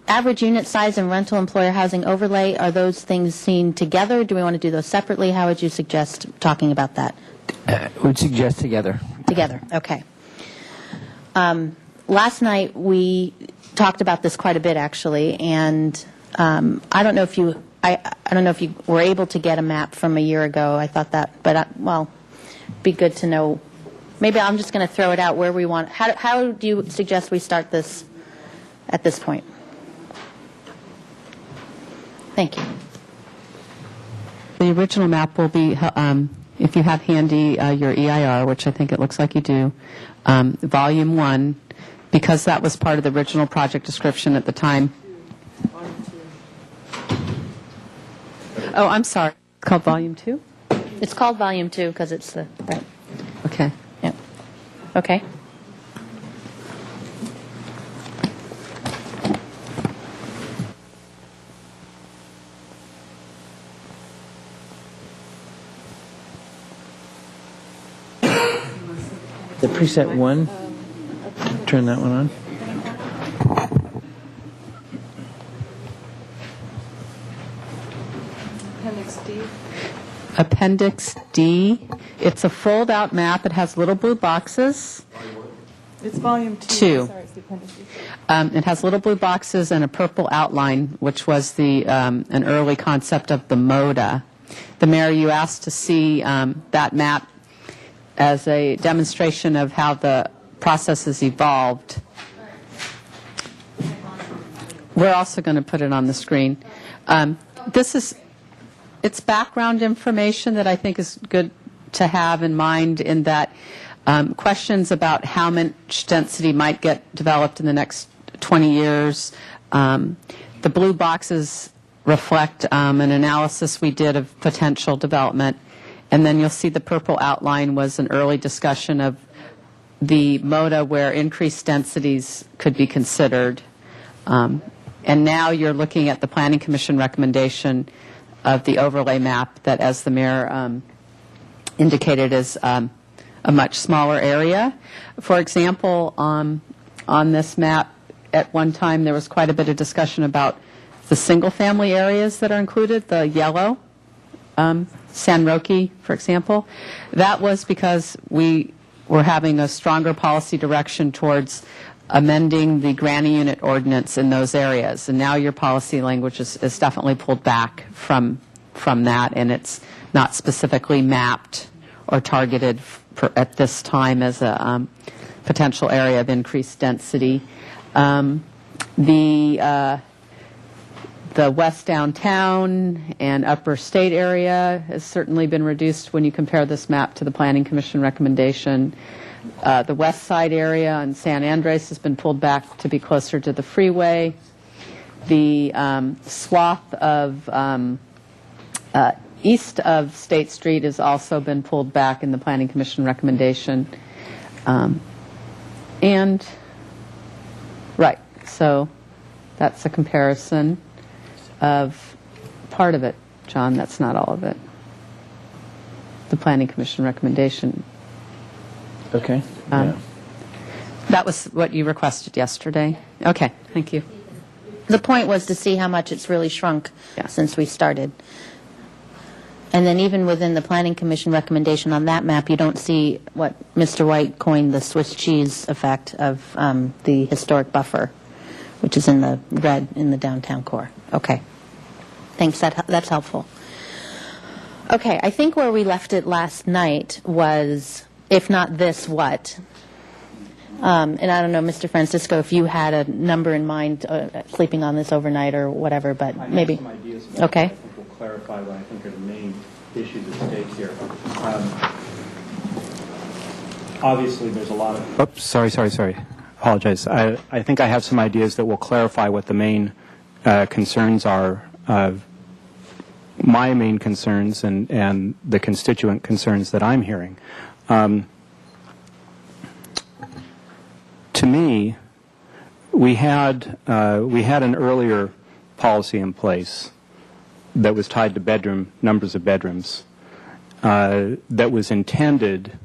average unit size and rental employer housing overlay, are those things seen together? Do we want to do those separately? How would you suggest talking about that? would suggest together. Together, okay. Last night we talked about this quite a bit, actually, and I don't know if you were able to get a map from a year ago. I thought that, but well, be good to know. Maybe I'm just going to throw it out where we want. How do you suggest we start this at this point? Thank you. The original map will be, if you have handy your EIR, which I think it looks like you do, Volume 1, because that was part of the original project description at the time. Oh, I'm sorry. It's called Volume 2? It's called Volume 2 because it's the right. Okay. Yeah. Okay. The preset 1, turn that one on. Appendix D. It's a fold-out map. It has little blue boxes. It's volume 2. Sorry, it's the appendix. It has little blue boxes and a purple outline, which was an early concept of the MODA. The mayor, you asked to see that map as a demonstration of how the process has evolved. We're also going to put it on the screen. It's background information that I think is good to have in mind, in that questions about how much density might get developed in the next 20 years. The blue boxes reflect an analysis we did of potential development. And then you'll see the purple outline was an early discussion of the MODA where increased densities could be considered. And now you're looking at the Planning Commission recommendation of the overlay map that, as the mayor indicated, is a much smaller area. For example, on this map, at one time there was quite a bit of discussion about the single-family areas that are included, the yellow, San Roque, for example. That was because we were having a stronger policy direction towards amending the granny unit ordinance in those areas. And now your policy language is definitely pulled back from that, and it's not specifically mapped or targeted at this time as a potential area of increased density. The west downtown and upper state area has certainly been reduced when you compare this map to the Planning Commission recommendation. The west side area in San Andres has been pulled back to be closer to the freeway. The swath of east of State Street has also been pulled back in the Planning Commission recommendation. So that's a comparison of part of it, John. That's not all of it. The Planning Commission recommendation. Okay. That was what you requested yesterday. Okay, thank you. The point was to see how much it's really shrunk since we started. And then even within the Planning Commission recommendation on that map, you don't see what Mr. White coined the Swiss cheese effect of the historic buffer, which is in the red in the downtown core. Okay. Thanks. That's helpful. Okay. I think where we left it last night was, if not this, what? And I don't know, Mr. Francisco, if you had a number in mind, sleeping on this overnight or whatever, but maybe. I have some ideas. Okay. I think we'll clarify what I think are the main issues at stake here. Obviously, there's a lot of... Oops, sorry. Apologize. I think I have some ideas that will clarify what the main concerns are, my main concerns and the constituent concerns that I'm hearing. To me, we had an earlier policy in place that was tied to numbers of bedrooms that was intended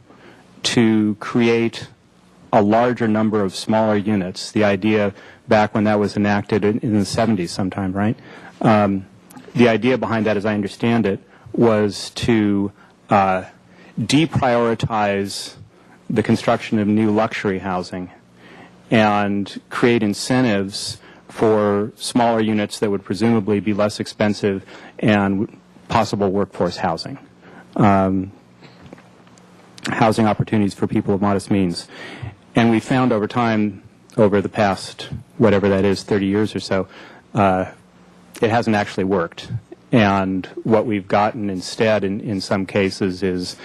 to create a larger number of smaller units. The idea back when that was enacted in the 70s sometime, right? The idea behind that, as I understand it, was to deprioritize the construction of new luxury housing and create incentives for smaller units that would presumably be less expensive and possible workforce housing. Housing opportunities for people of modest means. And we found over time, over the past, whatever that is, 30 years or so, it hasn't actually worked. And what we've gotten instead in some cases is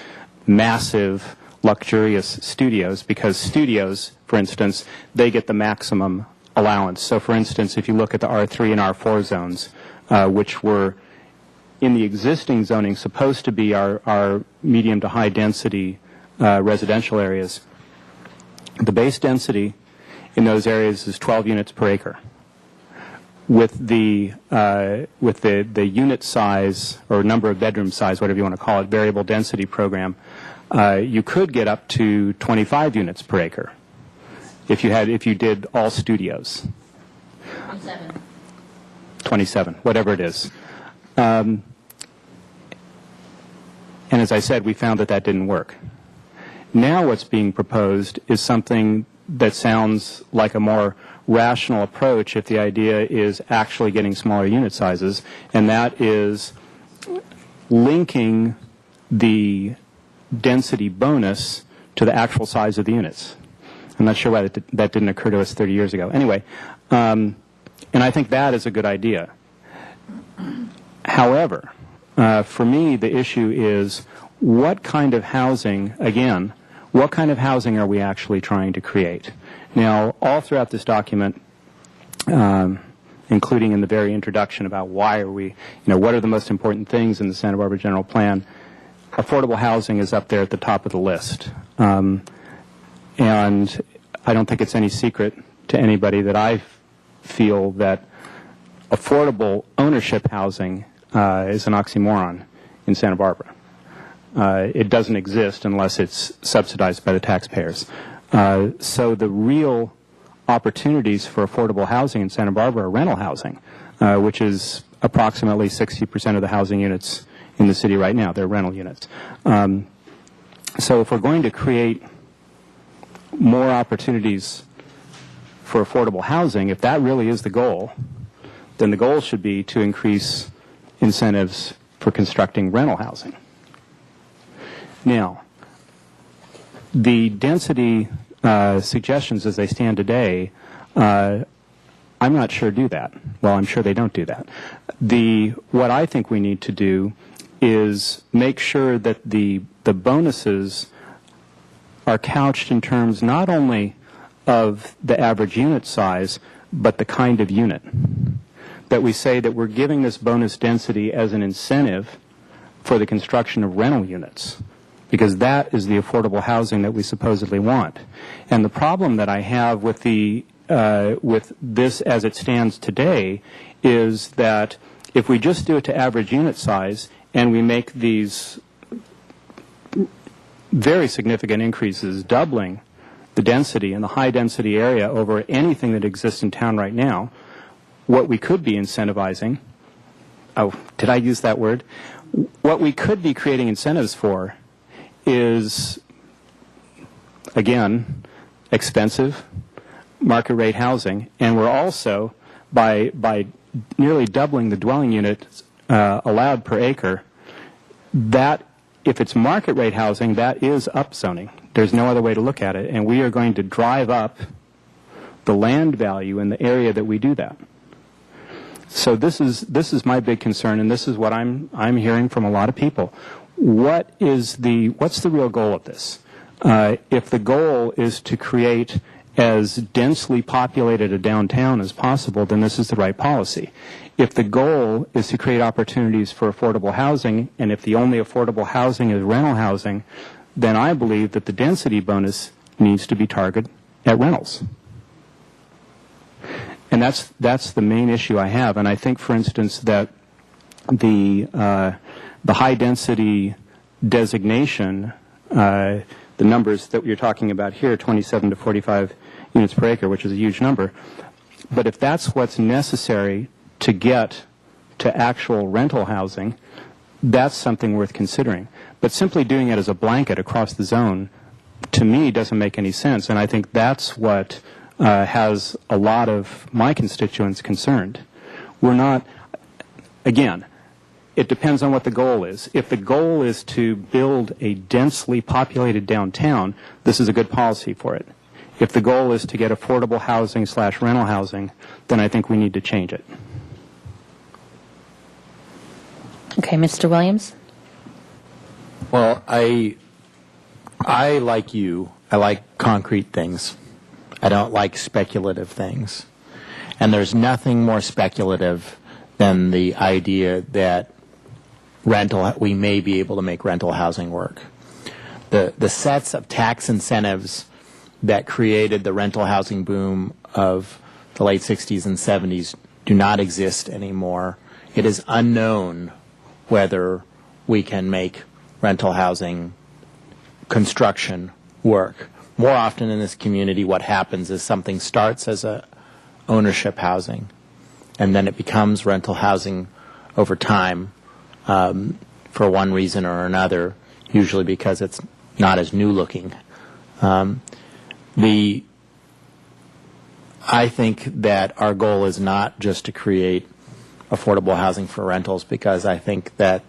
massive, luxurious studios, because studios, for instance, they get the maximum allowance. So, for instance, if you look at the R3 and R4 zones, which were in the existing zoning supposed to be our medium to high density residential areas, the base density in those areas is 12 units per acre. With the unit size or number of bedroom size, whatever you want to call it, variable density program, You could get up to 25 units per acre if you did all studios. 27, whatever it is. And as I said, we found that didn't work. Now what's being proposed is something that sounds like a more rational approach if the idea is actually getting smaller unit sizes, and that is linking the density bonus to the actual size of the units. I'm not sure why that didn't occur to us 30 years ago. Anyway, and I think that is a good idea. However, for me, the issue is what kind of housing, again, what kind of housing are we actually trying to create? Now, all throughout this document, including in the very introduction about why are we, what are the most important things in the Santa Barbara General Plan, affordable housing is up there at the top of the list. And I don't think it's any secret to anybody that I feel that affordable ownership housing is an oxymoron in Santa Barbara. It doesn't exist unless it's subsidized by the taxpayers. So the real opportunities for affordable housing in Santa Barbara are rental housing, which is approximately 60% of the housing units in the city right now. They're rental units. So if we're going to create more opportunities for affordable housing, if that really is the goal, then the goal should be to increase incentives for constructing rental housing. Now, the density suggestions as they stand today, I'm not sure do that. Well, I'm sure they don't do that. What I think we need to do is make sure that the bonuses are couched in terms not only of the average unit size, but the kind of unit. That we say that we're giving this bonus density as an incentive for the construction of rental units, because that is the affordable housing that we supposedly want. And the problem that I have with with this as it stands today is that if we just do it to average unit size and we make these very significant increases, doubling the density in the high density area over anything that exists in town right now, what we could be incentivizing, did I use that word? What we could be creating incentives for is, again, expensive market rate housing, and we're also, by nearly doubling the dwelling units allowed per acre, that if it's market rate housing, that is upzoning. There's no other way to look at it, and we are going to drive up the land value in the area that we do that. So this is my big concern, and this is what I'm hearing from a lot of people. What's the real goal of this? If the goal is to create as densely populated a downtown as possible, then this is the right policy. If the goal is to create opportunities for affordable housing, and if the only affordable housing is rental housing, then I believe that the density bonus needs to be targeted at rentals. And that's the main issue I have. And I think, for instance, that the high density designation, the numbers that you're talking about here, 27 to 45 units per acre, which is a huge number. But if that's what's necessary to get to actual rental housing, that's something worth considering. But simply doing it as a blanket across the zone, to me, doesn't make any sense. And I think that's what has a lot of my constituents concerned. We're not, again, it depends on what the goal is. If the goal is to build a densely populated downtown, this is a good policy for it. If the goal is to get affordable housing / rental housing, then I think we need to change it. Okay, Mr. Williams? Well, I like you. I like concrete things. I don't like speculative things. And there's nothing more speculative than the idea that we may be able to make rental housing work. The sets of tax incentives that created the rental housing boom of the late 60s and 70s do not exist anymore. It is unknown whether we can make rental housing construction work. More often in this community, what happens is something starts as a ownership housing, and then it becomes rental housing over time for one reason or another, usually because it's not as new looking. I think that our goal is not just to create affordable housing for rentals, because I think that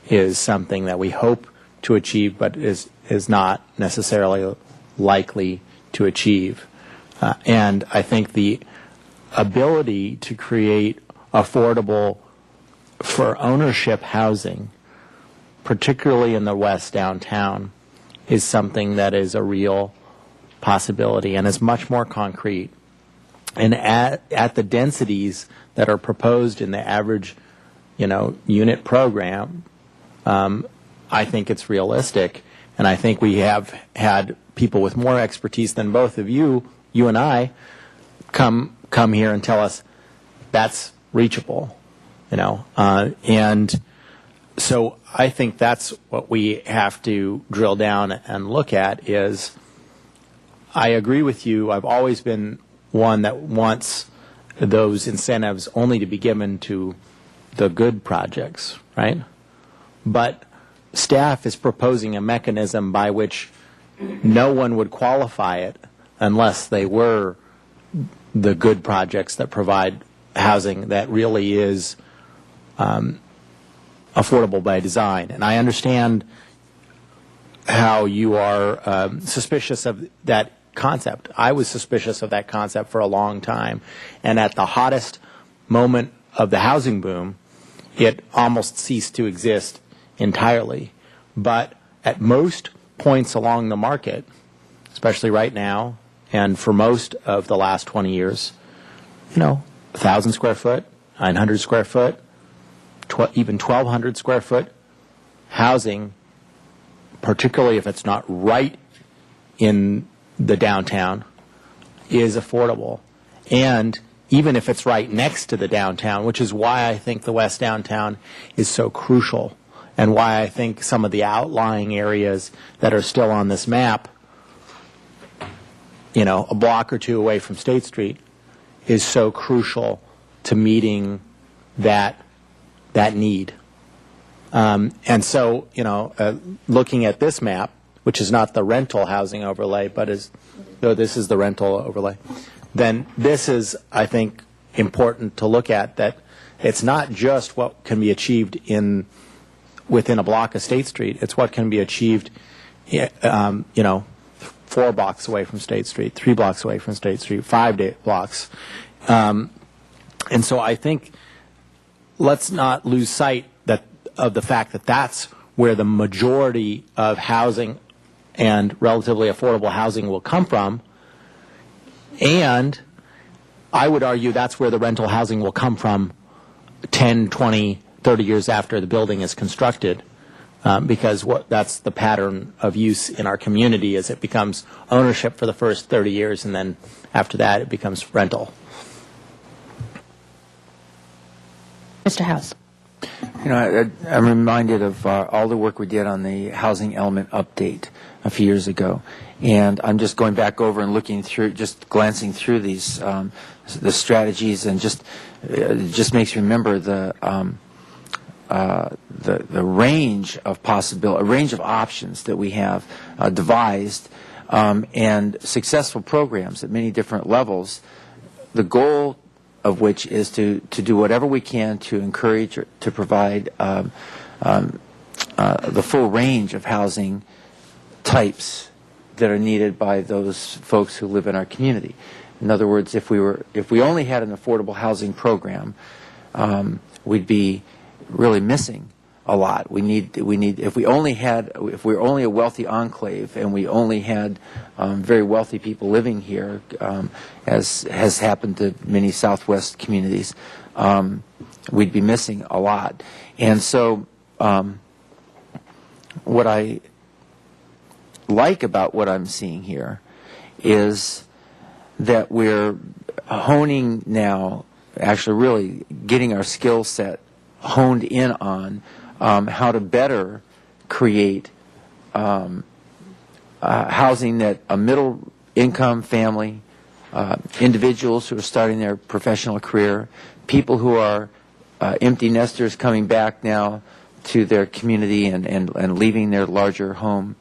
is something that we hope to achieve, but is not necessarily likely to achieve. And I think the ability to create affordable for ownership housing, particularly in the West downtown, is something that is a real possibility and is much more concrete. And at the densities that are proposed in the average, unit program, I think it's realistic. And I think we have had people with more expertise than both of you and I, come here and tell us that's reachable, and so I think that's what we have to drill down and look at. Is I agree with you. I've always been one that wants those incentives only to be given to the good projects, right? But staff is proposing a mechanism by which no one would qualify it unless they were the good projects that provide housing that really is affordable by design. And I understand how you are suspicious of that concept. I was suspicious of that concept for a long time. And at the hottest moment of the housing boom, it almost ceased to exist entirely. But at most points along the market, especially right now, and for most of the last 20 years, 1,000 square foot, 900 square foot, even 1,200 square foot housing, particularly if it's not right in the downtown, is affordable. And even if it's right next to the downtown, which is why I think the West Downtown is so crucial, and why I think some of the outlying areas that are still on this map, a block or two away from State Street, is so crucial to meeting that need. And so, looking at this map, which is not the rental housing overlay, but this is the rental overlay, then this is, I think, important to look at, that it's not just what can be achieved within a block of State Street. It's what can be achieved, 4 blocks away from State Street, 3 blocks away from State Street, 5 blocks. And so I think let's not lose sight of the fact that that's where the majority of housing and relatively affordable housing will come from. And I would argue that's where the rental housing will come from 10, 20, 30 years after the building is constructed, because that's the pattern of use in our community, is it becomes ownership for the first 30 years, and then after that it becomes rental. Mr. House. I'm reminded of all the work we did on the housing element update a few years ago, and I'm just going back over and glancing through these the strategies, and it just makes me remember the range of a range of options that we have devised, and successful programs at many different levels. The goal of which is to do whatever we can to encourage or to provide the full range of housing types that are needed by those folks who live in our community. In other words, if we only had an affordable housing program, we'd be really missing a lot. If we're only a wealthy enclave and we only had very wealthy people living here, as has happened to many Southwest communities, we'd be missing a lot. And so what I like about what I'm seeing here is that we're honing now, actually really getting our skill set honed in on how to better create housing that a middle-income family, individuals who are starting their professional career, people who are empty nesters coming back now to their community and leaving their larger home,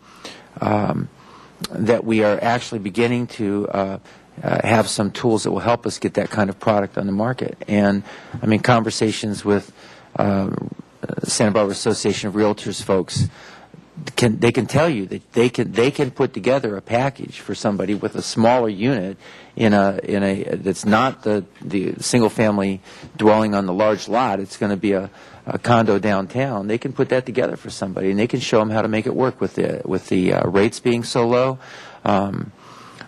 that we are actually beginning to have some tools that will help us get that kind of product on the market. And, I mean, conversations with Santa Barbara Association of Realtors folks, they can tell you that they can put together a package for somebody with a smaller unit in a that's not the single family dwelling on the large lot. It's going to be a condo downtown. They can put that together for somebody, and they can show them how to make it work with the rates being so low.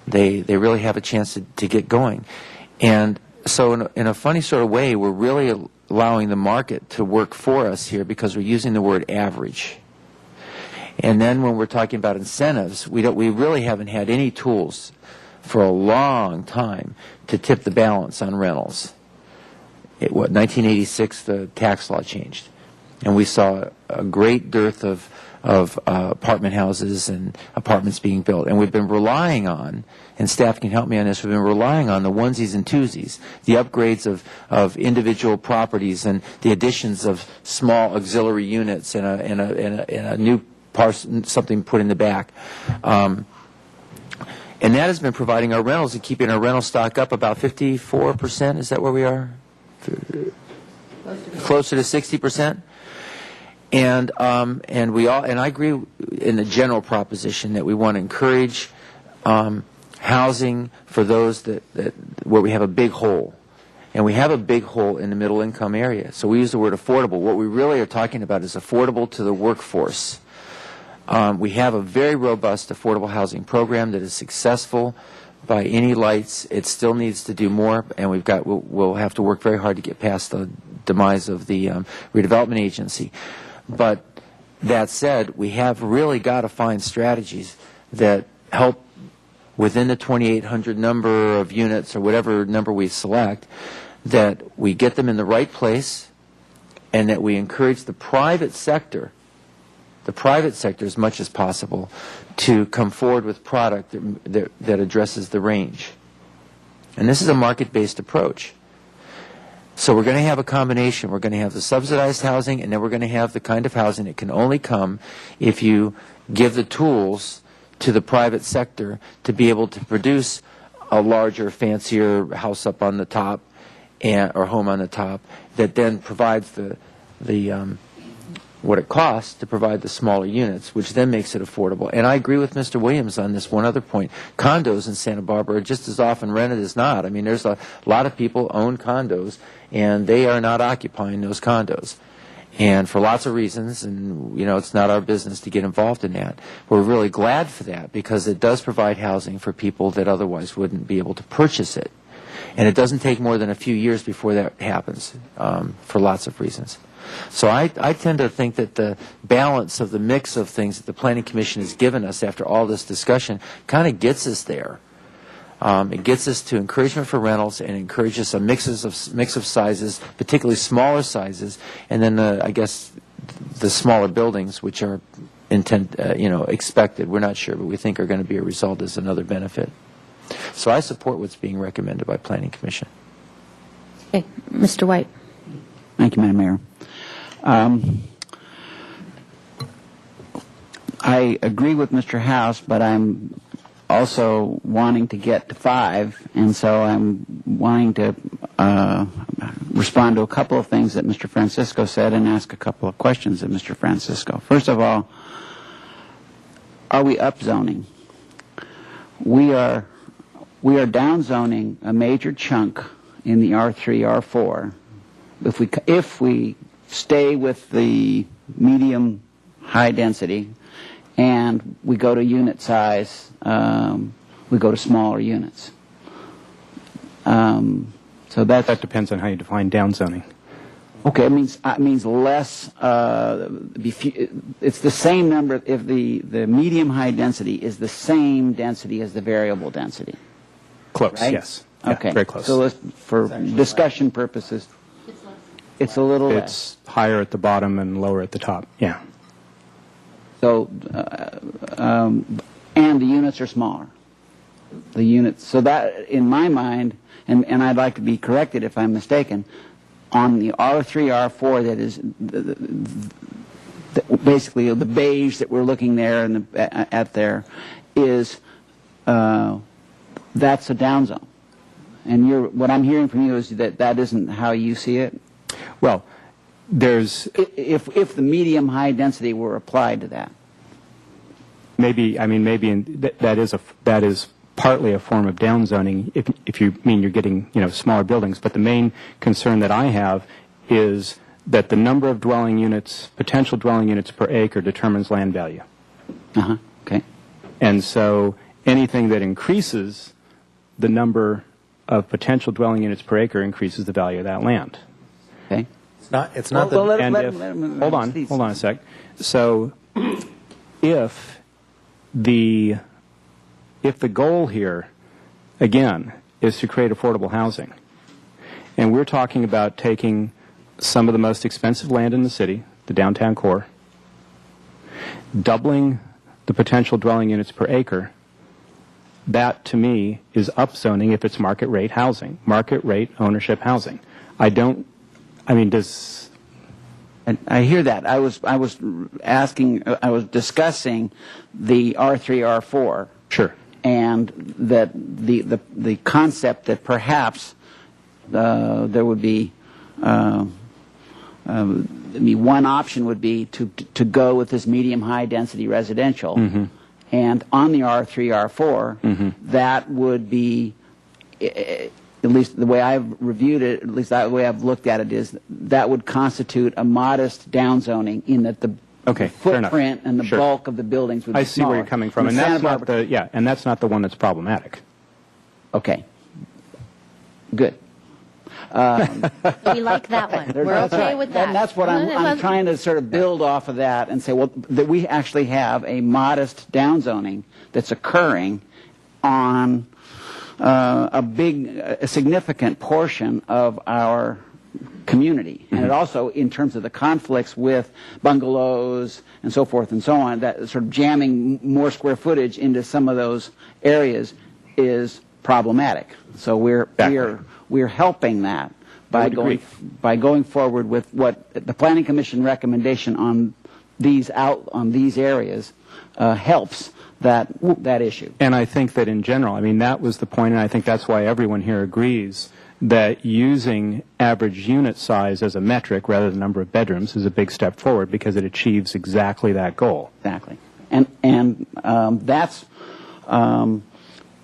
They really have a chance to get going. And so in a funny sort of way, we're really allowing the market to work for us here because we're using the word average. And then when we're talking about incentives, we really haven't had any tools for a long time to tip the balance on rentals. 1986, the tax law changed, and we saw a great dearth of apartment houses and apartments being built. And we've been relying on, and staff can help me on this, we've been relying on the onesies and twosies, the upgrades of individual properties and the additions of small auxiliary units and a new something put in the back. And that has been providing our rentals and keeping our rental stock up about 54%. Is that where we are? Closer to 60%. And I agree in the general proposition that we want to encourage housing for those that where we have a big hole. And we have a big hole in the middle income area. So we use the word affordable. What we really are talking about is affordable to the workforce. We have a very robust affordable housing program that is successful by any lights. It still needs to do more, and we'll have to work very hard to get past the demise of the redevelopment agency. But that said, we have really got to find strategies that help within the 2,800 number of units or whatever number we select, that we get them in the right place and that we encourage the private sector as much as possible to come forward with product that addresses the range. And this is a market-based approach. So we're going to have a combination. We're going to have the subsidized housing, and then we're going to have the kind of housing that can only come if you give the tools to the private sector to be able to produce a larger, fancier house up on the top or home on the top that then provides what it costs to provide the smaller units, which then makes it affordable. And I agree with Mr. Williams on this one other point. Condos in Santa Barbara are just as often rented as not. I mean, there's a lot of people own condos, and they are not occupying those condos. And for lots of reasons, and, it's not our business to get involved in that. We're really glad for that because it does provide housing for people that otherwise wouldn't be able to purchase it. And it doesn't take more than a few years before that happens for lots of reasons. So I tend to think that the balance of the mix of things that the Planning Commission has given us after all this discussion kind of gets us there. It gets us to encouragement for rentals and encourages a mix of sizes, particularly smaller sizes, and then I guess the smaller buildings, which are expected. We're not sure, but we think are going to be a result as another benefit. So I support what's being recommended by Planning Commission. Okay, Mr. White. Thank you, Madam Mayor. I agree with Mr. House, but I'm also wanting to get to 5, and so I'm wanting to respond to a couple of things that Mr. Francisco said and ask a couple of questions of Mr. Francisco. First of all, are we upzoning? We are downzoning a major chunk in the R3, R4. If we stay with the medium high density and we go to unit size, we go to smaller units. So that depends on how you define downzoning. Okay, it means less. It's the same number if the medium high density is the same density as the variable density. Close, right? yes. Yeah, Okay, very close. So for discussion purposes, it's a little less. It's higher at the bottom and lower at the top. Yeah. So, and the units are smaller. The units, so that, in my mind, and I'd like to be corrected if I'm mistaken, on the R3, R4, that is basically the beige that we're looking there and at there, is that's a down zone. And what I'm hearing from you is that isn't how you see it? Well, there's... If the medium-high density were applied to that. Maybe that is partly a form of downzoning if you mean you're getting smaller buildings. But the main concern that I have is that the number of dwelling units, potential dwelling units per acre, determines land value. Okay. And so anything that increases the number of potential dwelling units per acre increases the value of that land. Okay. It's not Well, the... Hold on a sec. So if the goal here, again, is to create affordable housing, and we're talking about taking some of the most expensive land in the city, the downtown core, doubling the potential dwelling units per acre, that to me is upzoning if it's market rate housing, market rate ownership housing. I hear that. I was discussing the R3, R4. Sure. And that the concept that perhaps there would be one option would be to go with this medium-high density residential. Mm-hmm. And on the R3, R4, mm-hmm. that would be, at least the way I've reviewed it, at least the way I've looked at it, is that would constitute a modest downzoning in that the footprint and the bulk of the buildings would be I see smaller. Where you're coming from, and that's not the one that's problematic. Okay. Good. We like that one. We're okay with that. And that's what I'm trying to sort of build off of that and say, well, that we actually have a modest downzoning that's occurring on a significant portion of our community. Mm-hmm. And it also, in terms of the conflicts with bungalows and so forth and so on, that sort of jamming more square footage into some of those areas is problematic. So we're helping that by going forward with what the Planning Commission recommendation on these areas helps that issue. And I think that in general, that was the point, and I think that's why everyone here agrees that using average unit size as a metric rather than number of bedrooms is a big step forward because it achieves exactly that goal. Exactly. And that's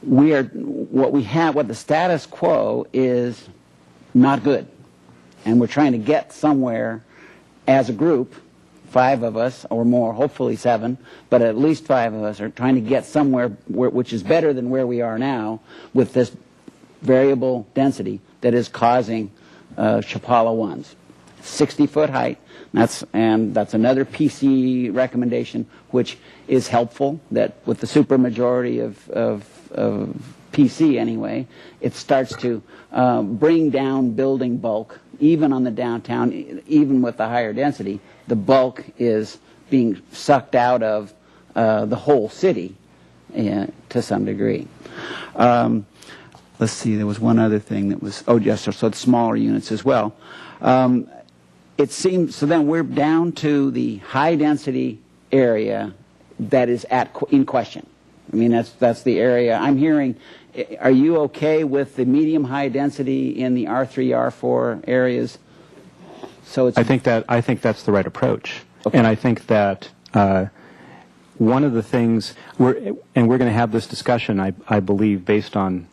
what the status quo is not good. And we're trying to get somewhere as a group, 5 of us or more, hopefully 7, but at least 5 of us are trying to get somewhere which is better than where we are now with this variable density that is causing Chapala 1s. 60-foot height, that's another PC recommendation, which is helpful, that with the supermajority of PC anyway, it starts to bring down building bulk, even on the downtown, even with the higher density. The bulk is being sucked out of the whole city to some degree. Let's see, there was one other thing that was, so it's smaller units as well. It seems, so then we're down to the high density area that is in question. That's the area I'm hearing. Are you okay with the medium high density in the R3, R4 areas? So it's I think that's the right approach. Okay. And I think that one of the things we're going to have this discussion, I believe, based on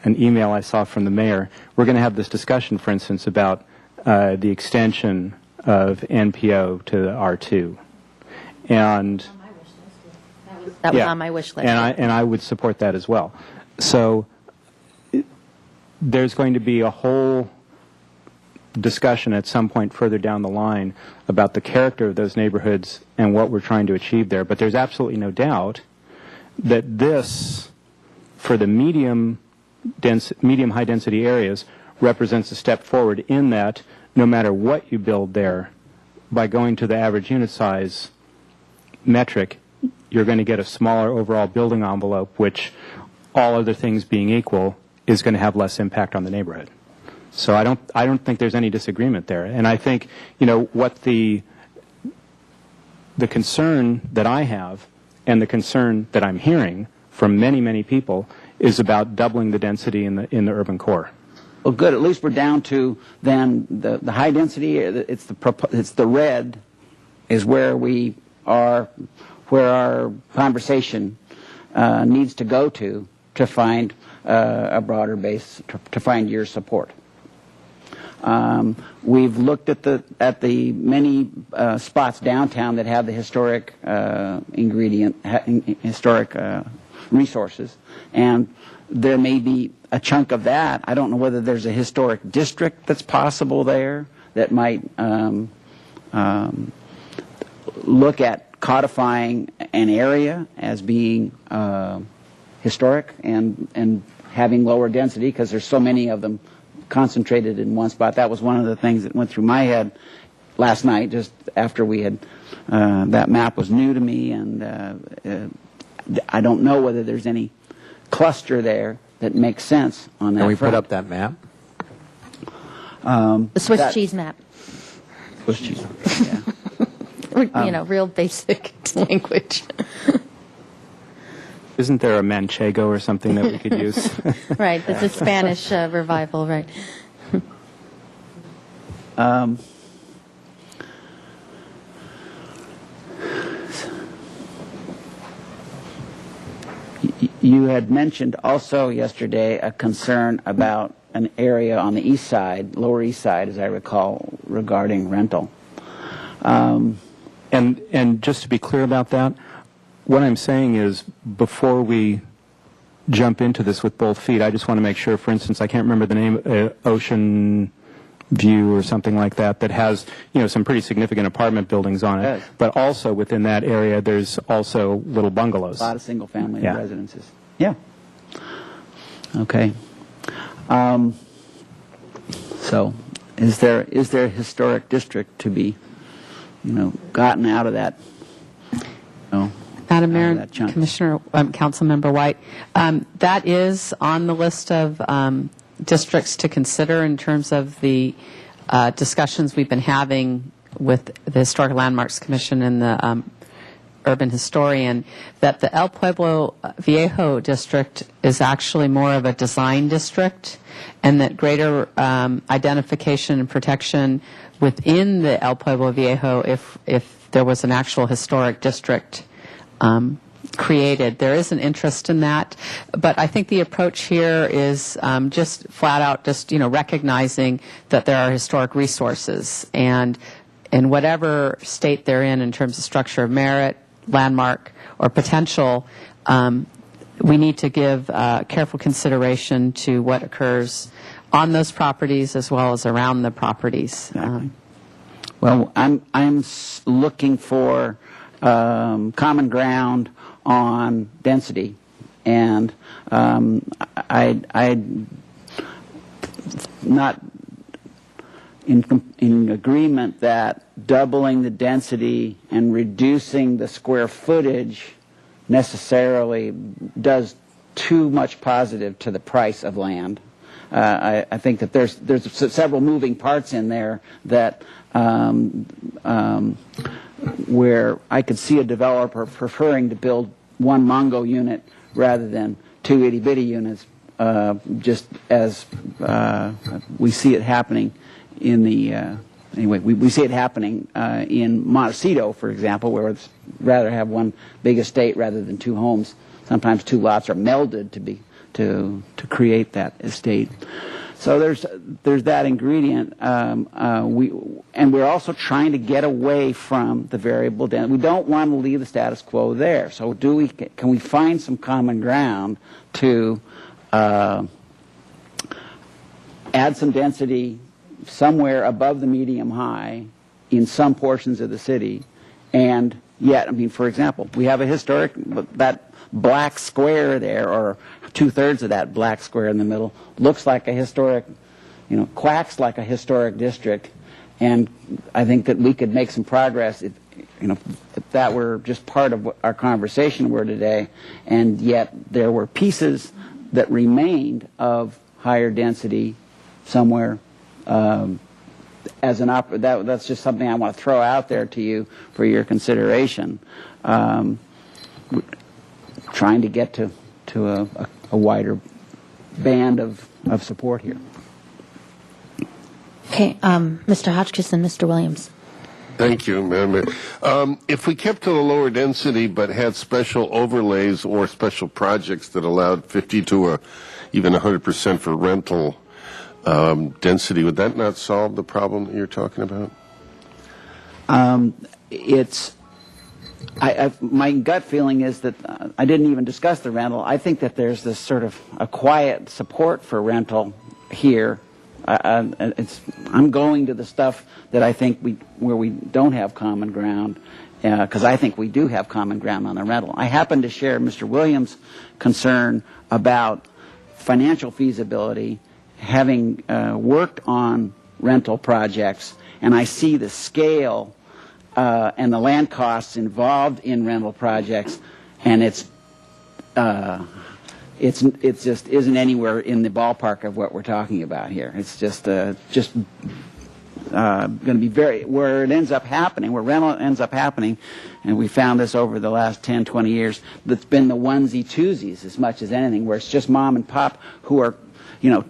an email I saw from the mayor. We're going to have this discussion, for instance, about the extension of NPO to the R2. And that was on my wish list. And I would support that as well. So there's going to be a whole discussion at some point further down the line about the character of those neighborhoods and what we're trying to achieve there. But there's absolutely no doubt that this, for the medium high density areas, represents a step forward in that no matter what you build there, by going to the average unit size metric, you're going to get a smaller overall building envelope, which, all other things being equal, is going to have less impact on the neighborhood. So I don't think there's any disagreement there. And I think, what the concern that I have and the concern that I'm hearing from many, many people is about doubling the density in the urban core. Well, good. At least we're down to then the high density. It's the red is where we are, where our conversation needs to go to find a broader base, to find your support. We've looked at the many spots downtown that have the historic historic resources, and there may be a chunk of that. I don't know whether there's a historic district that's possible there that might look at codifying an area as being historic and having lower density, because there's so many of them concentrated in one spot. That was one of the things that went through my head last night, just after we had that map was new to me, and I don't know whether there's any cluster there that makes sense on that Can we front. put up that map? The Swiss cheese map. Swiss cheese, yeah. Real basic language. Isn't there a manchego or something that we could use? Right, it's a Spanish revival, right. You had mentioned also yesterday a concern about an area on the east side, lower east side, as I recall, regarding rental. And just to be clear about that, what I'm saying is, before we jump into this with both feet, I just want to make sure, for instance, I can't remember the name, Ocean View or something like that, that has, some pretty significant apartment buildings on it. Yes. But also within that area, there's also little bungalows. A lot of single-family Yeah. residences. Yeah. Okay. So, is there a historic district to be, gotten out of that? Madam Mayor, that chunk. Commissioner, Councilmember White, that is on the list of districts to consider in terms of the discussions we've been having with the Historic Landmarks Commission and the urban historian, that the El Pueblo Viejo district is actually more of a design district, and that greater identification and protection within the El Pueblo Viejo, if there was an actual historic district created. There is an interest in that, but I think the approach here is just flat out recognizing that there are historic resources, and in whatever state they're in terms of structure of merit, landmark, or potential, we need to give careful consideration to what occurs on those properties as well as around the properties. Well, I'm looking for common ground on density, and I not in agreement that doubling the density and reducing the square footage necessarily does too much positive to the price of land. I think that there's several moving parts in there that where I could see a developer preferring to build one Mongo unit rather than two itty-bitty units, just as we see it happening in the we see it happening in Montecito, for example, where it's rather have one big estate rather than two homes. Sometimes two lots are melded to create that estate. So there's that ingredient. We're also trying to get away from the variable density. We don't want to leave the status quo there. So can we find some common ground to add some density somewhere above the medium high in some portions of the city, and yet, for example, we have a historic, that black square there, or 2/3 of that black square in the middle, looks like a historic, quacks like a historic district, and I think that we could make some progress if that were just part of what our conversation were today, and yet there were pieces that remained of higher density somewhere as that's just something I want to throw out there to you for your consideration. Trying to get to a wider band of support here. Okay, Mr. Hotchkiss and Mr. Williams. Thank you, Madam Mayor. If we kept to the lower density but had special overlays or special projects that allowed 50 to even 100% for rental density, would that not solve the problem that you're talking about? My gut feeling is that I didn't even discuss the rental. I think that there's this sort of a quiet support for rental here. I'm going to the stuff that I think where we don't have common ground, because I think we do have common ground on the rental. I happen to share Mr. Williams' concern about financial feasibility, having worked on rental projects, and I see the scale and the land costs involved in rental projects, and it just isn't anywhere in the ballpark of what we're talking about here. It's just going to be where it ends up happening, where rental ends up happening, and we found this over the last 10, 20 years, that's been the onesie-twosies as much as anything, where it's just mom and pop who are,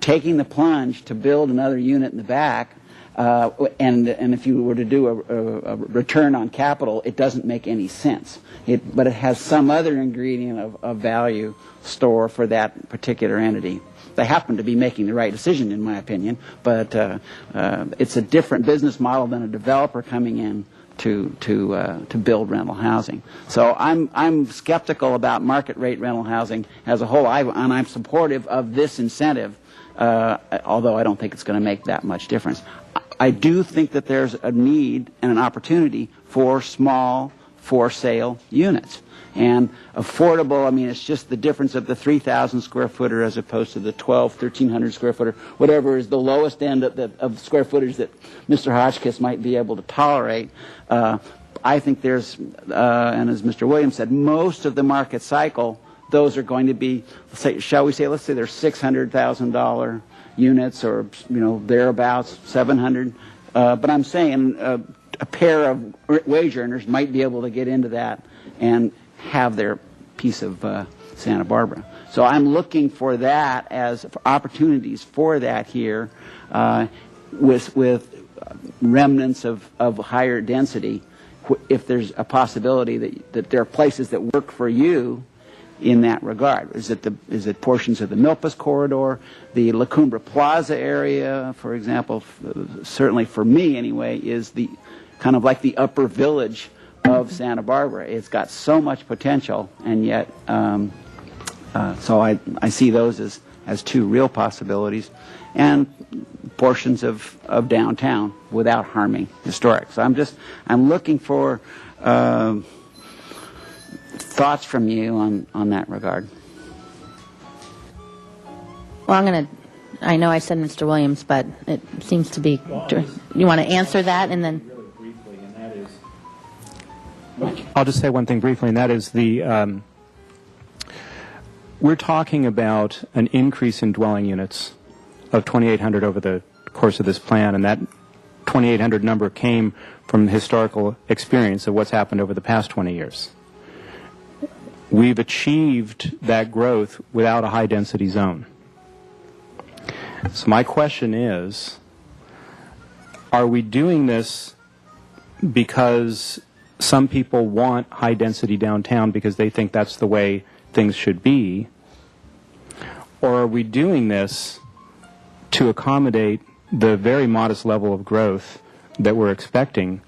taking the plunge to build another unit in the back, and if you were to do a return on capital, it doesn't make any sense. But it has some other ingredient of value store for that particular entity. They happen to be making the right decision, in my opinion, but it's a different business model than a developer coming in to build rental housing. So I'm skeptical about market rate rental housing as a whole, and I'm supportive of this incentive, although I don't think it's going to make that much difference. I do think that there's a need and an opportunity for small for-sale units. And affordable, it's just the difference of the 3,000 square footer as opposed to the 1,300 square footer, whatever is the lowest end of square footage that Mr. Hotchkiss might be able to tolerate. I think there's, and as Mr. Williams said, most of the market cycle, those are going to be, let's say they're $600,000 units, or thereabouts, 700. But I'm saying a pair of wage earners might be able to get into that and have their piece of Santa Barbara. So I'm looking for that as opportunities for that here, with remnants of higher density. If there's a possibility that there are places that work for you in that regard. Is it portions of the Milpas corridor, the La Cumbre Plaza area, for example? Certainly for me, anyway, is the kind of like the upper village of Santa Barbara. It's got so much potential, and yet, so I see those as two real possibilities, and portions of downtown without harming historic. So I'm looking for thoughts from you on that regard. Well, I know I said Mr. Williams, but it seems to be, you want to answer that and then? Really briefly, and that is, I'll just say one thing briefly, and that is we're talking about an increase in dwelling units of 2,800 over the course of this plan, and that 2,800 number came from historical experience of what's happened over the past 20 years. We've achieved that growth without a high-density zone. So my question is, are we doing this because some people want high-density downtown because they think that's the way things should be, or are we doing this to accommodate the very modest level of growth that we're expecting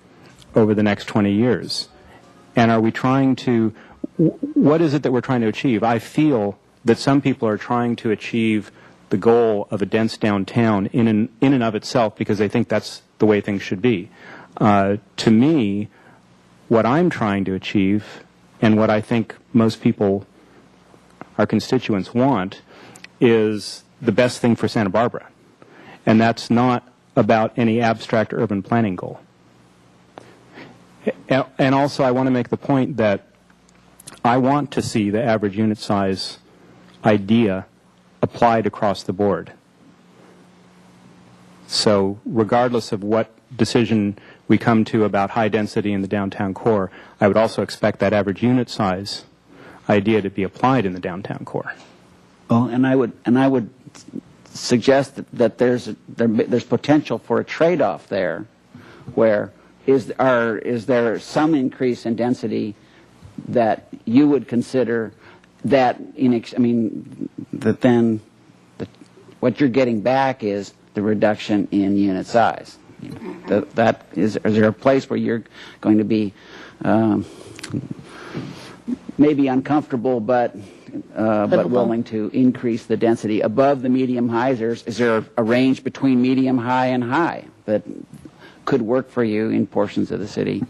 over the next 20 years? And are we trying to, what is it that we're trying to achieve? I feel that some people are trying to achieve the goal of a dense downtown in and of itself because they think that's the way things should be. To me, what I'm trying to achieve, and what I think most people, our constituents, want, is the best thing for Santa Barbara. And that's not about any abstract urban planning goal. And also, I want to make the point that I want to see the average unit size idea applied across the board. So regardless of what decision we come to about high density in the downtown core, I would also expect that average unit size idea to be applied in the downtown core. Well, and I would suggest that there's potential for a trade-off there, where is there some increase in density that you would consider that what you're getting back is the reduction in unit size. Is there a place where you're going to be maybe uncomfortable but willing to increase the density above the medium highs? Is there a range between medium high and high that could work for you in portions of the city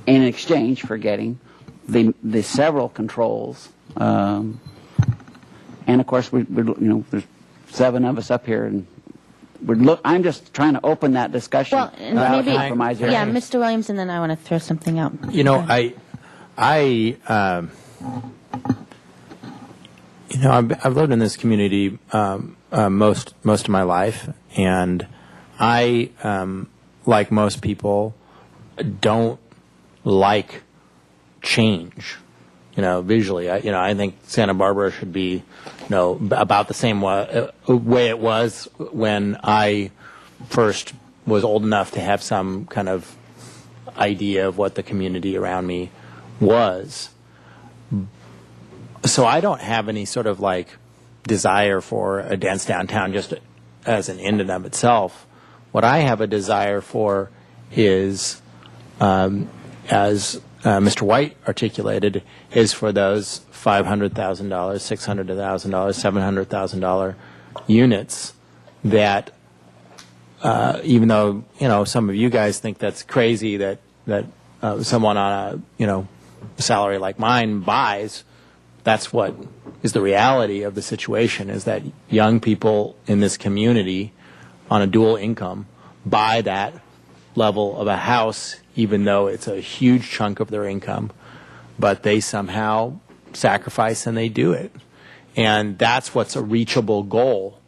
in exchange for getting the several controls? And of course, there's 7 of us up here, and I'm just trying to open that discussion about compromise. Yeah, Mr. Williams, and then I want to throw something out. I've lived in this community most of my life, and I, like most people, don't like change. Visually, I think Santa Barbara should be, about the same way it was when I first was old enough to have some kind of idea of what the community around me was. So I don't have any sort of desire for a dense downtown just as an end in of itself. What I have a desire for is, as Mr. White articulated, is for those $500,000, $600,000, $700,000 units that, even though some of you guys think that's crazy that someone on a salary like mine buys, that's what is the reality of the situation, is that young people in this community on a dual income buy that level of a house, even though it's a huge chunk of their income, but they somehow sacrifice and they do it. And that's what's a reachable goal.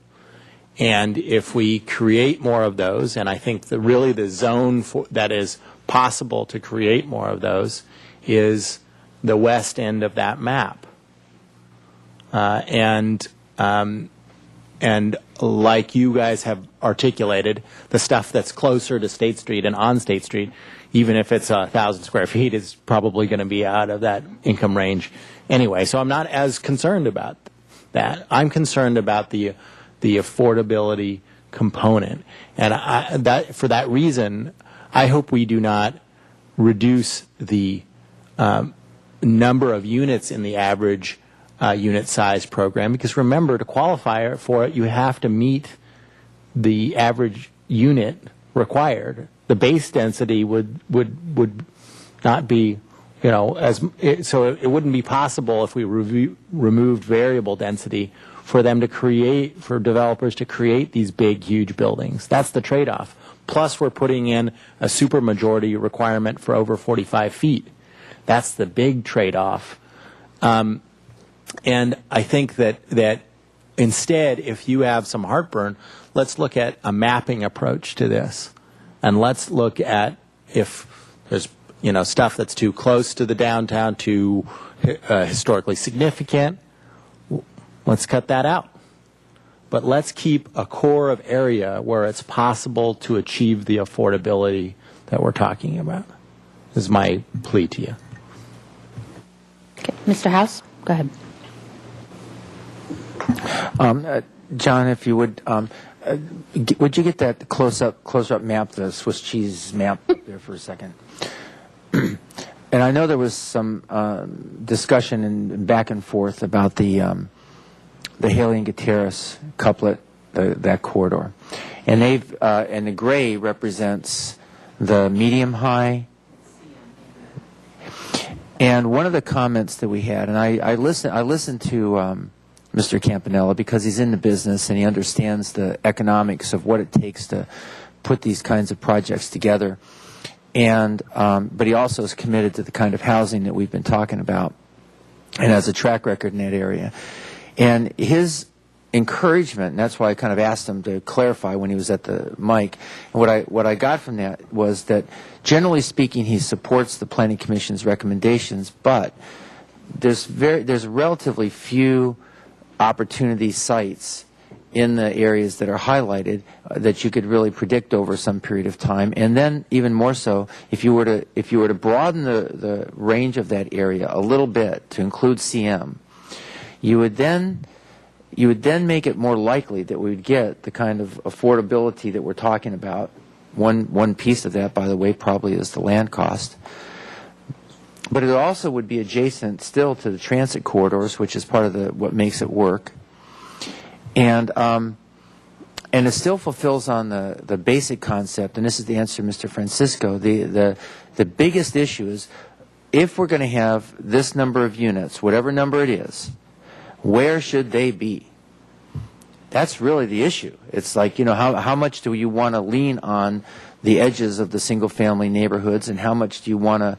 And if we create more of those, and I think the zone that is possible to create more of those is the west end of that map. And like you guys have articulated, the stuff that's closer to State Street and on State Street, even if it's 1,000 square feet, is probably going to be out of that income range anyway. So I'm not as concerned about that. I'm concerned about the affordability component. And for that reason, I hope we do not reduce the number of units in the average unit size program, because remember, to qualify for it, you have to meet the average unit required. The base density would not be, so it wouldn't be possible if we removed variable density for developers to create these big, huge buildings. That's the trade-off. Plus, we're putting in a supermajority requirement for over 45 feet. That's the big trade-off. And I think that instead, if you have some heartburn, let's look at a mapping approach to this. And let's look at if there's stuff that's too close to the downtown, too historically significant, let's cut that out. But let's keep a core of area where it's possible to achieve the affordability that we're talking about, is my plea to you. Okay. Mr. House, go ahead. John, if you would you get that close-up map, the Swiss cheese map there for a second? And I know there was some discussion and back and forth about the Haley and Gutierrez couplet, that corridor, and and the gray represents the medium high. And one of the comments that we had, and I listened to Mr. Campanella because he's in the business and he understands the economics of what it takes to put these kinds of projects together. but he also is committed to the kind of housing that we've been talking about and has a track record in that area. And his encouragement, and that's why I kind of asked him to clarify when he was at the mic, and what I got from that was that generally speaking he supports the Planning Commission's recommendations, but there's relatively few opportunity sites in the areas that are highlighted that you could really predict over some period of time. And then even more so, if you were to broaden the range of that area a little bit to include CM, you would then make it more likely that we would get the kind of affordability that we're talking about. One piece of that, by the way, probably is the land cost. But it also would be adjacent still to the transit corridors, which is part of what makes it work. And it still fulfills on the basic concept, and this is the answer to Mr. Francisco. The biggest issue is if we're going to have this number of units, whatever number it is, where should they be? That's really the issue. It's like, how much do you want to lean on the edges of the single-family neighborhoods, and how much do you want to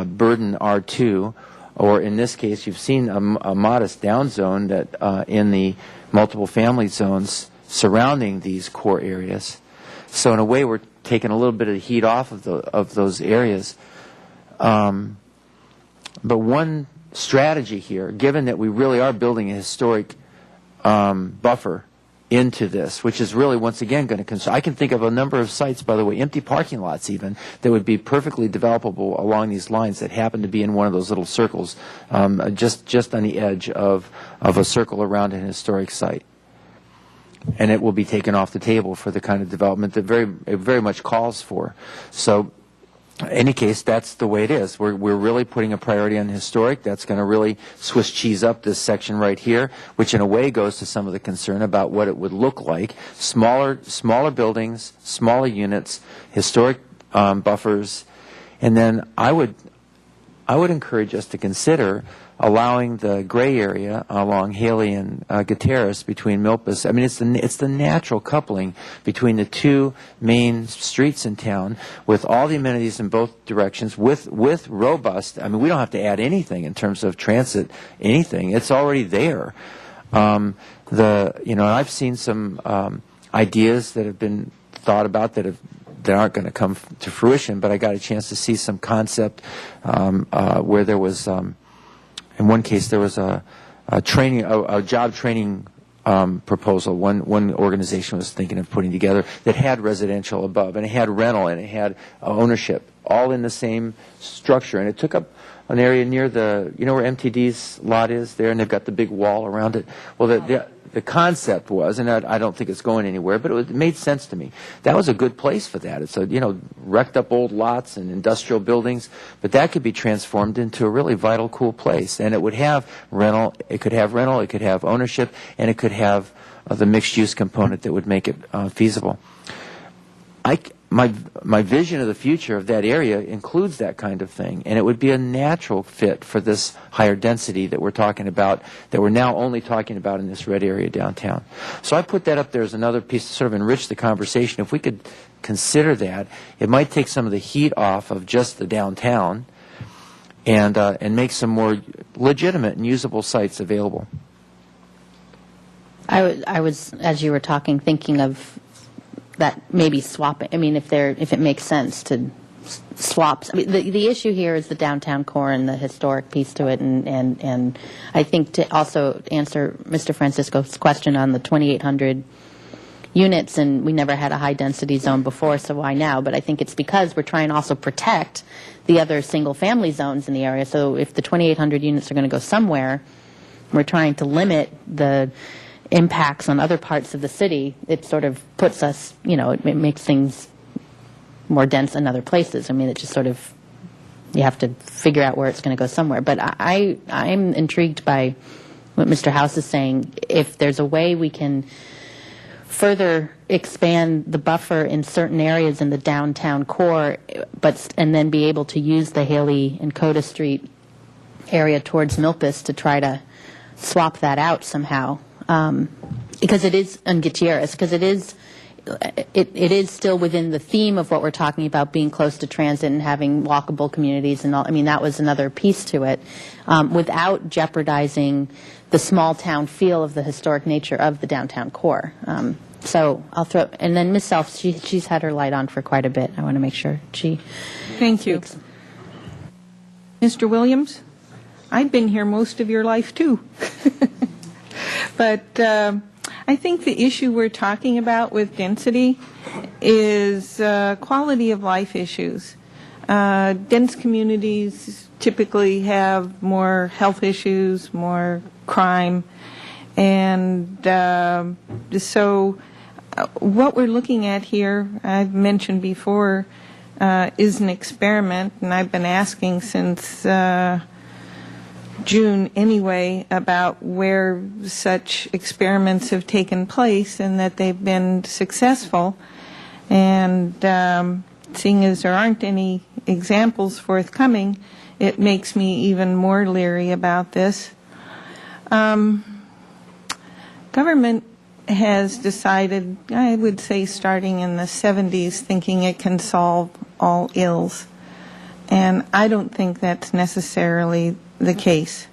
burden R2? Or in this case, you've seen a modest down zone that in the multiple family zones surrounding these core areas. So in a way, we're taking a little bit of the heat off of those areas. But one strategy here, given that we really are building a historic buffer into this, which is really, once again, going to concern. I can think of a number of sites, by the way, empty parking lots even, that would be perfectly developable along these lines that happen to be in one of those little circles, just on the edge of a circle around an historic site. And it will be taken off the table for the kind of development that it very much calls for. So, in any case, that's the way it is. We're really putting a priority on historic. That's going to really Swiss cheese up this section right here, which in a way goes to some of the concern about what it would look like. Smaller buildings, smaller units, historic buffers, and then I would encourage us to consider allowing the gray area along Haley and Gutierrez between Milpas. I mean, it's the natural coupling between the two main streets in town, with all the amenities in both directions, with robust. I mean, we don't have to add anything in terms of transit, anything. It's already there. I've seen some ideas that have been thought about that aren't going to come to fruition, but I got a chance to see some concept where there was. In one case, there was a job training proposal. One organization was thinking of putting together that had residential above, and it had rental, and it had ownership, all in the same structure. And it took up an area near where MTD's lot is there, and they've got the big wall around it. Well, the concept was, and I don't think it's going anywhere, but it made sense to me. That was a good place for that. It's wrecked up old lots and industrial buildings, but that could be transformed into a really vital, cool place. And it would have rental, it could have ownership, and it could have the mixed-use component that would make it feasible. My vision of the future of that area includes that kind of thing, and it would be a natural fit for this higher density that we're talking about, that we're now only talking about in this red area downtown. So I put that up there as another piece to sort of enrich the conversation. If we could consider that, it might take some of the heat off of just the downtown and make some more legitimate and usable sites available. I was, as you were talking, thinking of that maybe swapping. I mean, if it makes sense to swap. I mean, the issue here is the downtown core and the historic piece to it, and I think to also answer Mr. Francisco's question on the 2,800 units, and we never had a high density zone before, so why now? But I think it's because we're trying to also protect the other single family zones in the area. So if the 2,800 units are going to go somewhere, we're trying to limit the impacts on other parts of the city. It sort of puts us, it makes things more dense in other places. I mean, it just sort of, you have to figure out where it's going to go somewhere. But I'm intrigued by what Mr. House is saying. If there's a way we can further expand the buffer in certain areas in the downtown core, and then be able to use the Haley and Coda Street area towards Milpas to try to swap that out somehow. Because it is on Gutierrez, because it is it is still within the theme of what we're talking about, being close to transit and having walkable communities and all. I mean, that was another piece to it, without jeopardizing the small town feel of the historic nature of the downtown core. So I'll throw, and then Ms. Self, she's had her light on for quite a bit. I want to make sure she. Thank you. Mr. Williams, I've been here most of your life, too. But I think the issue we're talking about with density is quality of life issues. Dense communities typically have more health issues, more crime, and so what we're looking at here, I've mentioned before, is an experiment, and I've been asking since June anyway about where such experiments have taken place and that they've been successful. And seeing as there aren't any examples forthcoming, it makes me even more leery about this. Government has decided, I would say starting in the 70s, thinking it can solve all ills. And I don't think that's necessarily the case.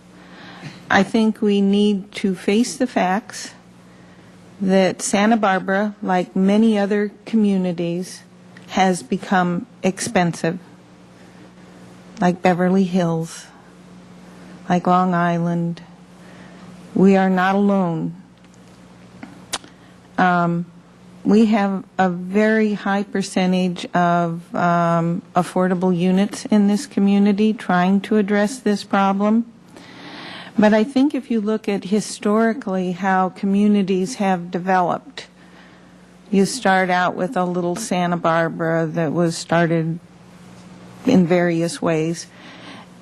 I think we need to face the facts that Santa Barbara, like many other communities, has become expensive, like Beverly Hills, like Long Island. We are not alone. We have a very high percentage of affordable units in this community trying to address this problem. But I think if you look at historically how communities have developed, you start out with a little Santa Barbara that was started in various ways.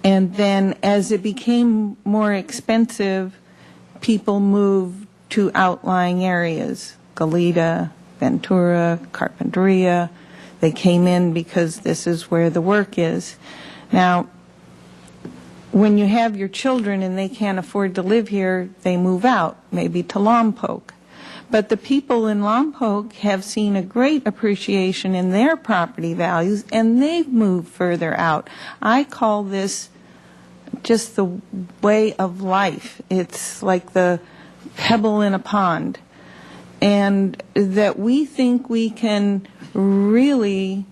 And then as it became more expensive, people moved to outlying areas, Goleta, Ventura, Carpinteria. They came in because this is where the work is. Now, when you have your children and they can't afford to live here, they move out, maybe to Lompoc. But the people in Lompoc have seen a great appreciation in their property values, and they've moved further out. I call this just the way of life. It's like the pebble in a pond. And that we think we can really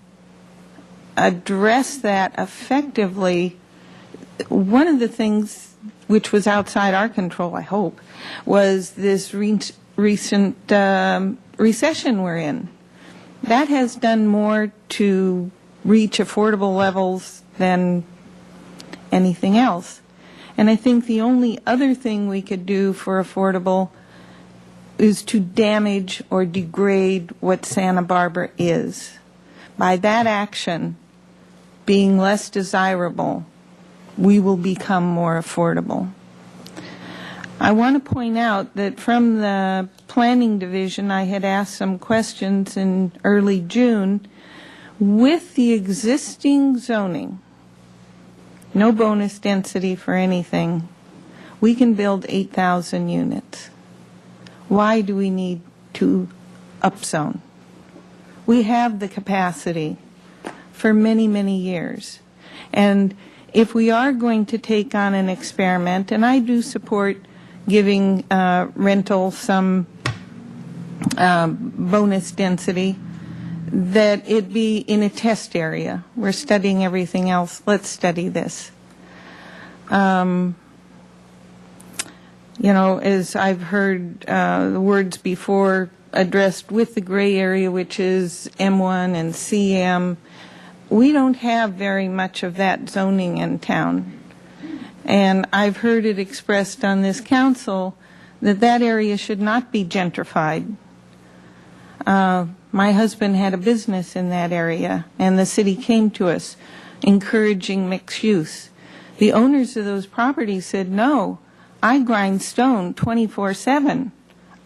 address that effectively. One of the things which was outside our control, I hope, was this recent recession we're in. That has done more to reach affordable levels than anything else. And I think the only other thing we could do for affordable is to damage or degrade what Santa Barbara is. By that action, being less desirable, we will become more affordable. I want to point out that from the Planning Division, I had asked some questions in early June. With the existing zoning, no bonus density for anything, we can build 8,000 units. Why do we need to upzone? We have the capacity for many, many years. And if we are going to take on an experiment, and I do support giving rental some bonus density, that it be in a test area. We're studying everything else. Let's study this. You know, as I've heard the words before addressed with the gray area, which is M1 and CM, we don't have very much of that zoning in town. And I've heard it expressed on this council that that area should not be gentrified. My husband had a business in that area, and the city came to us encouraging mixed use. The owners of those properties said, no, I grind stone 24/7.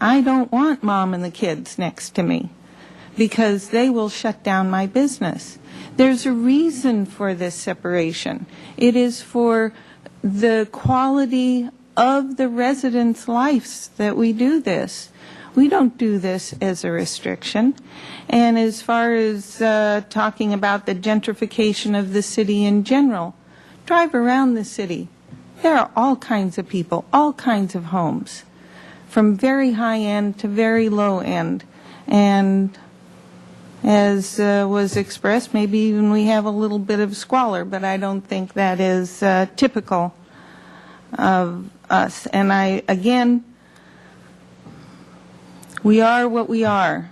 I don't want mom and the kids next to me because they will shut down my business. There's a reason for this separation. It is for the quality of the residents' lives that we do this. We don't do this as a restriction. And as far as talking about the gentrification of the city in general, drive around the city. There are all kinds of people, all kinds of homes, from very high end to very low end. And as was expressed, maybe even we have a little bit of squalor, but I don't think that is typical of us. And again, we are what we are.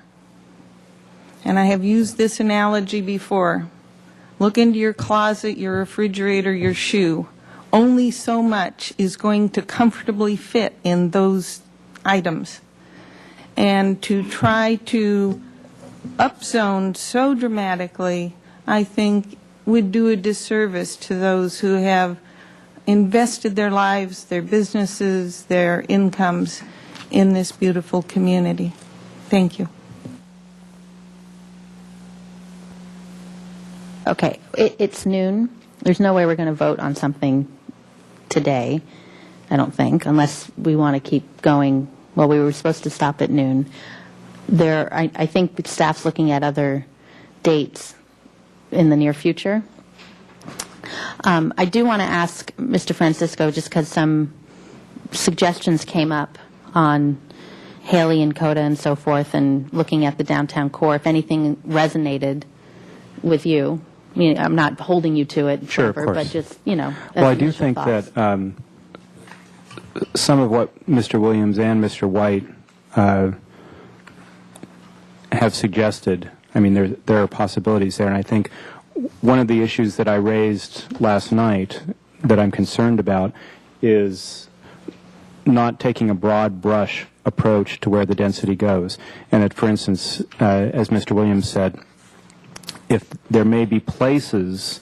And I have used this analogy before. Look into your closet, your refrigerator, your shoe. Only so much is going to comfortably fit in those items. And to try to upzone so dramatically, I think, would do a disservice to those who have invested their lives, their businesses, their incomes in this beautiful community. Thank you. Okay, it's noon. There's no way we're going to vote on something today, I don't think, unless we want to keep going. Well, we were supposed to stop at noon. I think staff's looking at other dates in the near future. I do want to ask Mr. Francisco, just because some suggestions came up on Haley and Coda and so forth, and looking at the downtown core, if anything resonated with you. I mean, I'm not holding you to it, Sure, Trevor, of course. but just, you know. Well, I do think that some of what Mr. Williams and Mr. White have suggested, I mean, there are possibilities there. And I think one of the issues that I raised last night that I'm concerned about is not taking a broad brush approach to where the density goes. And that, for instance, as Mr. Williams said, if there may be places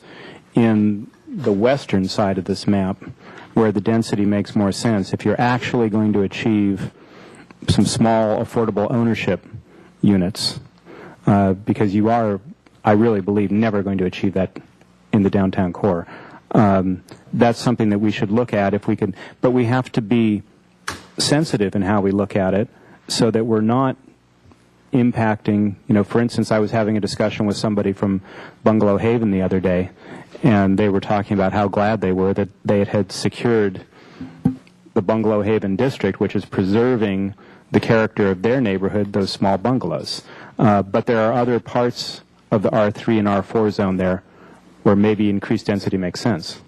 in the western side of this map where the density makes more sense, if you're actually going to achieve some small affordable ownership units, because you are, I really believe, never going to achieve that in the downtown core. That's something that we should look at if we could, but we have to be sensitive in how we look at it so that we're not impacting, you know, for instance, I was having a discussion with somebody from Bungalow Haven the other day, and they were talking about how glad they were that they had secured the Bungalow Haven district, which is preserving the character of their neighborhood, those small bungalows. But there are other parts of the R3 and R4 zone there where maybe increased density makes sense.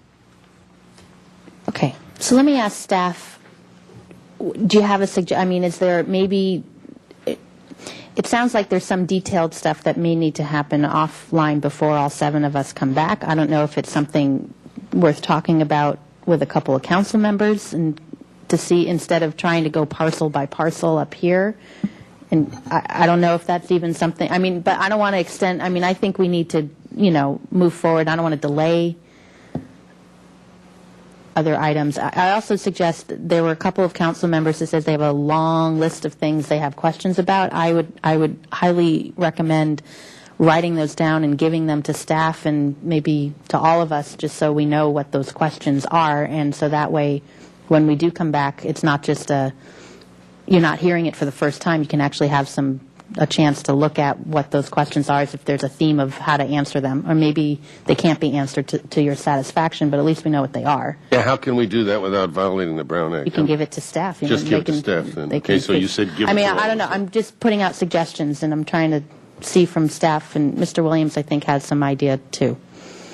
Okay, so let me ask staff, do you have a suggestion? I mean, is there maybe, it sounds like there's some detailed stuff that may need to happen offline before all 7 of us come back. I don't know if it's something worth talking about with a couple of council members and to see, instead of trying to go parcel by parcel up here. And I don't know if that's even something, I mean, but I don't want to extend, I mean, I think we need to, you know, move forward. I don't want to delay other items. I also suggest there were a couple of council members that says they have a long list of things they have questions about. I would highly recommend writing those down and giving them to staff and maybe to all of us, just so we know what those questions are, and so that way when we do come back, it's not just you're not hearing it for the first time. You can actually have a chance to look at what those questions are, if there's a theme of how to answer them, or maybe they can't be answered to your satisfaction, but at least we know what they are. Yeah, how can we do that without violating the Brown Act? You can give it to staff. You Just know, give it to staff then. Okay, so you said give it I mean, to all I don't know. of us. I'm just putting out suggestions, and I'm trying to see from staff, and Mr. Williams, I think, has some idea, too.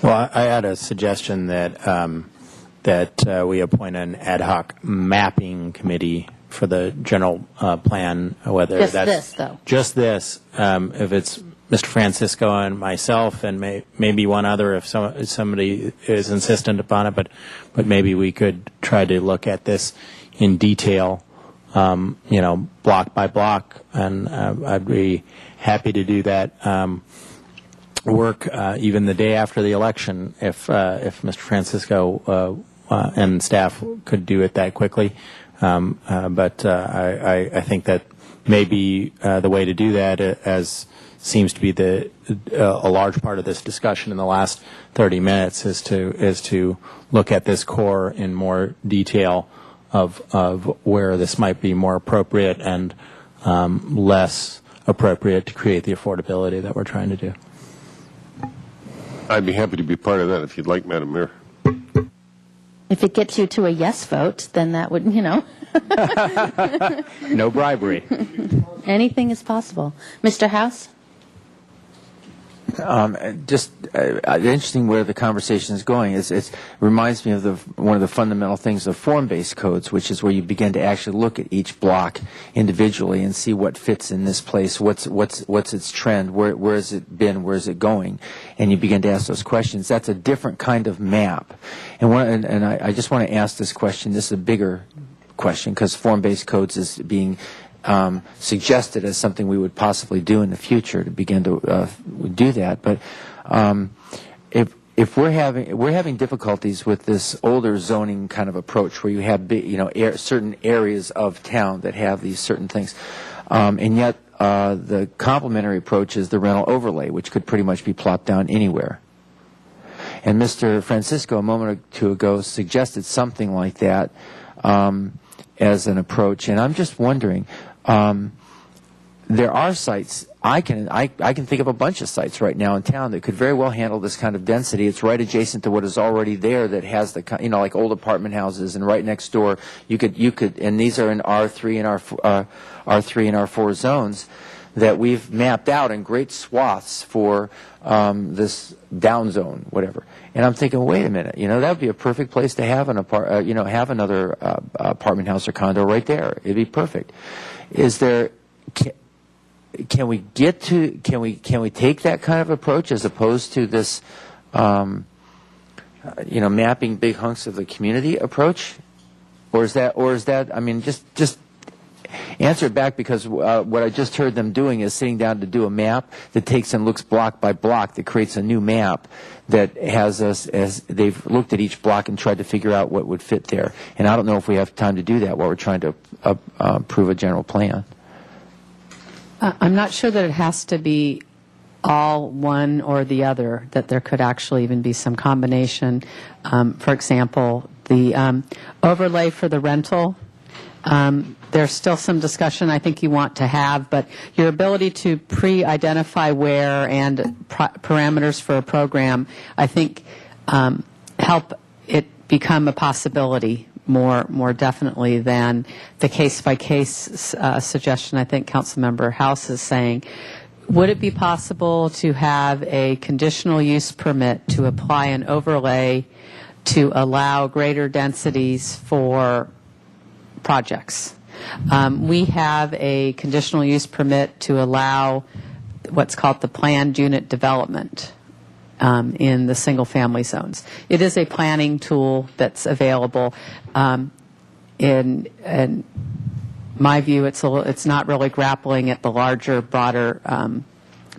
Well, I had a suggestion that we appoint an ad hoc mapping committee for the general plan, whether Just that's this, though. just this. If it's Mr. Francisco and myself, and maybe one other, if somebody is insistent upon it, but maybe we could try to look at this in detail, you know, block by block, and I'd be happy to do that work even the day after the election, if Mr. Francisco and staff could do it that quickly. But I think that maybe the way to do that, as seems to be a large part of this discussion in the last 30 minutes, is to look at this core in more detail of where this might be more appropriate, and less appropriate to create the affordability that we're trying to do. I'd be happy to be part of that if you'd like, Madam Mayor. If it gets you to a yes vote, then that would, No bribery. anything is possible. Mr. House? Just interesting where the conversation is going. It reminds me of one of the fundamental things of form-based codes, which is where you begin to actually look at each block individually and see what fits in this place, what's its trend, where has it been, where is it going, and you begin to ask those questions. That's a different kind of map. And I just want to ask this question. This is a bigger question because form-based codes is being suggested as something we would possibly do in the future to begin to do that. But if we're having difficulties with this older zoning kind of approach, where you have certain areas of town that have these certain things, and yet the complementary approach is the rental overlay, which could pretty much be plopped down anywhere. And Mr. Francisco a moment or two ago suggested something like that as an approach, and I'm just wondering. There are sites, I can think of a bunch of sites right now in town that could very well handle this kind of density. It's right adjacent to what is already there that has the, like old apartment houses, and right next door you could, and these are in R3 and R3 and R4 zones that we've mapped out in great swaths for this down zone, whatever. And I'm thinking, wait a minute, that would be a perfect place to have have another apartment house or condo right there. It'd be perfect. Is there? Can we take that kind of approach as opposed to this, mapping big hunks of the community approach, or is that? I mean, just answer it back, because what I just heard them doing is sitting down to do a map that takes and looks block by block, that creates a new map that has us, as they've looked at each block and tried to figure out what would fit there. And I don't know if we have time to do that while we're trying to approve a general plan. I'm not sure that it has to be all one or the other, that there could actually even be some combination. For example, the overlay for the rental, there's still some discussion I think you want to have, but your ability to pre-identify where and parameters for a program, I think, help it become a possibility more definitely than the case-by-case suggestion I think Councilmember House is saying. Would it be possible to have a conditional use permit to apply an overlay to allow greater densities for projects? We have a conditional use permit to allow what's called the planned unit development in the single-family zones. It is a planning tool that's available. In my view, it's not really grappling at the larger, broader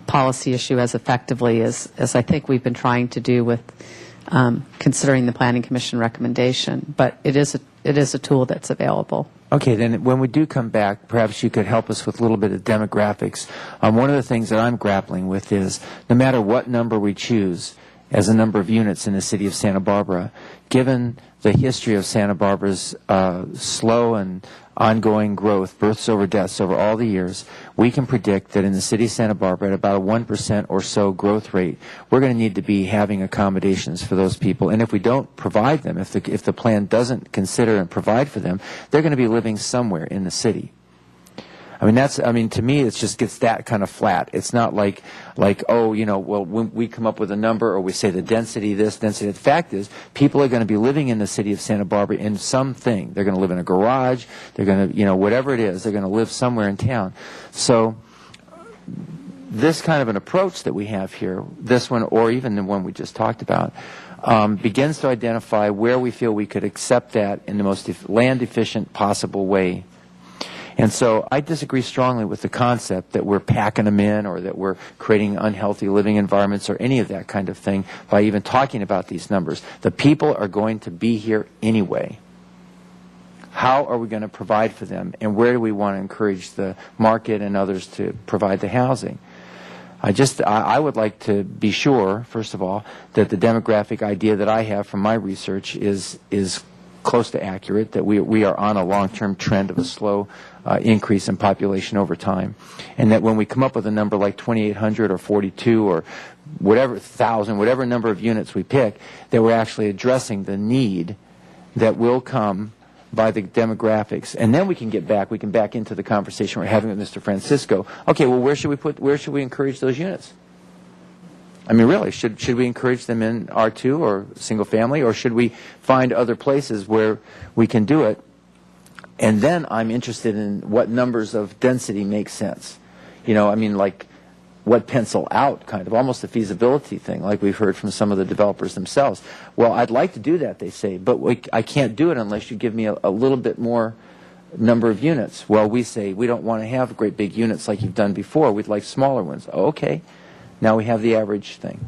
policy issue as effectively as I think we've been trying to do with considering the Planning Commission recommendation. But it is a tool that's available. Okay, then when we do come back, perhaps you could help us with a little bit of demographics. One of the things that I'm grappling with is no matter what number we choose as a number of units in the city of Santa Barbara, given the history of Santa Barbara's slow and ongoing growth, births over deaths over all the years, we can predict that in the city of Santa Barbara at about a 1% or so growth rate, we're going to need to be having accommodations for those people. And if we don't provide them, if the plan doesn't consider and provide for them, they're going to be living somewhere in the city. To me, it just gets that kind of flat. It's not like, when we come up with a number or we say the density, this, density. The fact is, people are going to be living in the city of Santa Barbara in something. They're going to live in a garage. They're going to, whatever it is, they're going to live somewhere in town. So this kind of an approach that we have here, this one or even the one we just talked about, begins to identify where we feel we could accept that in the most land-efficient possible way. And so I disagree strongly with the concept that we're packing them in or that we're creating unhealthy living environments or any of that kind of thing by even talking about these numbers. The people are going to be here anyway. How are we going to provide for them, and where do we want to encourage the market and others to provide the housing? I would like to be sure, first of all, that the demographic idea that I have from my research is close to accurate, that we are on a long-term trend of a slow increase in population over time, and that when we come up with a number like 2,800 or 42 or whatever thousand, whatever number of units we pick, that we're actually addressing the need that will come by the demographics. And then we can back into the conversation we're having with Mr. Francisco. Okay, well, where should we encourage those units? I mean, really, should we encourage them in R2 or single family, or should we find other places where we can do it? And then I'm interested in what numbers of density make sense. You know, I mean, like what pencil out, kind of, almost a feasibility thing, like we've heard from some of the developers themselves. Well, I'd like to do that, they say, but I can't do it unless you give me a little bit more number of units. Well, we say we don't want to have great big units like you've done before. We'd like smaller ones. Oh, okay. Now we have the average thing.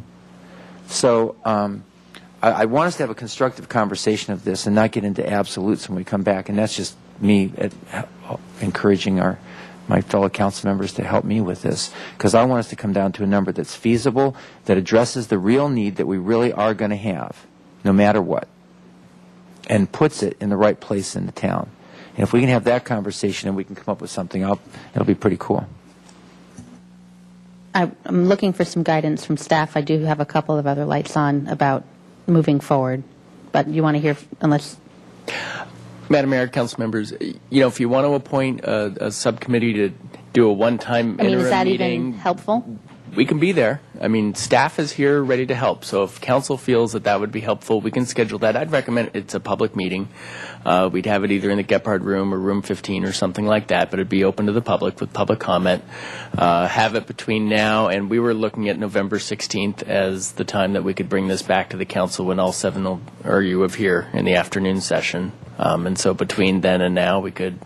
So I want us to have a constructive conversation of this and not get into absolutes when we come back. And that's just me encouraging my fellow council members to help me with this, because I want us to come down to a number that's feasible, that addresses the real need that we really are going to have, no matter what, and puts it in the right place in the town. And if we can have that conversation and we can come up with something, it'll be pretty cool. I'm looking for some guidance from staff. I do have a couple of other lights on about moving forward, but you want to hear, unless... Madam Mayor, council members, you know, if you want to appoint a subcommittee to do a one-time interim is that meeting, even helpful? we can be there. I mean, staff is here ready to help. So if council feels that would be helpful, we can schedule that. I'd recommend it's a public meeting. We'd have it either in the Gephardt room or room 15 or something like that, but it'd be open to the public with public comment. Have it between now and we were looking at November 16th as the time that we could bring this back to the council when all seven are you of here in the afternoon session. And so between then and now, we could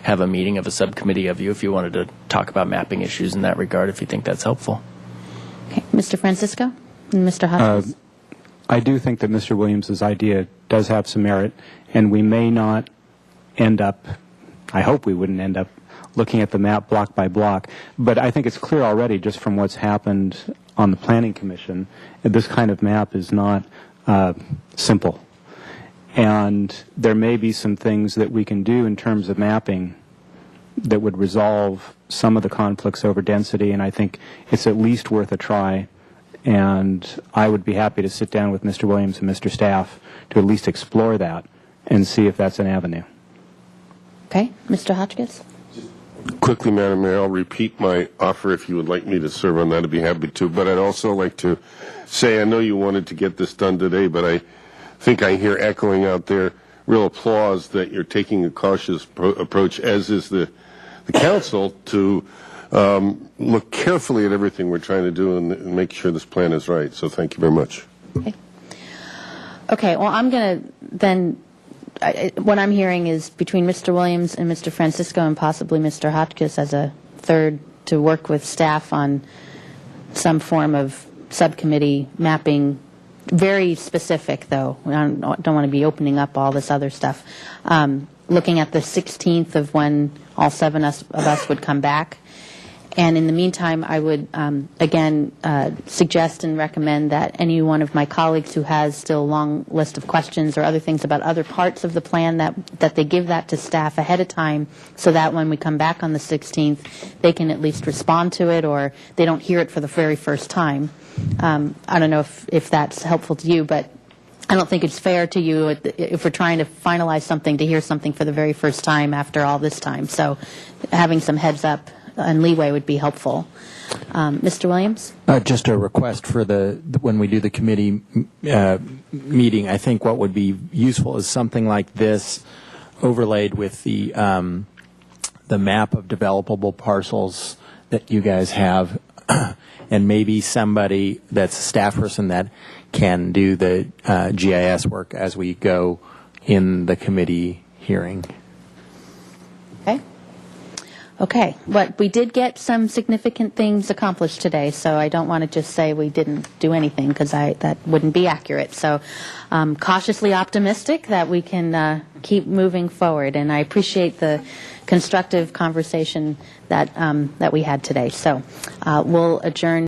have a meeting of a subcommittee of you if you wanted to talk about mapping issues in that regard, if you think that's helpful. Okay. Mr. Francisco and Mr. Hutchins? I do think that Mr. Williams' idea does have some merit, and we may not end up, I hope we wouldn't end up looking at the map block by block, but I think it's clear already just from what's happened on the Planning Commission, that this kind of map is not simple. And there may be some things that we can do in terms of mapping that would resolve some of the conflicts over density, and I think it's at least worth a try. And I would be happy to sit down with Mr. Williams and Mr. Staff to at least explore that and see if that's an avenue. Okay. Mr. Hotchkiss? Quickly, Madam Mayor, I'll repeat my offer if you would like me to serve on that. I'd be happy to. But I'd also like to say I know you wanted to get this done today, but I think I hear echoing out there real applause that you're taking a cautious approach, as is the council, to look carefully at everything we're trying to do and make sure this plan is right. So thank you very much. Okay, well, I'm going to then, what I'm hearing is between Mr. Williams and Mr. Francisco and possibly Mr. Hotchkiss as a third to work with staff on some form of subcommittee mapping. Very specific, though. I don't want to be opening up all this other stuff. Looking at the 16th of when all seven of us would come back. And in the meantime, I would, again, suggest and recommend that any one of my colleagues who has still a long list of questions or other things about other parts of the plan, that they give that to staff ahead of time so that when we come back on the 16th, they can at least respond to it or they don't hear it for the very first time. I don't know if that's helpful to you, but I don't think it's fair to you if we're trying to finalize something to hear something for the very first time after all this time. So having some heads up and leeway would be helpful. Mr. Williams? Just a request for when we do the committee meeting, I think what would be useful is something like this overlaid with the map of developable parcels that you guys have, and maybe somebody that's a staff person that can do the GIS work as we go in the committee hearing. Okay, but we did get some significant things accomplished today, so I don't want to just say we didn't do anything, because that wouldn't be accurate. So cautiously optimistic that we can keep moving forward, and I appreciate the constructive conversation that we had today. So we'll adjourn.